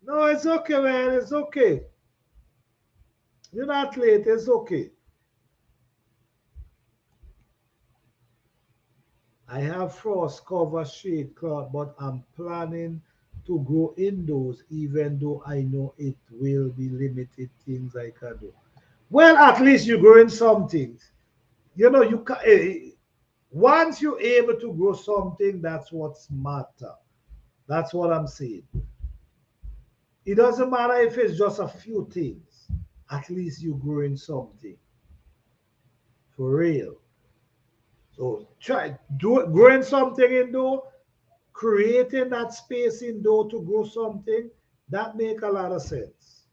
No, it's okay, man. It's okay. You're not late. It's okay. I have frost cover shade cloth, but I'm planning to grow indoors, even though I know it will be limited things I can do. Well, at least you're growing some things. You know, you can. Once you're able to grow something, that's what's matter. That's what I'm saying. It doesn't matter if it's just a few things. At least you're growing something for real. So try growing something indoor, creating that space indoor to grow something. That make a lot of sense.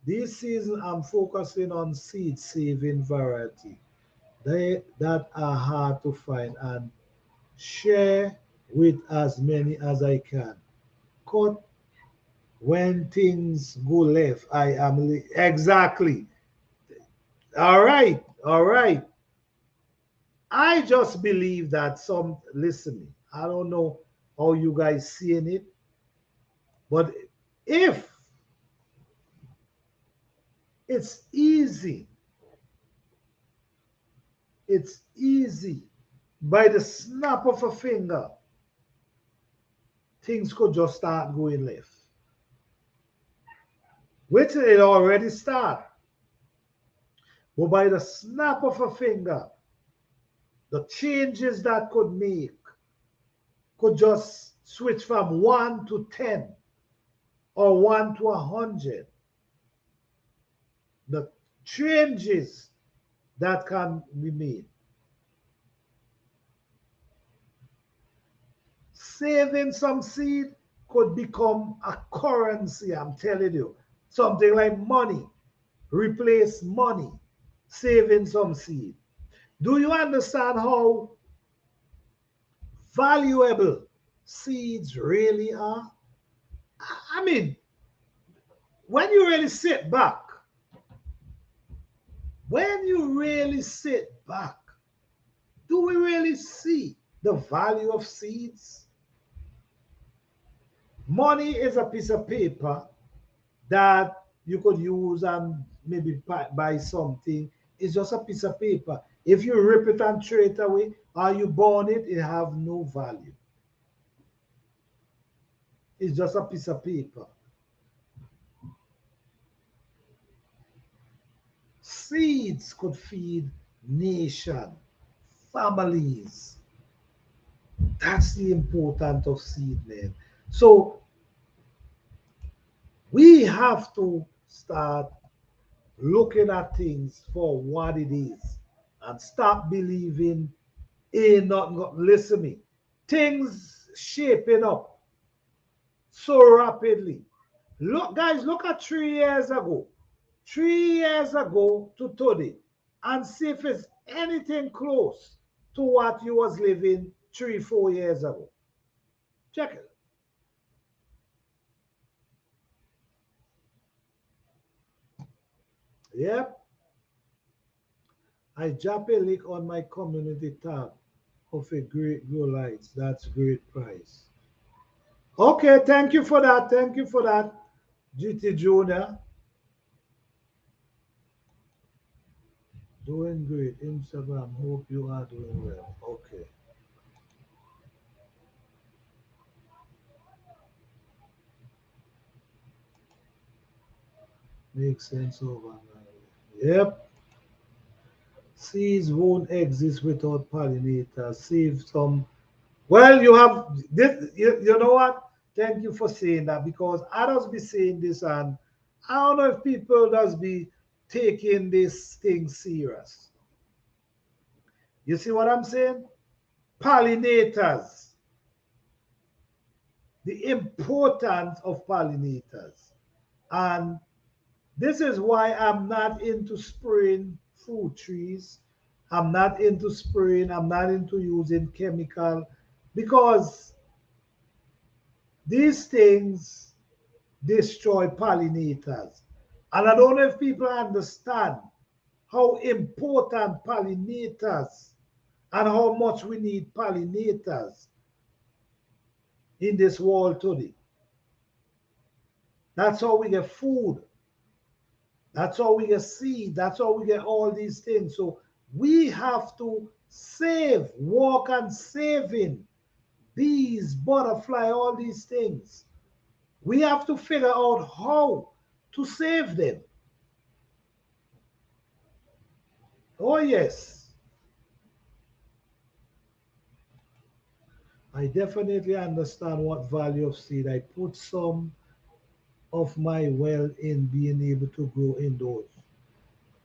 This season, I'm focusing on seed saving variety. They that are hard to find and share with as many as I can. Cut when things go left. Exactly. All right, all right. I just believe that some listening. I don't know how you guys seeing it, but if it's easy, it's easy. By the snap of a finger, things could just start going left. Which it already start. But by the snap of a finger, the changes that could make could just switch from 1 to 10 or 1 to 100. The changes that can be made. Saving some seed could become a currency, I'm telling you. Something like money, replace money, saving some seed. Do you understand how valuable seeds really are? I mean, when you really sit back, when you really sit back, do we really see the value of seeds? Money is a piece of paper that you could use and maybe buy something. It's just a piece of paper. If you rip it and throw it away or you burn it, it have no value. It's just a piece of paper. Seeds could feed nation, families. That's the importance of seed, man. So we have to start looking at things for what it is and stop believing in not listen to me. Things shaping up so rapidly. Look, guys, look at 3 years ago. 3 years ago to today, and see if it's anything close to what you was living 3, 4 years ago. Check it. Yep. I drop a link on my community tab of a great grow lights. That's great price. Okay, thank you for that. Thank you for that, GT Junior. Doing great. Instagram. Hope you are doing well. Okay. Makes sense over. Yep. Seeds won't exist without pollinators. Save some. Well, you have this. You know what? Thank you for saying that because I just be saying this, and I don't know if people does be taking this thing serious. You see what I'm saying? Pollinators, the importance of pollinators, and this is why I'm not into spraying fruit trees. I'm not into spraying. I'm not into using chemical because these things destroy pollinators. And I don't know if people understand how important pollinators and how much we need pollinators in this world today. That's how we get food. That's how we get seed. That's how we get all these things. So we have to save, walk on saving bees, butterfly, all these things. We have to figure out how to save them. Oh, yes. I definitely understand what value of seed. I put some of my well in being able to grow indoors.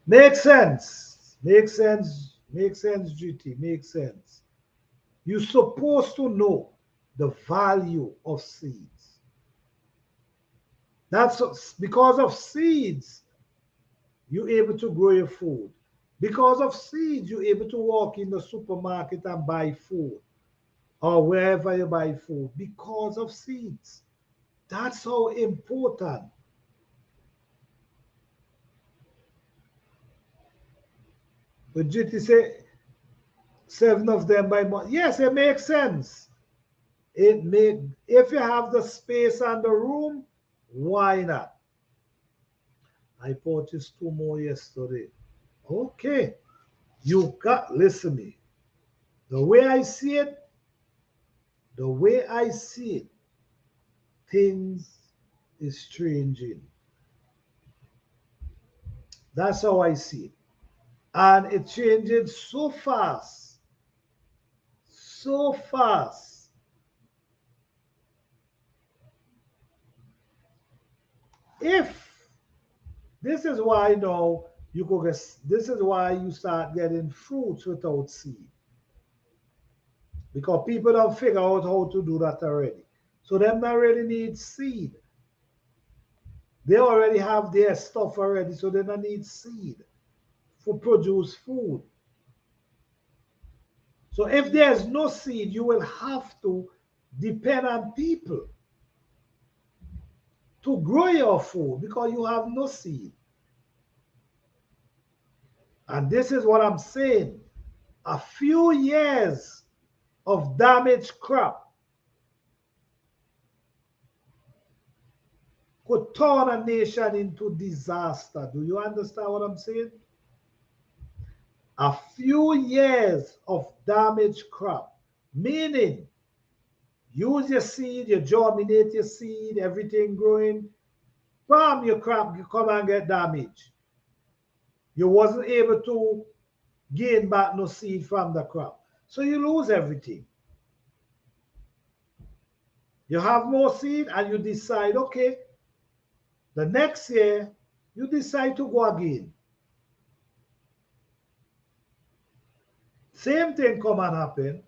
Makes sense. Makes sense. Makes sense, GT. Makes sense. You're supposed to know the value of seeds. That's because of seeds, you're able to grow your food. Because of seeds, you're able to walk in the supermarket and buy food or wherever you buy food because of seeds. That's how important. But GT say 7 of them by month. Yes, it makes sense. It make if you have the space and the room, why not? I purchased 2 more yesterday. Okay, you got listen me. The way I see it, the way I see it, things is changing. That's how I see it. And it changes so fast. So fast. If this is why now you go get this is why you start getting fruits without seed. Because people don't figure out how to do that already. So them not really need seed. They already have their stuff already, so they don't need seed for produce food. So if there's no seed, you will have to depend on people to grow your food because you have no seed. And this is what I'm saying. A few years of damaged crop could turn a nation into disaster. Do you understand what I'm saying? A few years of damaged crop, meaning use your seed, you germinate your seed, everything growing, bam, your crop you come and get damaged. You wasn't able to gain back no seed from the crop. So you lose everything. You have more seed and you decide, okay, the next year you decide to go again. Same thing come and happen.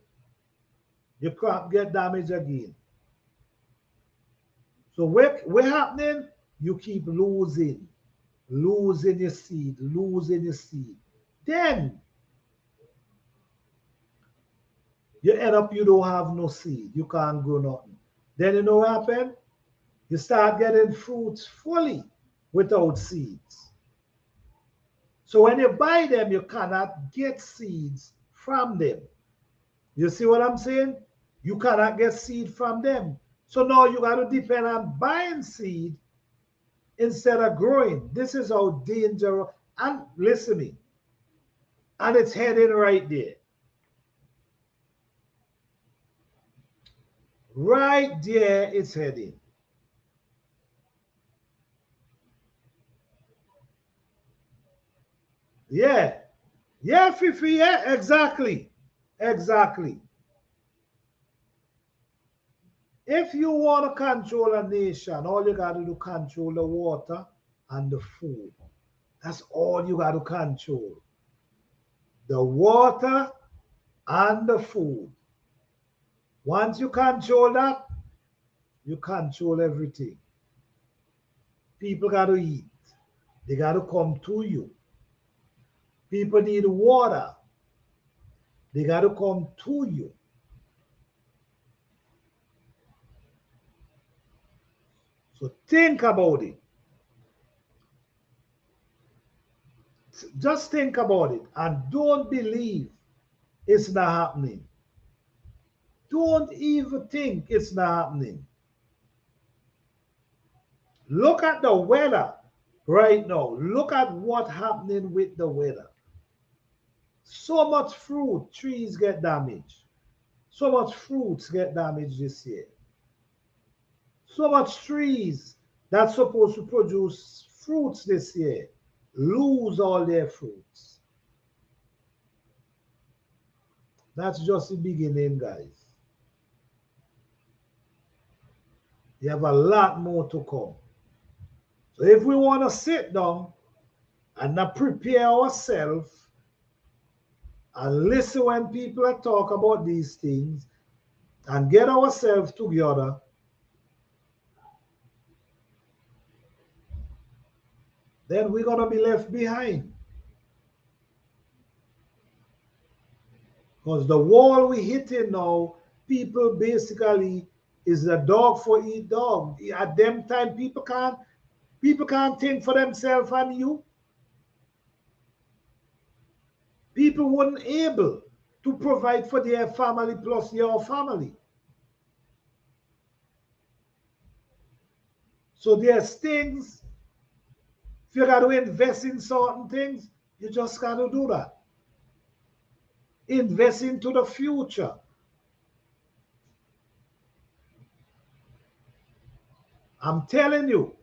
Your crop get damaged again. So what happening? You keep losing your seed, losing your seed. Then you end up you don't have no seed. You can't grow nothing. Then you know what happen? You start getting fruits fully without seeds. So when you buy them, you cannot get seeds from them. You see what I'm saying? You cannot get seed from them. So now you got to depend on buying seed instead of growing. This is how dangerous. And listen to me. And it's heading right there. Right there, it's heading. Yeah. Yeah, Fifi, yeah, exactly. Exactly. If you want to control a nation, all you got to do control the water and the food. That's all you got to control. The water and the food. Once you control that, you control everything. People got to eat. They got to come to you. People need water. They got to come to you. So think about it. Just think about it and don't believe it's not happening. Don't even think it's not happening. Look at the weather right now. Look at what's happening with the weather. So much fruit trees get damaged. So much fruits get damaged this year. So much trees that's supposed to produce fruits this year lose all their fruits. That's just the beginning, guys. You have a lot more to come. So if we want to sit down and not prepare ourselves and listen when people talk about these things and get ourselves together, then we're going to be left behind. Because the wall we're hitting now, people basically is a dog for eat dog. At them time, people can't think for themselves and you. People weren't able to provide for their family plus your family. So there's things, if you got to invest in certain things, you just got to do that. Invest into the future. I'm telling you,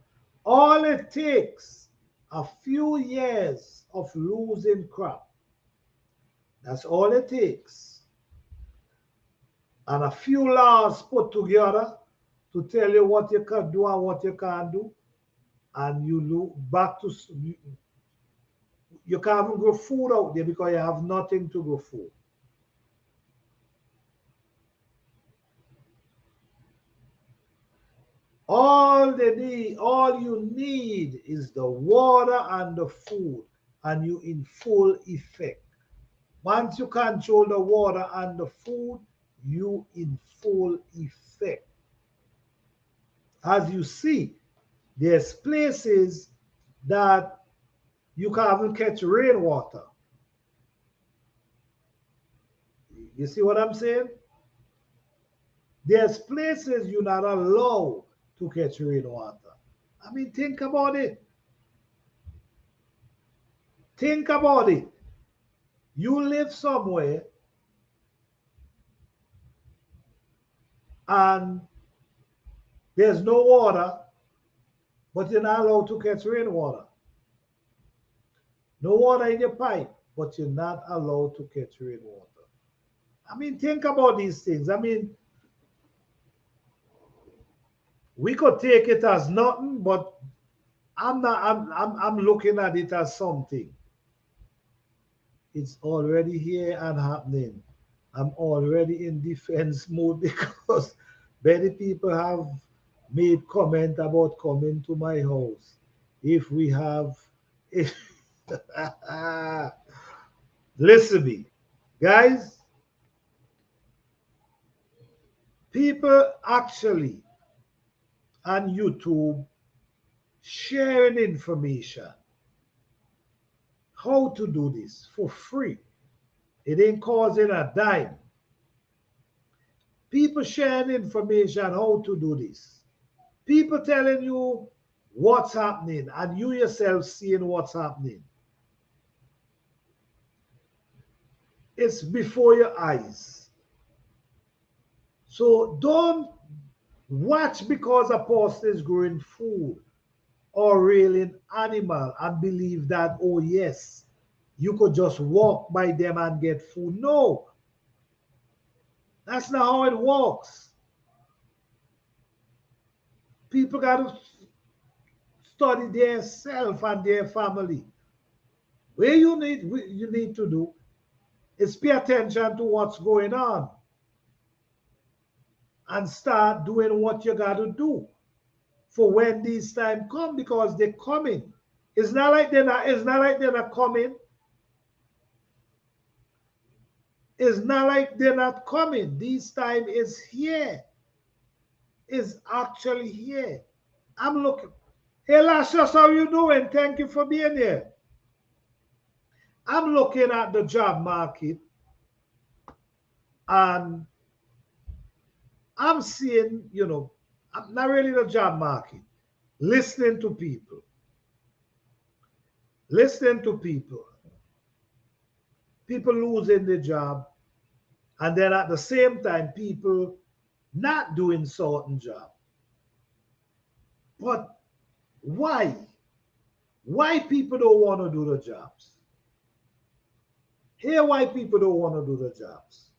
all it takes a few years of losing crop. That's all it takes. And a few laws put together to tell you what you can do and what you can't do. And you look back to, you can't even grow food out there because you have nothing to grow food. All you need is the water and the food, and you in full effect. Once you control the water and the food, you in full effect. As you see, there's places that you can't even catch rainwater. You see what I'm saying? There's places you're not allowed to catch rainwater. I mean, think about it. Think about it. You live somewhere and there's no water, but you're not allowed to catch rainwater. No water in your pipe, but you're not allowed to catch rainwater. I mean, think about these things. I mean, we could take it as nothing, but I'm looking at it as something. It's already here and happening. I'm already in defense mode because many people have made comment about coming to my house. If we have, listen to me, guys. People actually on YouTube sharing information how to do this for free. It ain't causing a dime. People sharing information how to do this. People telling you what's happening and you yourself seeing what's happening. It's before your eyes. So don't watch because a person is growing food or railing animal and believe that, oh yes, you could just walk by them and get food. No, that's not how it works. People got to study their self and their family. What you need to do is pay attention to what's going on and start doing what you got to do for when these time come, because they're coming. It's not like they're not coming. It's not like they're not coming. This time is here. Is actually here. I'm looking. Hey Lashes, how you doing? Thank you for being here. I'm looking at the job market And I'm seeing, you know, I'm not really the job market, listening to people, listening to people losing their job, and then at the same time, people not doing certain job. But why? Why people don't want to do the jobs? Here, why people don't want to do the jobs?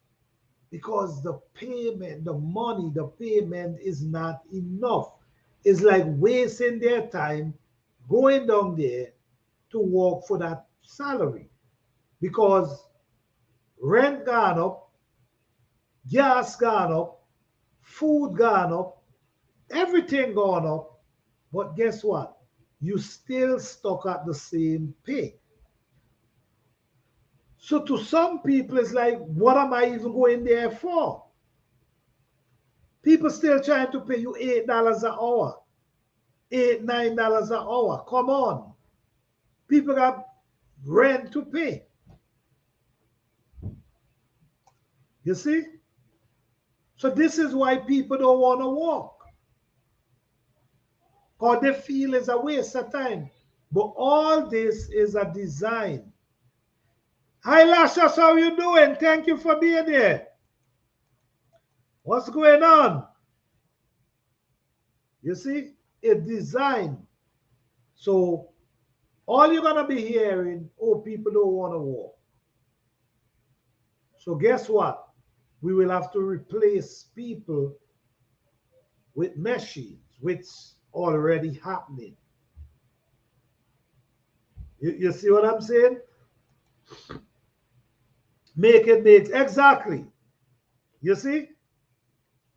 Because the payment, the money, the payment is not enough. It's like wasting their time going down there to work for that salary because rent gone up, gas gone up, food gone up, everything gone up. But guess what? You still stuck at the same pay. So to some people, it's like, what am I even going there for? People still trying to pay you $8 an hour, $9 an hour. Come on. People got rent to pay. You see? So this is why people don't want to work. Because they feel it's a waste of time. But all this is a design. Hi Lashes, how you doing? Thank you for being here. What's going on? You see? It's design. So all you're going to be hearing, oh, people don't want to work. So guess what? We will have to replace people with machines, which already happening. You see what I'm saying? Make it make exactly. You see?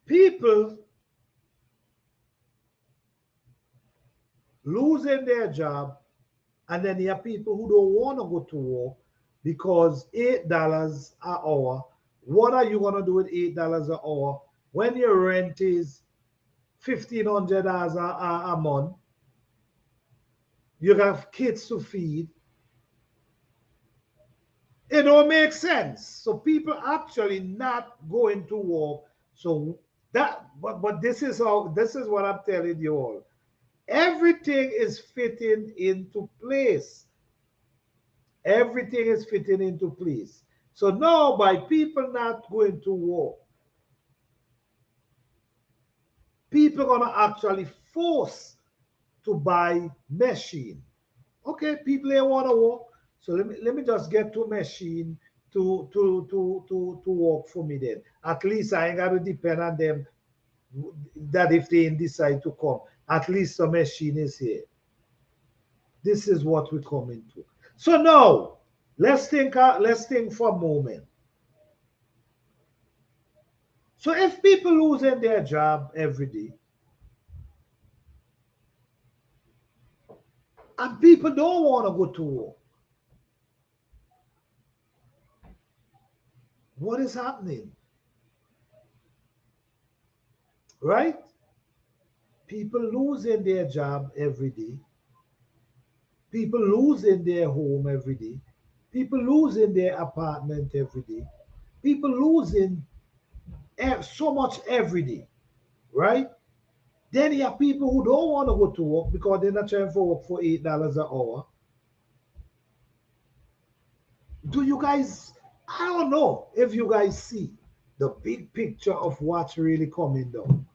People losing their job, and then you have people who don't want to go to work because $8 an hour. What are you going to do with $8 an hour when your rent is $1,500 a month? You have kids to feed. It don't make sense. So people actually not going to work. So that, but this is what I'm telling you all. Everything is fitting into place. Everything is fitting into place. So now by people not going to work, people are gonna actually force to buy machine. Okay, people ain't want to work. So let me just get to machine to work for me then. At least I ain't got to depend on them that if they decide to come, at least the machine is here. This is what we come into. So now let's think for a moment. So if people losing their job every day, and people don't want to go to work, what is happening? Right? People losing their job every day. People losing their home every day. People losing their apartment every day. People losing so much every day. Right? Then you have people who don't want to go to work because they're not trying to work for $8 an hour. Do you guys, I don't know if you guys see the big picture of what's really coming down.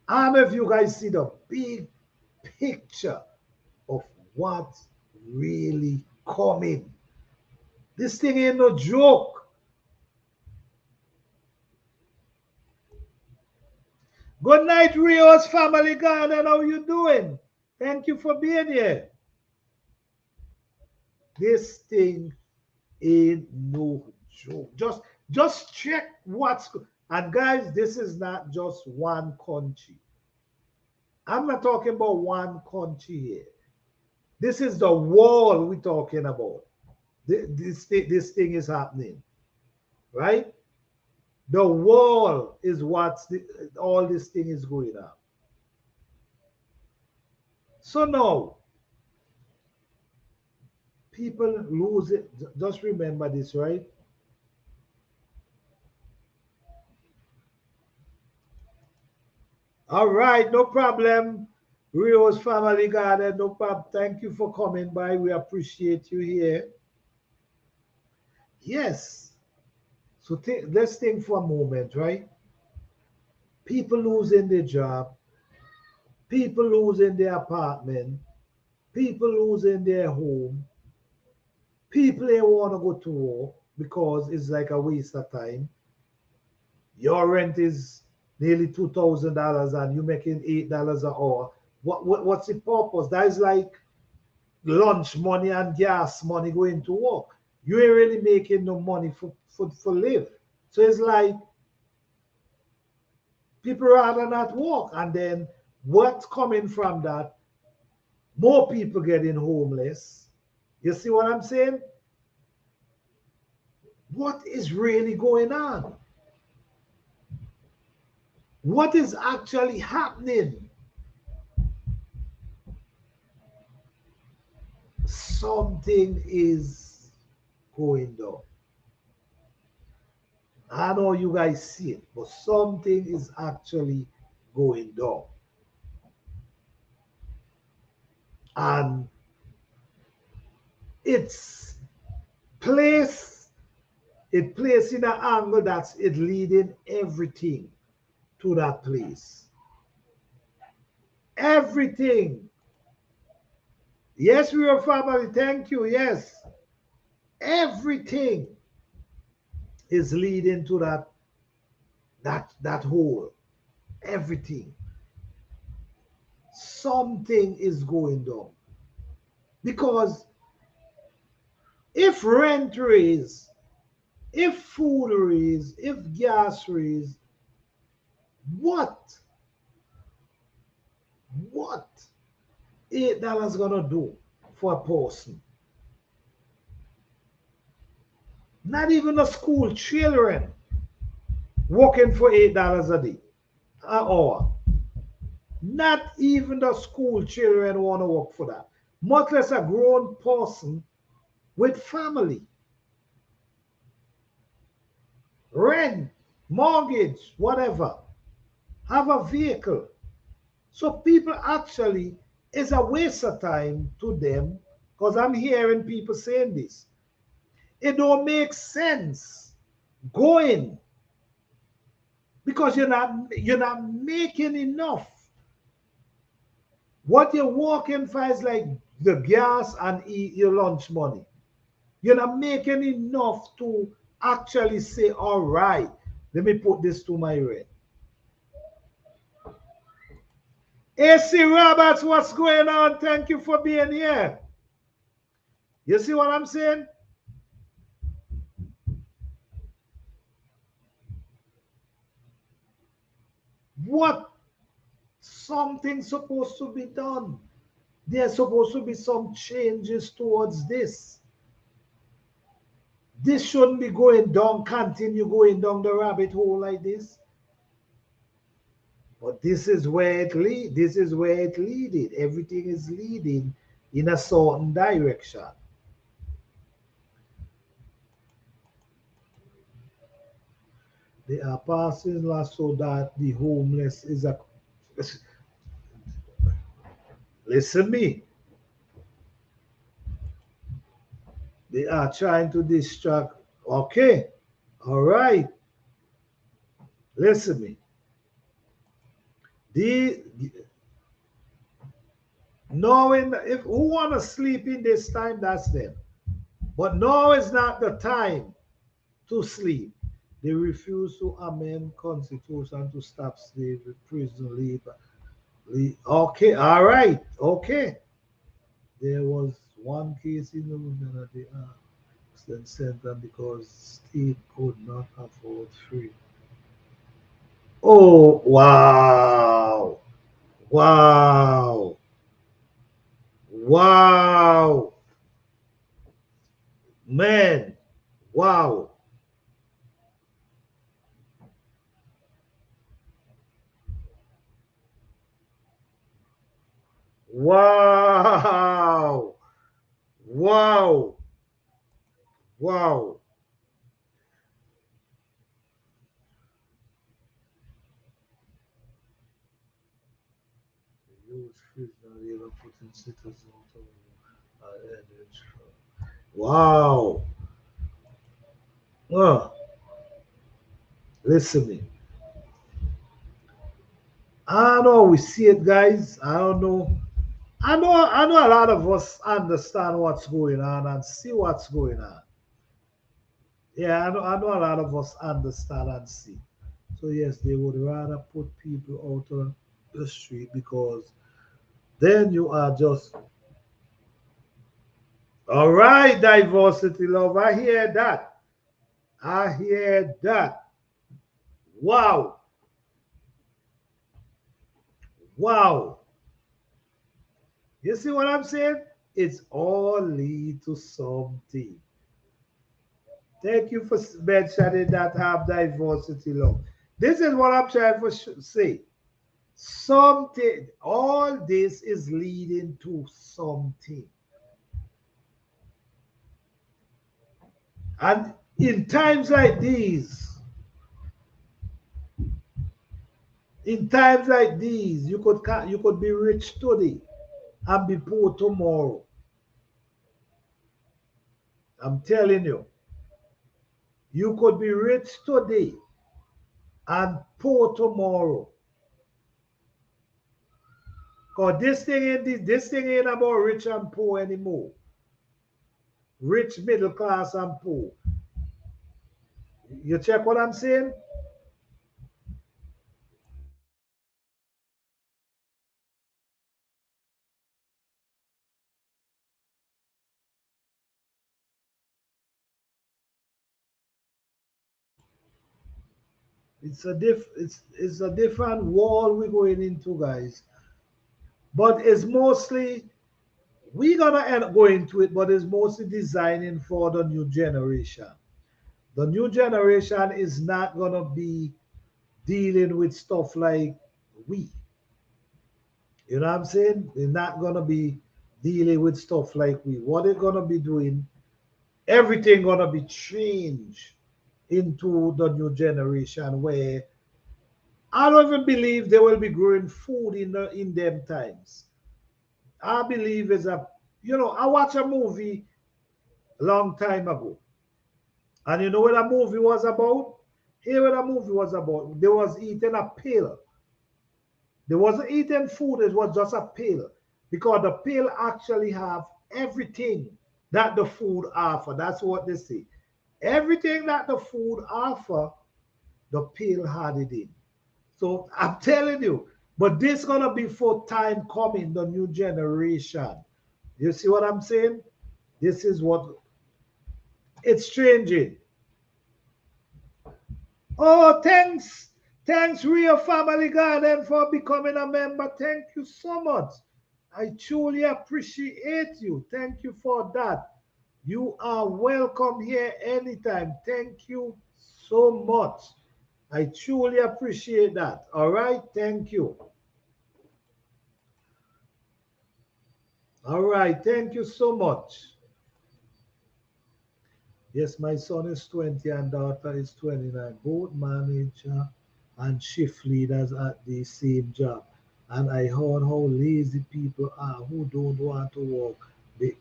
I don't know if you guys see the big picture of what's really coming. This thing ain't no joke. Good night, Rios family garden. How you doing? Thank you for being here. This thing ain't no joke. Just check what's and guys, this is not just one country. I'm not talking about one country here. This is the world we're talking about. This thing is happening, right? The world is all this thing is going on. So now, People lose it. Just remember this, right? All right, no problem. Rio's Family Garden, no problem. Thank you for coming by. We appreciate you here. Yes. So let's think for a moment, right? People losing their job, people losing their apartment, people losing their home, people they want to go to work because it's like a waste of time. Your rent is nearly $2,000 and you're making $8 an hour. What's the purpose? That is like lunch money and gas money going to work. You ain't really making no money for live. So it's like people rather not work. And then what's coming from that? More people getting homeless. You see what I'm saying? What is really going on? What is actually happening? Something is going down. I know you guys see it, but something is actually going down. And it's placed, it placed in an angle that's it leading everything to that place. Everything. Yes, we are family. Thank you. Yes. Everything is leading to that hole. Everything. Something is going down. Because if rent raise, if food raise, if gas raise, what? What $8 gonna do for a person? Not even the school children working for $8 a day, an hour. Not even the school children want to work for that. Much less a grown person with family. Rent, mortgage, whatever. Have a vehicle. So people actually, it's a waste of time to them because I'm hearing people saying this. It don't make sense going because you're not making enough. What you're working for is like the gas and eat your lunch money. You're not making enough to actually say, all right, let me put this to my rent. AC Roberts, what's going on? Thank you for being here. You see what I'm saying? What something supposed to be done? There's supposed to be some changes towards this. This shouldn't be going down, continue going down the rabbit hole like this. But this is where it lead. This is where it leaded. Everything is leading in a certain direction. They are passing law so that the homeless is a. Listen me. They are trying to distract. Okay, all right. Listen me. The knowing if who want to sleep in this time, that's them. But now is not the time to sleep. They refuse to amend constitution to stop slavery, prison labor. Okay, all right, okay. There was one case in Louisiana they then sent them because state could not afford free. Oh wow, wow, wow, man, wow. Wow. Wow. Wow. Wow. Listen me. I don't know. We see it, guys. I don't know. I know a lot of us understand what's going on and see what's going on. Yeah, I know a lot of us understand and see. So yes, they would rather put people out on the street because then you are just all right, diversity love. I hear that. I hear that. Wow. Wow. You see what I'm saying? It's all lead to something. Thank you for mentioning that have diversity love. This is what I'm trying to say. Something, all this is leading to something. And in times like these, you could be rich today and be poor tomorrow. I'm telling you, you could be rich today and poor tomorrow. Cause this thing ain't about rich and poor anymore. Rich, middle class, and poor. You check what I'm saying? It's a different wall we're going into, guys. But it's mostly we're gonna end up going to it, but it's mostly designing for the new generation. The new generation is not gonna be dealing with stuff like we. You know what I'm saying? They're not gonna be dealing with stuff like we. What they're gonna be doing, everything gonna be changed into the new generation where I don't even believe they will be growing food in them times. I believe is I watched a movie a long time ago. And you know what a movie was about? Here what a movie was about. They was eating a pill. They wasn't eating food, it was just a pill. Because the pill actually have everything that the food offer. That's what they say. Everything that the food offer, the pill had it in. So I'm telling you, but this gonna be for time coming, the new generation. You see what I'm saying? This is what it's changing. Oh, thanks. Thanks, Real Family Garden, for becoming a member. Thank you so much. I truly appreciate you. Thank you for that. You are welcome here anytime. Thank you so much. I truly appreciate that. All right. Thank you. All right. Thank you so much. Yes, my son is 20 and daughter is 29. Both manager and shift leaders at the same job. And I heard how lazy people are who don't want to work. They,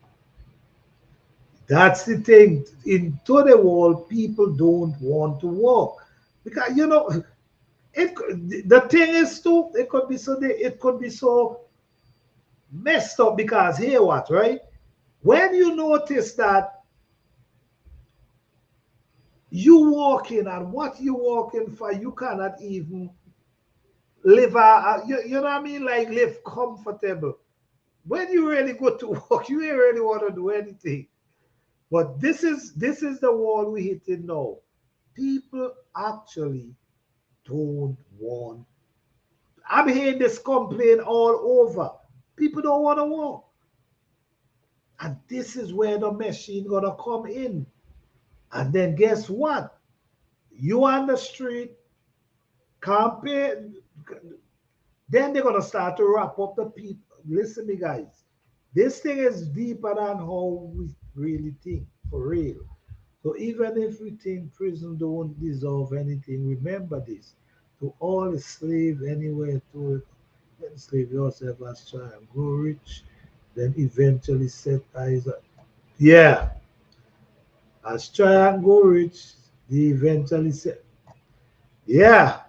that's the thing. In the world, people don't want to work. Because the thing is too, it could be so messed up because here what, right? When you notice that you walking and what you walking for, you cannot even live you know what I mean? Like live comfortable. When you really go to work, you ain't really want to do anything. But this is the wall we hitting now. People actually don't want. I'm hearing this complaint all over. People don't want to work. And this is where the machine gonna come in. And then guess what? You on the street, campaign, then they're gonna start to wrap up the people. Listen, me guys. This thing is deeper than how we really think, for real. So even if we think prison don't deserve anything, remember this. To all slave anywhere to enslave yourself as child, grow rich, then eventually set eyes on. Yeah, as try and go rich, they eventually set. Yeah,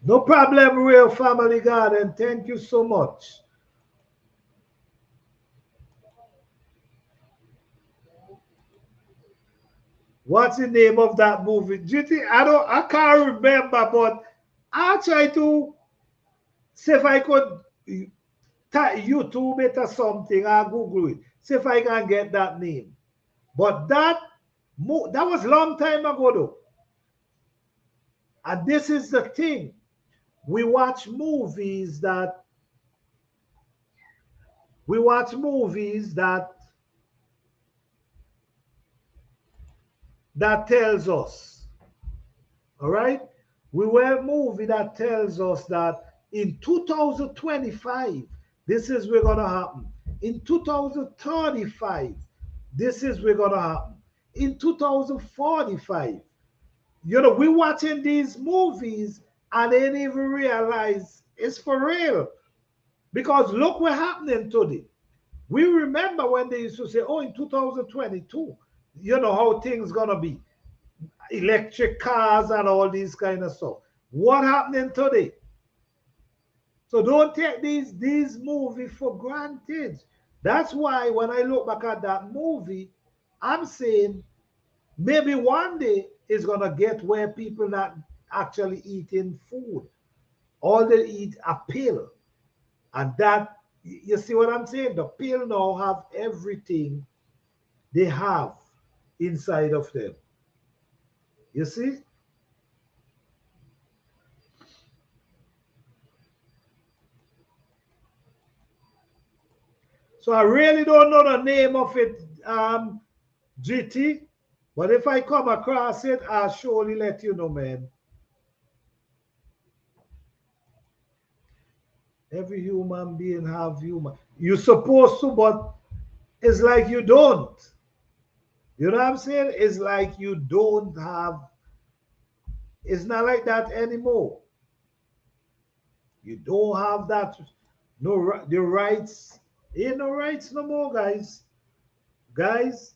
no problem, real family garden. Thank you so much. What's the name of that movie? GT, I can't remember, but I try to see if I could type YouTube it or something. I'll Google it. See if I can get that name. But that was long time ago though. And this is the thing. We watch movies that we watch movies that tells us, all right? We watch a movie that tells us that in 2025, this is what's gonna happen. In 2035, this is what's gonna happen. In 2045, we're watching these movies and they didn't even realize it's for real. Because look what's happening today. We remember when they used to say, oh, in 2022, how things gonna be. Electric cars and all these kind of stuff. What happening today? So don't take these movies for granted. That's why when I look back at that movie, I'm saying maybe one day it's gonna get where people not actually eating food. All they eat a pill. And that, you see what I'm saying? The pill now have everything they have inside of them. You see? So I really don't know the name of it, GT. But if I come across it, I'll surely let you know, man. Every human being have human. You're supposed to, but it's like you don't. You know what I'm saying? It's like you don't have. It's not like that anymore. You don't have that. No, the rights. Ain't no rights no more, guys. Guys,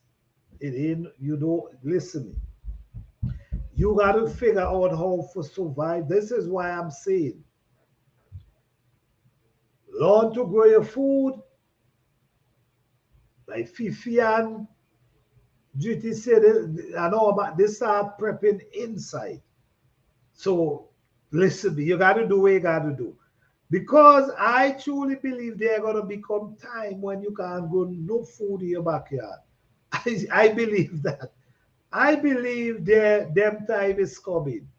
it ain't. You don't listen. You got to figure out how to survive. This is why I'm saying, learn to grow your food, like Fifi and GT said. I know about this. Start prepping inside. So listen, you got to do what you got to do. Because I truly believe there gonna become time when you can't grow no food in your backyard. I believe that. I believe them time is coming.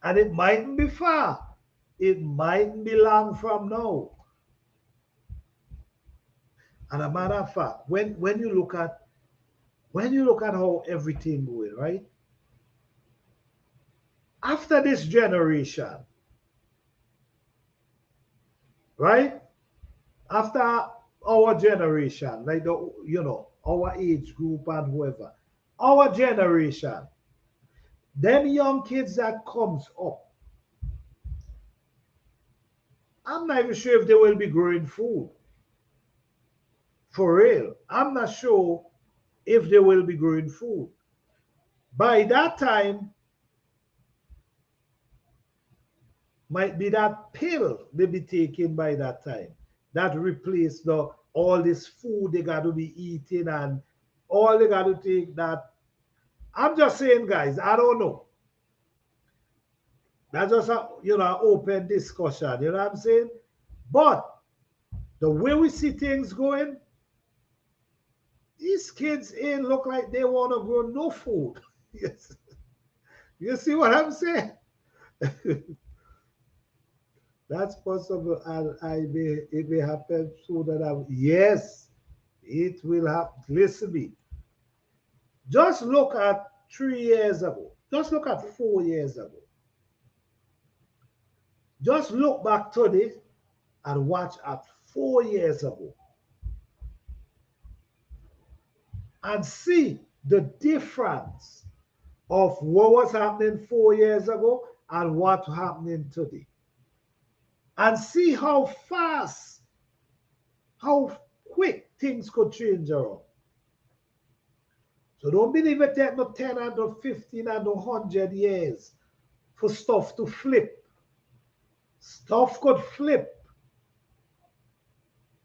And it mightn't be far. It mightn't be long from now. And a matter of fact, when you look at how everything going, right? After this generation, right? After our generation, like our age group and whoever, our generation, them young kids that comes up, I'm not even sure if they will be growing food. For real. I'm not sure if they will be growing food. By that time, might be that pill they be taking by that time that replace all this food they got to be eating and all they got to take that. I'm just saying, guys, I don't know. That's just open discussion. You know what I'm saying? But the way we see things going, these kids ain't look like they want to grow no food. Yes. You see what I'm saying? That's possible, and it may happen sooner than yes, it will happen. Listen to me. Just look at 3 years ago. Just look at 4 years ago. Just look back to this. and watch at 4 years ago and see the difference of what was happening 4 years ago and what's happening today. And see how fast, how quick things could change around. So don't believe it take no 10 and no 15 and no 100 years for stuff to flip. Stuff could flip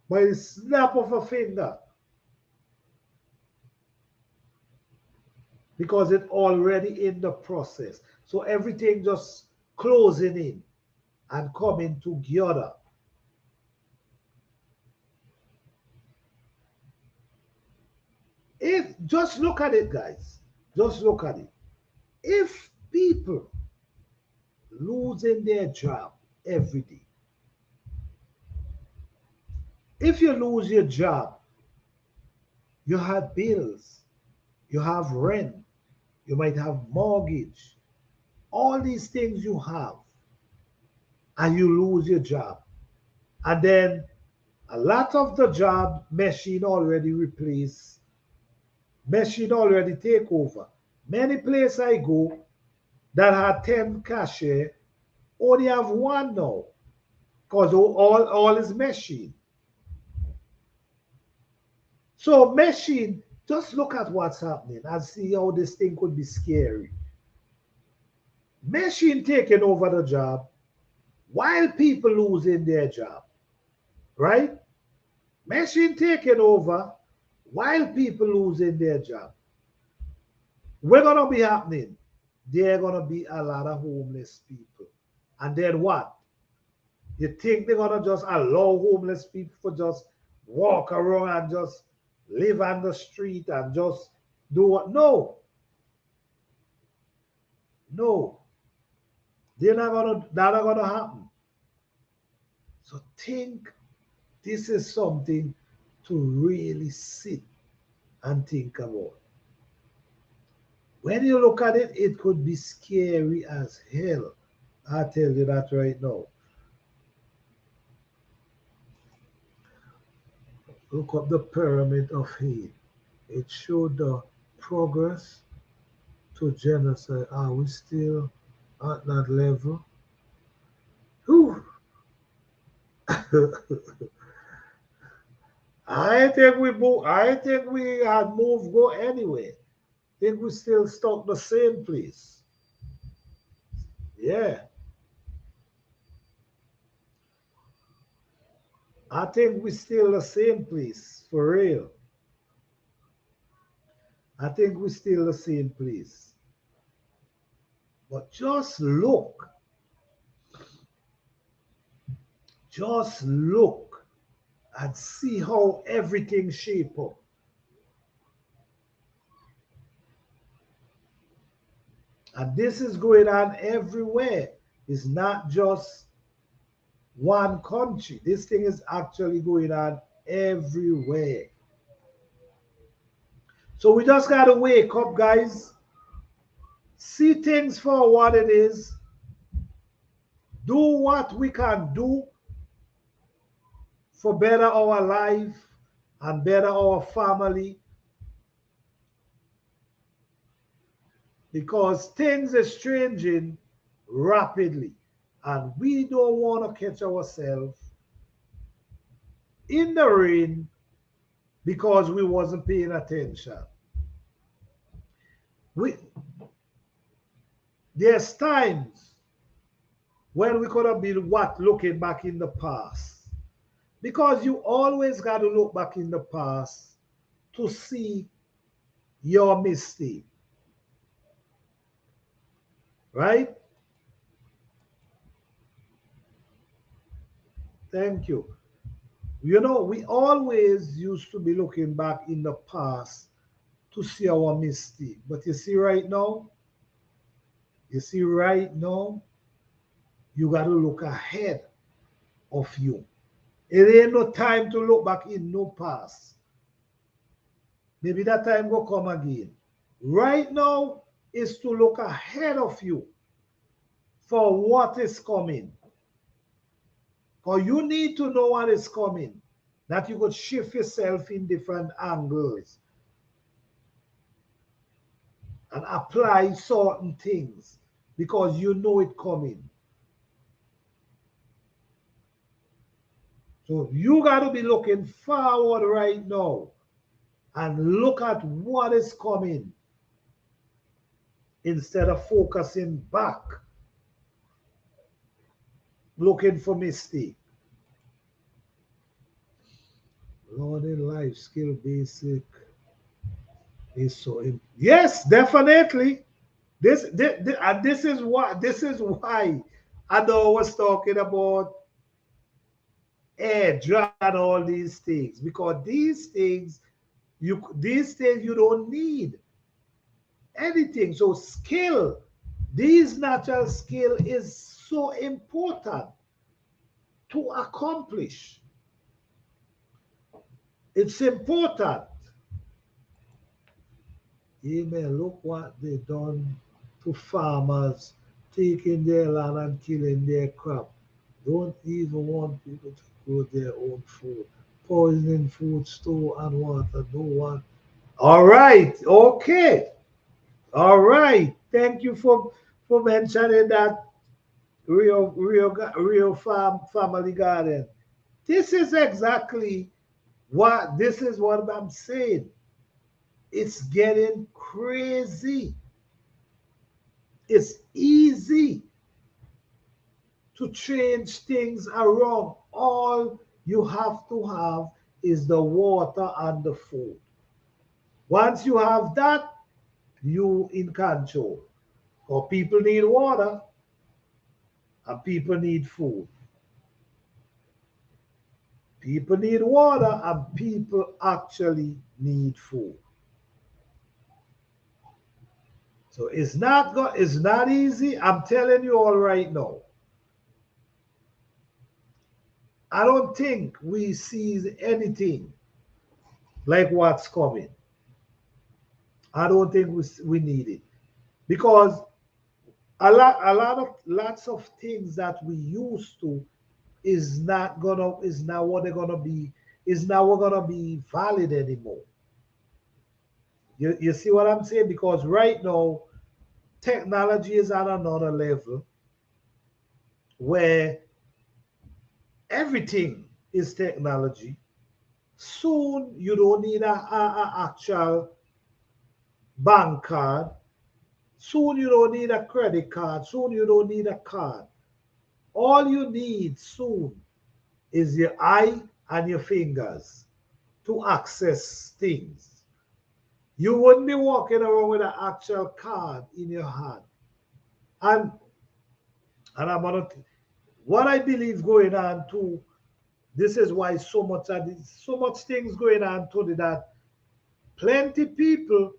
by the snap of a finger. Because it's already in the process. So everything just closing in and coming together. If just look at it, guys, just look at it. If people losing their job every day, if you lose your job, you have bills, you have rent, you might have mortgage, all these things you have, and you lose your job. And then a lot of the job machine already replaced, machine already take over. Many places I go that had 10 cashier only have one now because all is machine. So machine, just look at what's happening and see how this thing could be scary. Machine taking over the job while people losing their job, right? Machine taking over while people losing their job. What's gonna be happening? There are gonna be a lot of homeless people. And then what? You think they're gonna just allow homeless people to just walk around and just live on the street and just do what? No. No. That's not gonna happen. So think this is something to really sit and think about. When you look at it, it could be scary as hell. I tell you that right now. Look up the pyramid of hate. It showed the progress to genocide. Are we still at that level? Whew. I think we move. I think we had moved go anyway. I think we still stuck the same place. Yeah. I think we still the same place for real. I think we still the same place. But just look and see how everything shape up. And this is going on everywhere. It's not just one country. This thing is actually going on everywhere. So we just got to wake up, guys. See things for what it is. Do what we can do for better our life and better our family. Because things are changing rapidly. And we don't want to catch ourselves in the rain because we wasn't paying attention. There's times when we could have been looking back in the past. Because you always got to look back in the past to see your mistake. Right? Thank you. You know, we always used to be looking back in the past to see our mistake. But you see right now, you got to look ahead of you. It ain't no time to look back in no past. Maybe that time will come again. Right now is to look ahead of you for what is coming. Or you need to know what is coming, that you could shift yourself in different angles and apply certain things because you know it coming. So you got to be looking forward right now and look at what is coming instead of focusing back, looking for mistake. Learning life skill basic is so yes, definitely. And this is why I know I was talking about edge and all these things, because these things you don't need anything. So skill, these natural skill is so important to accomplish. It's important. Amen. Look what they done to farmers, taking their land and killing their crop. Don't even want people to grow their own food. Poisoning food, store and water. No one. All right. Okay. All right. Thank you for mentioning that real farm family garden. This is exactly what I'm saying. It's getting crazy. It's easy to change things around. All you have to have is the water and the food. Once you have that, you in control. Or people need water and people need food. People need water and people actually need food. So it's not easy. I'm telling you all right now. I don't think we see anything like what's coming. I don't think we need it because lots of things that we used to is now what they're gonna be is now we're gonna be valid anymore. You see what I'm saying? Because right now technology is at another level where everything is technology. Soon you don't need a actual bank card. Soon you don't need a credit card. Soon you don't need a card. All you need soon is your eye and your fingers to access things. You wouldn't be walking around with an actual card in your hand. And I'm gonna what I believe going on too. This is why so much things going on today that plenty people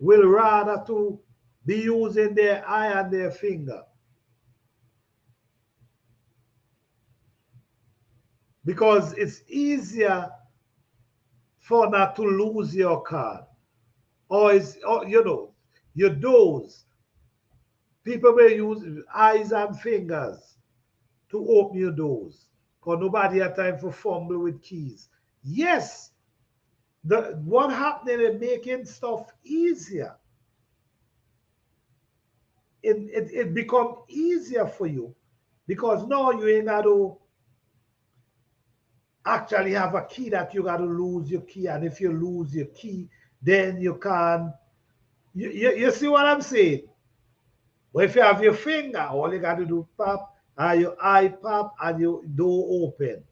will rather to be using their eye and their finger because it's easier for not to lose your card or you know your doors. People will use eyes and fingers to open your doors because nobody had time for fumble with keys. Yes, the what happening in making stuff easier. It become easier for you because now you ain't got to actually have a key that you got to lose your key, and if you lose your key then you can't you see what I'm saying. But if you have your finger, all you got to do pop and your eye pop and your door open.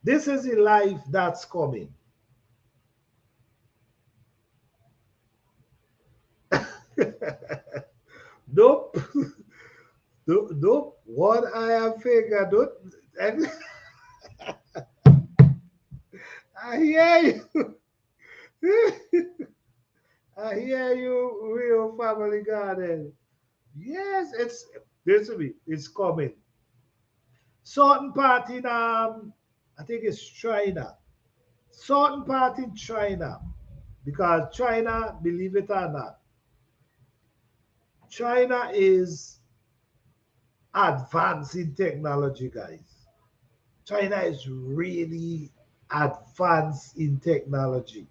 This is the life that's coming. Nope. Nope. What I have figured out. I hear you. I hear you, real family garden. Yes, it's basically it's coming. Certain part in I think it's China. Certain part in China. Because China, believe it or not, China is advanced in technology, guys. China is really advanced in technology.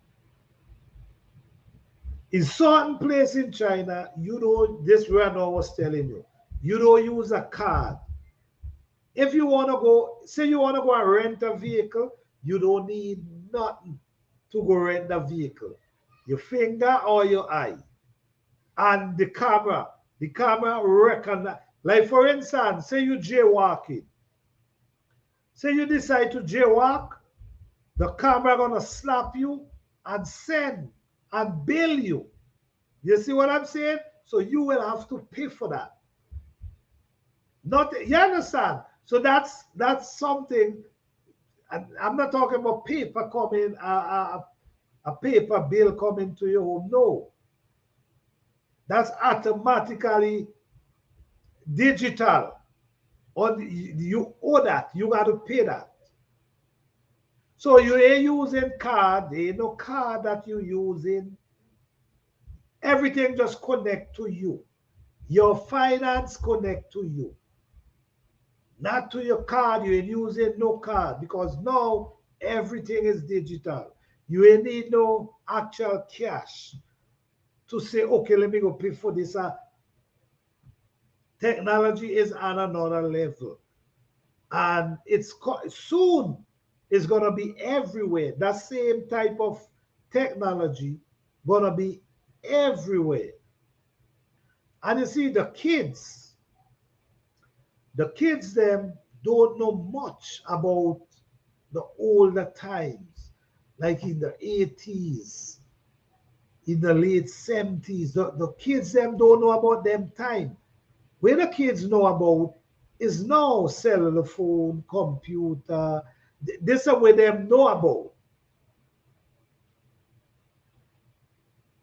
In certain place in China, you don't, this where I was telling you don't use a card. If you want to go, say you want to go and rent a vehicle, you don't need nothing to go rent a vehicle. Your finger or your eye. And the camera recognize. Like for instance, say you jaywalking. Say you decide to jaywalk, the camera gonna slap you and send and bill you. You see what I'm saying? So you will have to pay for that. Not, you understand? So that's something. And I'm not talking about paper coming, a paper bill coming to your home. No, that's automatically digital. Or you owe that. You got to pay that. So you ain't using card. There ain't no card that you using. Everything just connect to you. Your finance connect to you. Not to your card. You ain't using no card because now everything is digital. You ain't need no actual cash to say, okay, let me go pay for this. Technology is on another level. And it's soon it's going to be everywhere. That same type of technology going to be everywhere. And you see the kids them don't know much about the older times, like in the 80s, in the late 70s. The kids them don't know about them time. Where the kids know about is now cellular phone, computer. This is where them know about.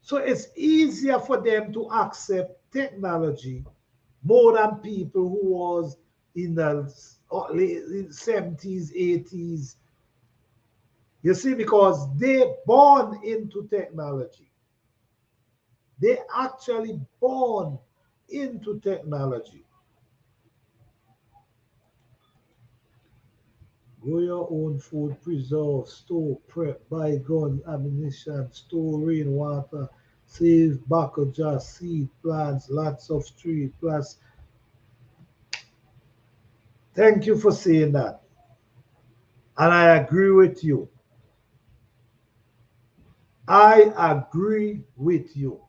So it's easier for them to accept technology more than people who was in the 70s, 80s. You see, because they born into technology. They actually born into technology. Grow your own food, preserve, store, prep, buy guns, ammunition, store rainwater, save backaja, seed, plants, lots of tree, plus. Thank you for saying that. And I agree with you. I agree with you.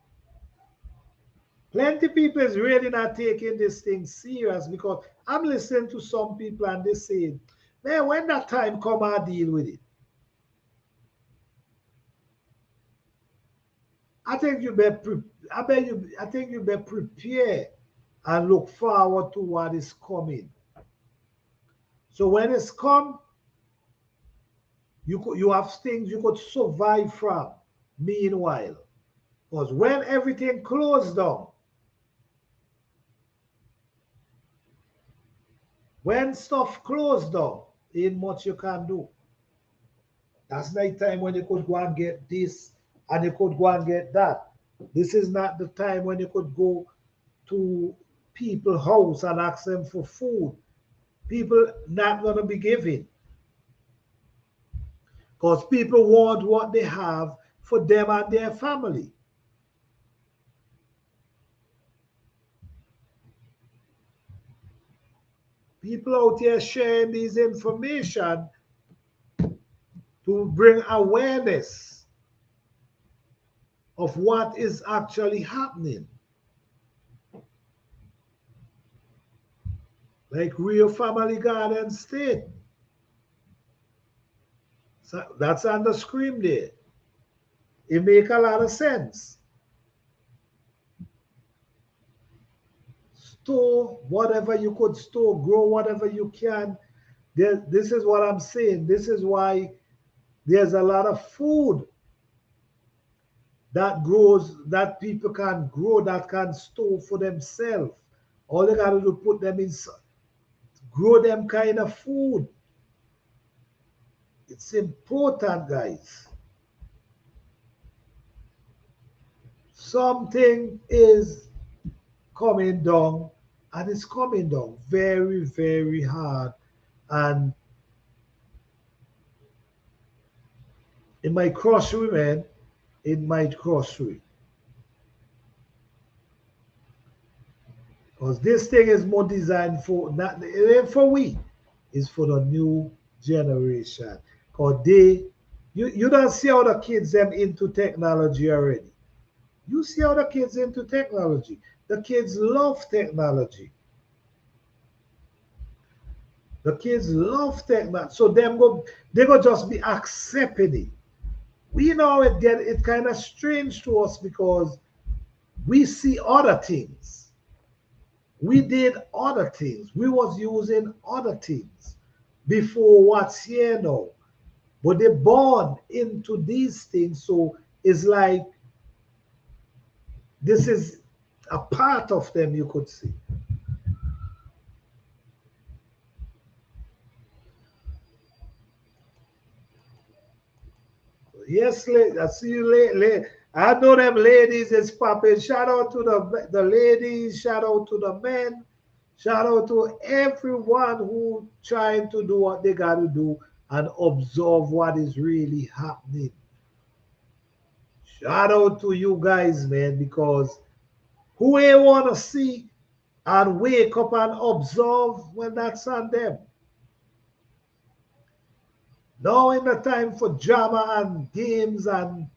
Plenty people is really not taking this thing serious because I'm listening to some people and they say, man, when that time come, I'll deal with it. I think you better I think you better prepare and look forward to what is coming. So when it's come, you have things you could survive from meanwhile. Because when everything closed down, when stuff closed down, ain't much you can do. That's night time when you could go and get this and you could go and get that. This is not the time when you could go to people's house and ask them for food. People not gonna be giving. Because people want what they have for them and their family. People out here sharing this information to bring awareness of what is actually happening. Like Real Family Garden State. So that's on the screen there. It makes a lot of sense. Store whatever you could store, grow whatever you can. This is what I'm saying. This is why there's a lot of food that grows, that people can grow, that can store for themselves. All they got to do is put them in, grow them kind of food. It's important, guys. Something is coming down, and it's coming down very, very hard. And It might crush you, man. It might crush you. Because this thing is more designed for, not it ain't for we, it's for the new generation. Because you don't see how the kids them into technology already. You see how the kids into technology. The kids love technology. The kids love technology. So they go just be accepting it. We know it kind of strange to us because we see other things. We did other things. We was using other things before what's here now. But they born into these things. So it's like this is a part of them, you could see. Yes, I see you late. I know them ladies is popping. Shout out to the ladies, shout out to the men, shout out to everyone who trying to do what they got to do and observe what is really happening. Shout out to you guys, man, because who ain't want to see and wake up and observe when that's on them. Now in the time for drama and games and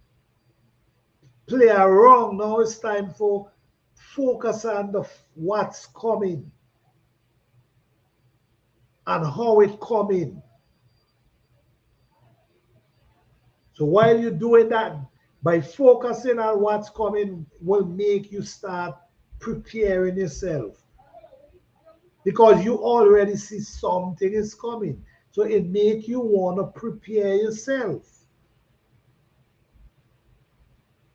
play around, now it's time for focus on what's coming and how it coming. So while you're doing that, by focusing on what's coming will make you start preparing yourself because you already see something is coming. So it make you want to prepare yourself.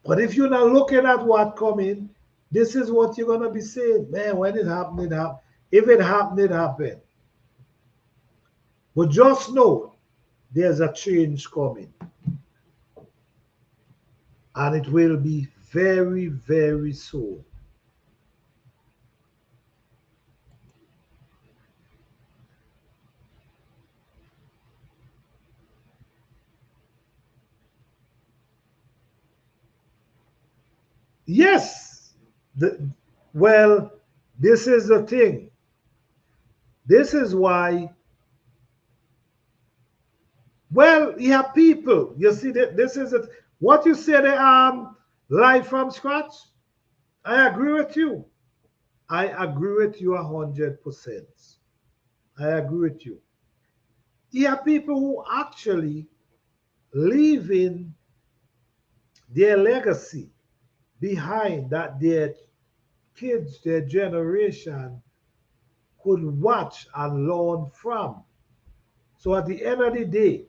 But if you're not looking at what's coming, this is what you're gonna be saying, man. When it happened, it happened. If it happened, it happened. But just know there's a change coming. And it will be very, very soon. Yes. Well, this is the thing. This is why, well, you have people. You see, this is it. What you say, the live from scratch. I agree with you. I agree with you 100%. I agree with you. You have people who actually leaving their legacy behind that their kids, their generation could watch and learn from. So at the end of the day,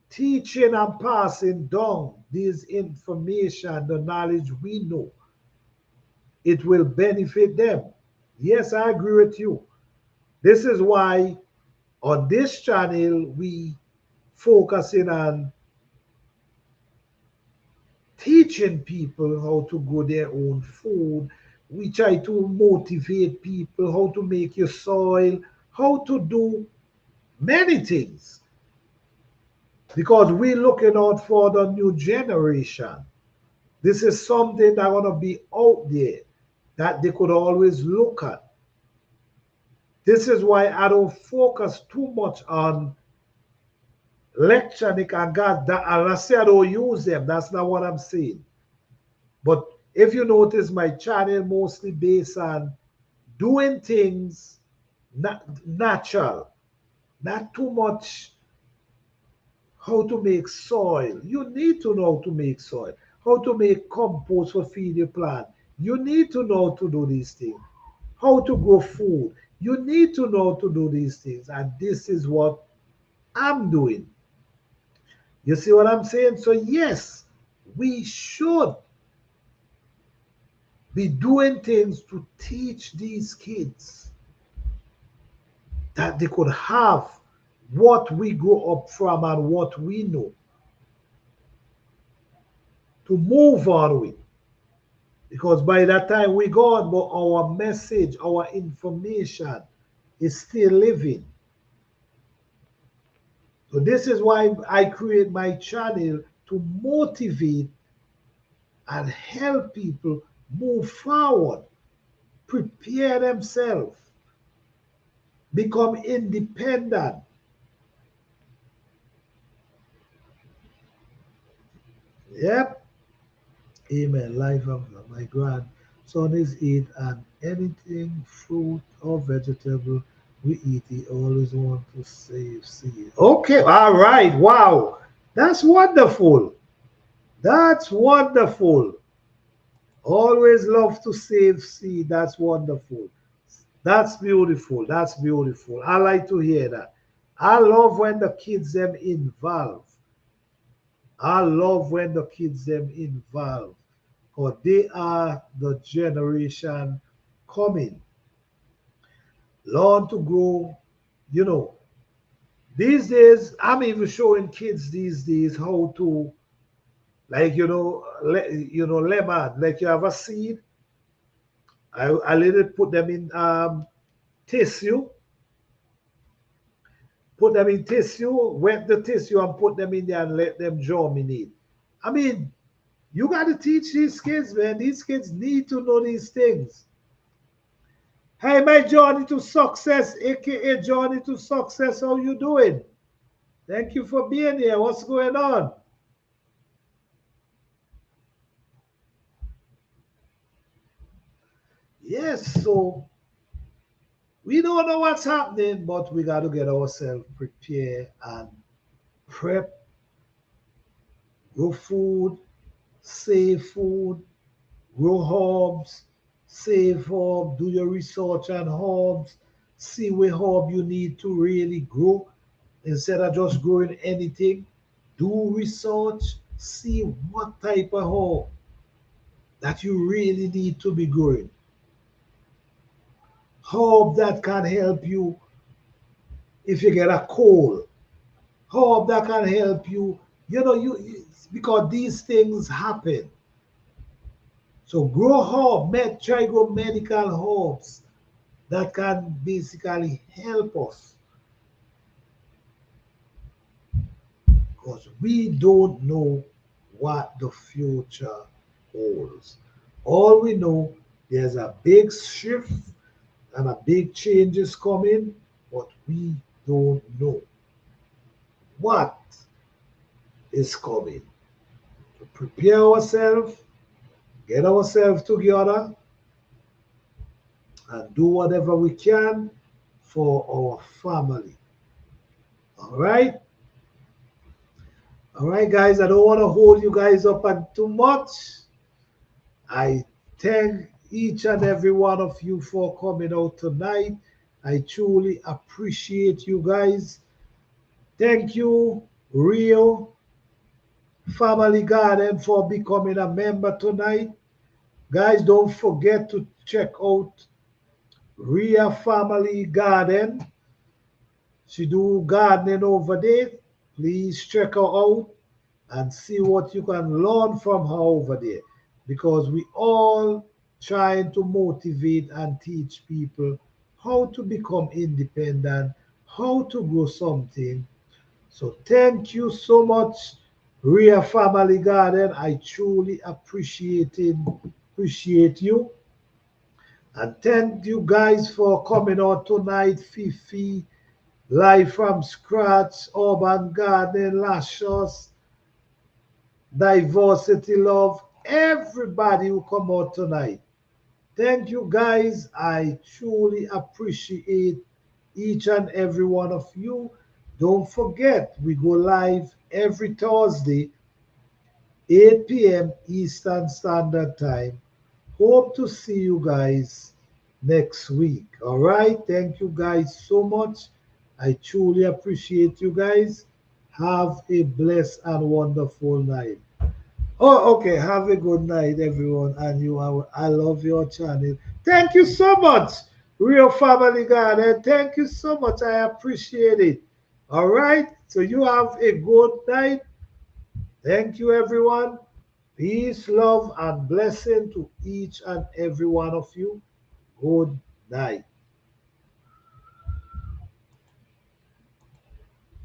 teaching and passing down this information, the knowledge we know, it will benefit them. Yes, I agree with you. This is why on this channel we focusing on teaching people how to grow their own food. We try to motivate people how to make your soil, how to do many things. Because we're looking out for the new generation. This is something that's going to be out there that they could always look at. This is why I don't focus too much on lecturing and God. That, and I say I don't use them. That's not what I'm saying. But if you notice, my channel mostly based on doing things natural, not too much how to make soil. You need to know how to make soil, how to make compost for feed your plant. You need to know how to do these things, how to grow food. You need to know how to do these things. And this is what I'm doing. You see what I'm saying? So yes, we should be doing things to teach these kids that they could have what we grow up from and what we know to move on with. Because by that time we gone, but our message, our information is still living. So this is why I create my channel, to motivate and help people move forward, prepare themselves, become independent. Yep. Amen. Life of my grandson is eat, and anything fruit or vegetable we eat, he always want to save seed. Okay, all right. Wow. That's wonderful. That's wonderful. Always love to save seed. That's wonderful. That's beautiful. That's beautiful. I like to hear that. I love when the kids them involved. I love when the kids them involved, because they are the generation coming. Learn to grow, you know. These days, I'm even showing kids these days how to, like, lemon. Like, you have a seed, I let it put them in tissue, wet the tissue and put them in there and let them germinate. I mean, you got to teach these kids, man. These kids need to know these things. Hey, my journey to success, aka journey to success, how you doing? Thank you for being here. What's going on? Yes, so we don't know what's happening, but we got to get ourselves prepared and prep, grow food, save food, grow herbs, save herb, do your research on herbs, see what herb you need to really grow instead of just growing anything. Do research, see what type of herb that you really need to be growing. Herb that can help you if you get a cold. Herb that can help you, because these things happen. So grow try grow medical herbs that can basically help us, because we don't know what the future holds. All we know, there's a big shift and a big change is coming, but we don't know what is coming. To prepare ourselves, get ourselves together, and do whatever we can for our family. All right? All right, guys, I don't want to hold you guys up on too much. I thank each and every one of you for coming out tonight. I truly appreciate you guys. Thank you, Rio Family Garden, for becoming a member tonight. Guys, don't forget to check out Ria Family Garden. She do gardening over there. Please check her out and see what you can learn from her over there, because we all trying to motivate and teach people how to become independent, how to grow something. So thank you so much, Ria Family Garden. I truly appreciate you. And thank you guys for coming out tonight. Fifi, Live from Scratch, Urban Garden, Lashos, Diversity Love, everybody who come out tonight. Thank you guys. I truly appreciate each and every one of you. Don't forget, we go live every Thursday, 8 p.m. Eastern Standard Time. Hope to see you guys next week. All right. Thank you guys so much. I truly appreciate you guys. Have a blessed and wonderful night. Oh, okay. Have a good night, everyone. And I love your channel. Thank you so much, Real Family Garden. Thank you so much. I appreciate it. All right. So you have a good night. Thank you, everyone. Peace, love, and blessing to each and every one of you. Good night.